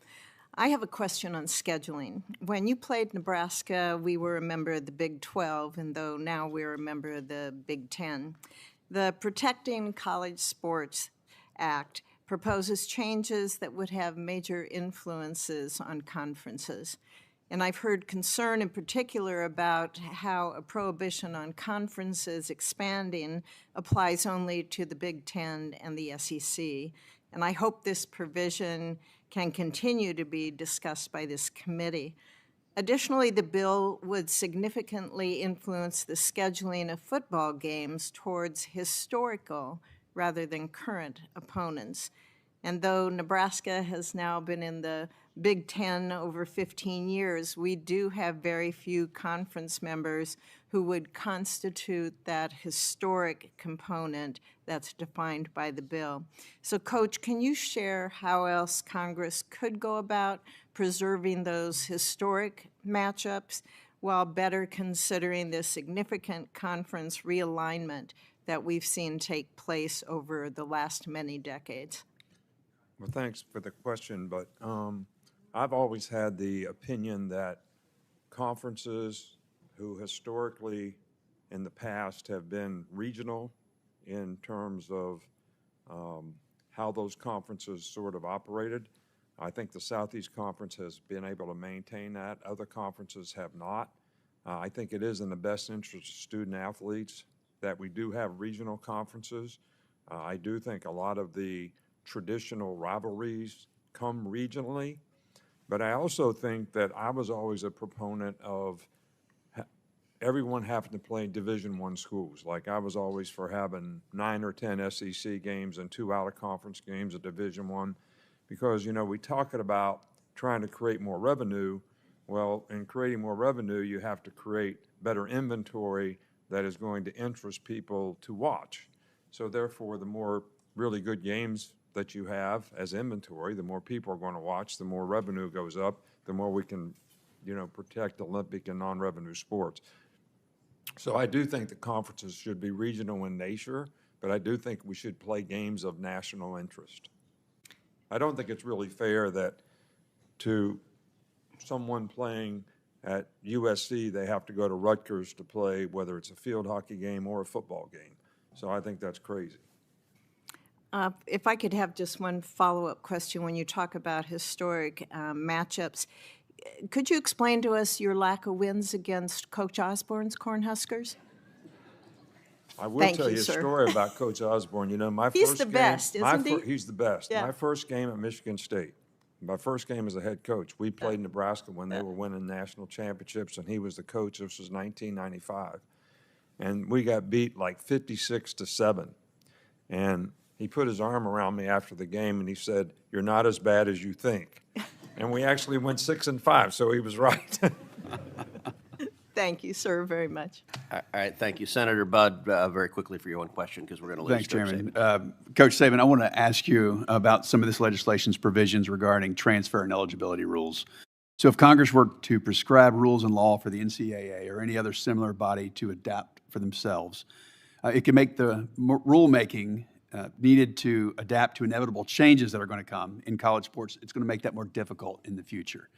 I have a question on scheduling. When you played Nebraska, we were a member of the Big 12, and though now we're a member of the Big 10. The Protecting College Sports Act proposes changes that would have major influences on conferences. And I've heard concern in particular about how a prohibition on conferences expanding applies only to the Big 10 and the SEC. And I hope this provision can continue to be discussed by this committee. Additionally, the bill would significantly influence the scheduling of football games towards historical rather than current opponents. And though Nebraska has now been in the Big 10 over 15 years, we do have very few conference members who would constitute that historic component that's defined by the bill. So, Coach, can you share how else Congress could go about preserving those historic matchups while better considering the significant conference realignment that we've seen take place over the last many decades? Well, thanks for the question, but I've always had the opinion that conferences who historically in the past have been regional in terms of how those conferences sort of operated. I think the Southeast Conference has been able to maintain that. Other conferences have not. I think it is in the best interest of student athletes that we do have regional conferences. I do think a lot of the traditional rivalries come regionally, but I also think that I was always a proponent of everyone having to play Division I schools. Like I was always for having 9 or 10 SEC games and 2 out-of-conference games at Division I, because, you know, we talk about trying to create more revenue. Well, in creating more revenue, you have to create better inventory that is going to interest people to watch. So therefore, the more really good games that you have as inventory, the more people are going to watch, the more revenue goes up, the more we can, you know, protect Olympic and non-revenue sports. So I do think the conferences should be regional in nature, but I do think we should play games of national interest. I don't think it's really fair that to someone playing at USC, they have to go to Rutgers to play, whether it's a field hockey game or a football game. So I think that's crazy. If I could have just one follow-up question when you talk about historic matchups, could you explain to us your lack of wins against Coach Osborne's Cornhuskers? I will tell you a story about Coach Osborne. You know, my he's first the game, best, isn't he? He's the best. Yeah. My first game at Michigan State, my first game as a head coach, we played Nebraska when they were winning national championships, and he was the coach. This was 1995. And we got beat like 56-7. And he put his arm around me after the game, and he said, "You're not as bad as you think." And we actually went 6-5, so he was right. Thank you, sir, very much. All right, thank you. Senator Budd, very quickly for your one question, because we're going to lose Thanks, Coach Chairman. Saban. Coach Saban, I want to ask you about some of this legislation's provisions regarding transfer and eligibility rules. So if Congress were to prescribe rules and law for the NCAA or any other similar body to adapt for themselves, it can make the rulemaking needed to adapt to inevitable changes that are going to come in college sports. It's going to make that more difficult in the future.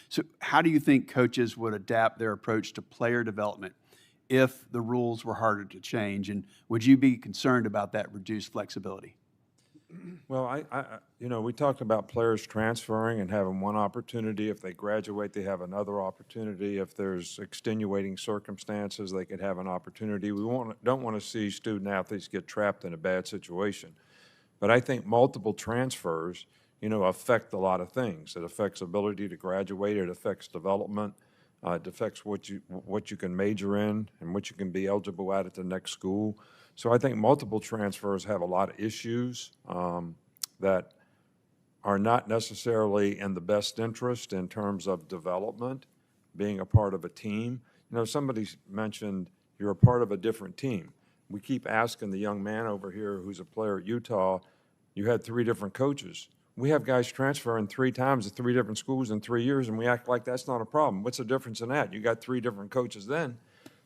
So how do you think coaches would adapt their approach to player development if the rules were harder to change? And would you be concerned about that reduced flexibility? Well, you know, we talked about players transferring and having one opportunity. If they graduate, they have another opportunity. If there's extenuating circumstances, they could have an opportunity. We don't want to see student athletes get trapped in a bad situation. But I think multiple transfers, you know, affect a lot of things. It affects ability to graduate. It affects development. It affects what you can major in and what you can be eligible at the next school. So I think multiple transfers have a lot of issues that are not necessarily in the best interest in terms of development, being a part of a team. You know, somebody mentioned you're a part of a different team. We keep asking the young man over here who's a player at Utah, you had 3 different coaches. We have guys transferring 3 times to 3 different schools in 3 years, and we act like that's not a problem. What's the difference in that? You got 3 different coaches then.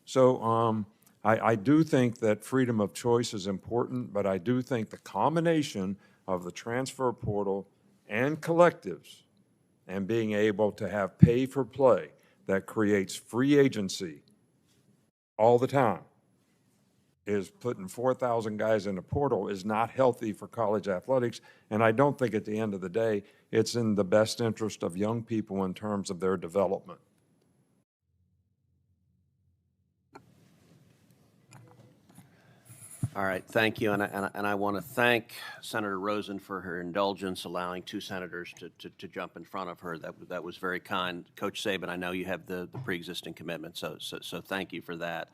So I do think that freedom of choice is important, but I do think the combination of the transfer portal and collectives and being able to have pay for play that creates free agency all the time is putting 4,000 guys in the portal is not healthy for college athletics. And I don't think at the end of the day, it's in the best interest of young people in terms of their development. All right, thank you, and I want to thank Senator Rosen for her indulgence, allowing 2 senators to jump in front of her. That was very kind. Coach Saban, I know you have the pre-existing commitment, so thank you for that.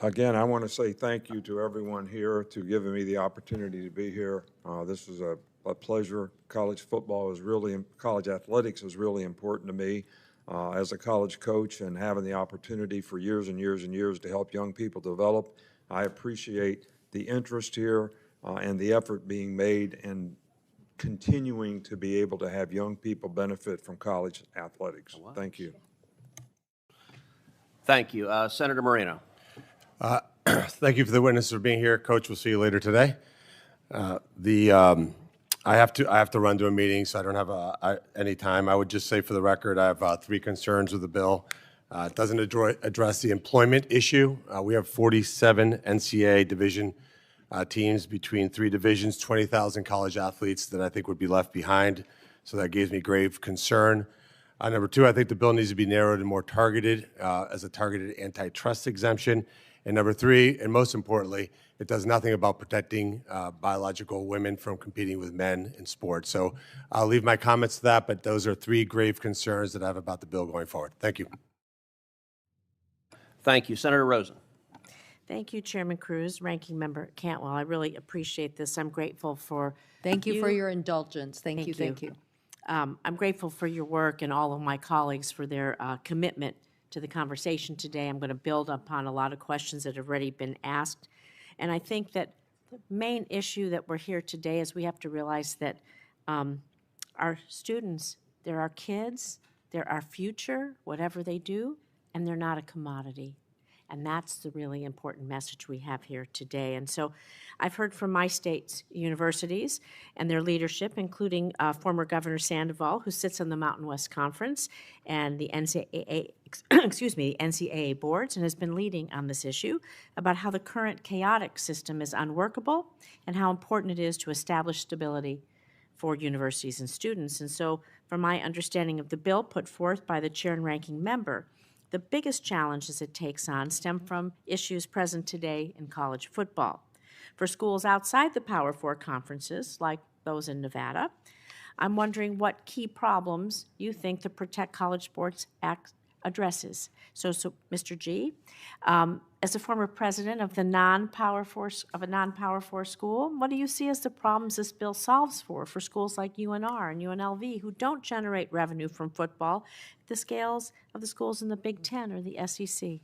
Again, I want to say thank you to everyone here to giving me the opportunity to be here. This is a pleasure. College athletics is really important to me as a college coach, and having the opportunity for years and years and years to help young people develop. I appreciate the interest here and the effort being made in continuing to be able to have young people benefit from college athletics. Thank you. Thank you. Senator Moreno. Thank you for the witnesses for being here. Coach, we'll see you later today. I have to run to a meeting, so I don't have any time. I would just say for the record, I have 3 concerns with the bill. It doesn't address the employment issue. We have 47 NCAA division teams between 3 divisions, 20,000 college athletes that I think would be left behind. So that gives me grave concern. Number 2, I think the bill needs to be narrowed and more targeted as a targeted antitrust exemption. And number 3, and most importantly, it does nothing about protecting biological women from competing with men in sports. So I'll leave my comments to that, but those are 3 grave concerns that I have about the bill going forward. Thank you. Thank you. Senator Rosen. Thank you, Chairman Cruz, Ranking Member Cantwell. I really appreciate this. I'm grateful for Thank you for your indulgence. Thank you. I'm grateful for your work and all of my colleagues for their commitment to the conversation today. I'm going to build upon a lot of questions that have already been asked. And I think that the main issue that we're here today is we have to realize that our students, they're our kids, they're our future, whatever they do, and they're not a commodity. And that's the really important message we have here today. And so I've heard from my state's universities and their leadership, including former Governor Sandoval, who sits on the Mountain West Conference, and the NCAA, the NCAA boards, and has been leading on this issue about how the current chaotic system is unworkable and how important it is to establish stability for universities and students. And so from my understanding of the bill put forth by the chair and ranking member, the biggest challenges it takes on stem from issues present today in college football. For schools outside the Power Four conferences, like those in Nevada, I'm wondering what key problems you think the Protect College Sports Act addresses. So Mr. G, as a former president of the non-Power Four school, what do you see as the problems this bill solves for schools like UNR and UNLV who don't generate revenue from football at the scales of the schools in the Big Ten or the SEC?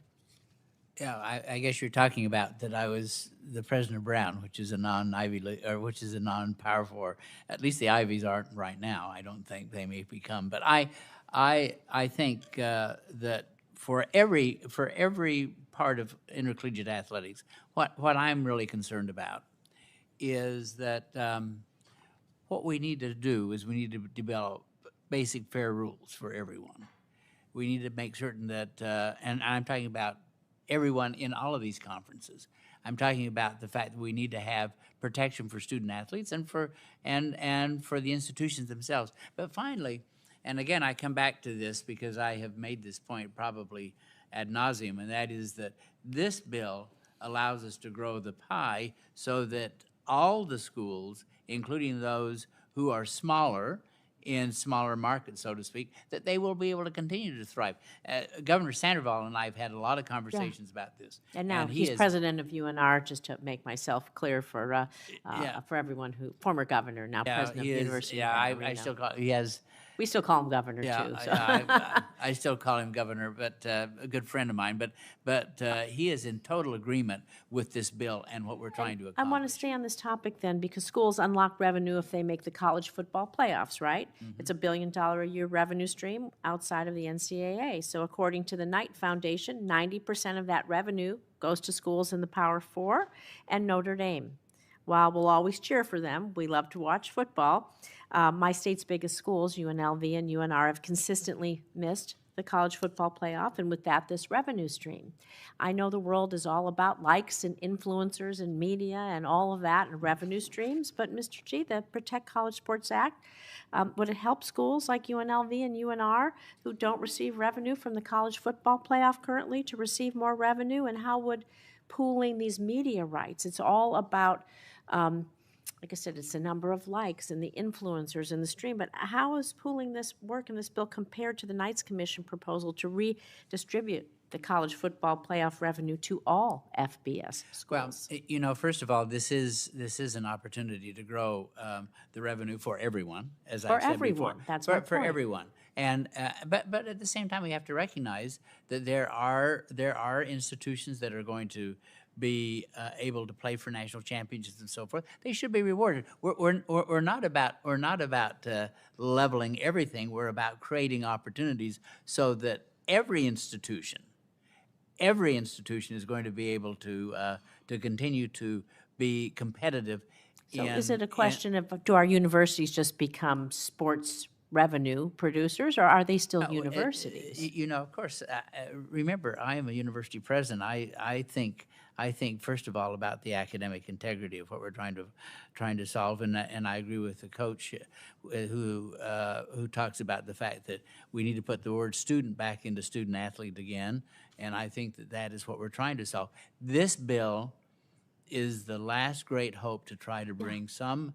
Yeah, I guess you're talking about that I was the president of Brown, which is a non-Ivy League, or which is a non-Power Four. At least the Ivies aren't right now. I don't think they may become. But I think that for every part of intercollegiate athletics, what I'm really concerned about is that what we need to do is we need to develop basic fair rules for everyone. We need to make certain that, and I'm talking about everyone in all of these conferences. I'm talking about the fact that we need to have protection for student athletes and for the institutions themselves. But finally, and again, I come back to this because I have made this point probably ad nauseum, and that is that this bill allows us to grow the pie so that all the schools, including those who are smaller in smaller markets, so to speak, that they will be able to continue to thrive. Governor Sandoval and I have had a lot of conversations about this. And now he he's is- president of UNR, just to make myself clear for everyone who, former governor, now president of he the is, University yeah, of I Reno. still call, he has, We still call him governor too. So. I still call him governor, but a good friend of mine. But he is in total agreement with this bill and what we're trying to I accomplish. want to stay on this topic then, because schools unlock revenue if they make the college football playoffs, right? It's $1 billion a year revenue stream outside of the NCAA. So according to the Knight Foundation, 90% of that revenue goes to schools in the Power Four and Notre Dame. While we'll always cheer for them, we love to watch football. My state's biggest schools, UNLV and UNR, have consistently missed the college football playoff, and with that, this revenue stream. I know the world is all about likes and influencers and media and all of that and revenue streams, but Mr. G, the Protect College Sports Act, would it help schools like UNLV and UNR who don't receive revenue from the college football playoff currently to receive more revenue? And how would pooling these media rights, it's all about, like I said, it's the number of likes and the influencers in the stream, but how is pooling this work in this bill compared to the Knights Commission proposal to redistribute the college football playoff revenue to all FBS schools? Well, first of all, this is an opportunity to grow the revenue for everyone, as I've said before. That's for my point. everyone. And but at the same time, we have to recognize that there are institutions that are going to be able to play for national championships and so forth. They should be rewarded. We're not about leveling everything. We're about creating opportunities so that every institution is going to be able to continue to be competitive. So is it a question of, do our universities just become sports revenue producers, or are they still universities? Of course, remember, I am a university president. I think first of all about the academic integrity of what we're trying to solve, and I agree with the coach who talks about the fact that we need to put the word student back into student athlete again, and I think that is what we're trying to solve. This bill is the last great hope to try to bring some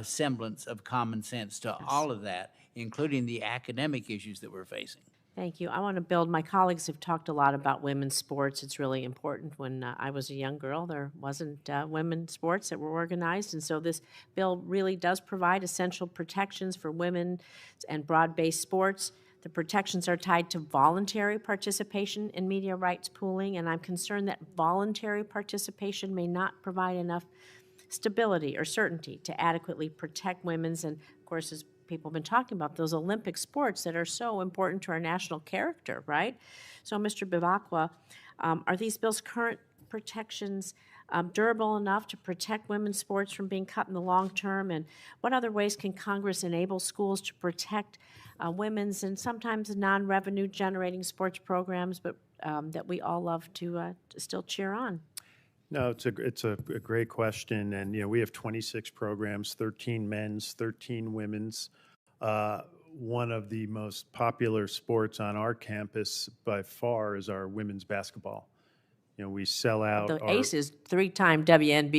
semblance of common sense to all of that, including the academic issues that we're facing. Thank you. I want to build. My colleagues have talked a lot about women's sports. It's really important. When I was a young girl, there wasn't women's sports that were organized, and so this bill really does provide essential protections for women and broad-based sports. The protections are tied to voluntary participation in media rights pooling, and I'm concerned that voluntary participation may not provide enough stability or certainty to adequately protect women's, and of course, as people have been talking about, those Olympic sports that are so important to our national character, right? So, Mr. Bevacqua, are these bill's current protections durable enough to protect women's sports from being cut in the long term? And what other ways can Congress enable schools to protect women's and sometimes non-revenue generating sports programs, but that we all love to still cheer on? No, it's a great question, and we have 26 programs, 13 men's, 13 women's. One of the most popular sports on our campus by far is our women's basketball. We sell out. The Aces, 3-time WNBA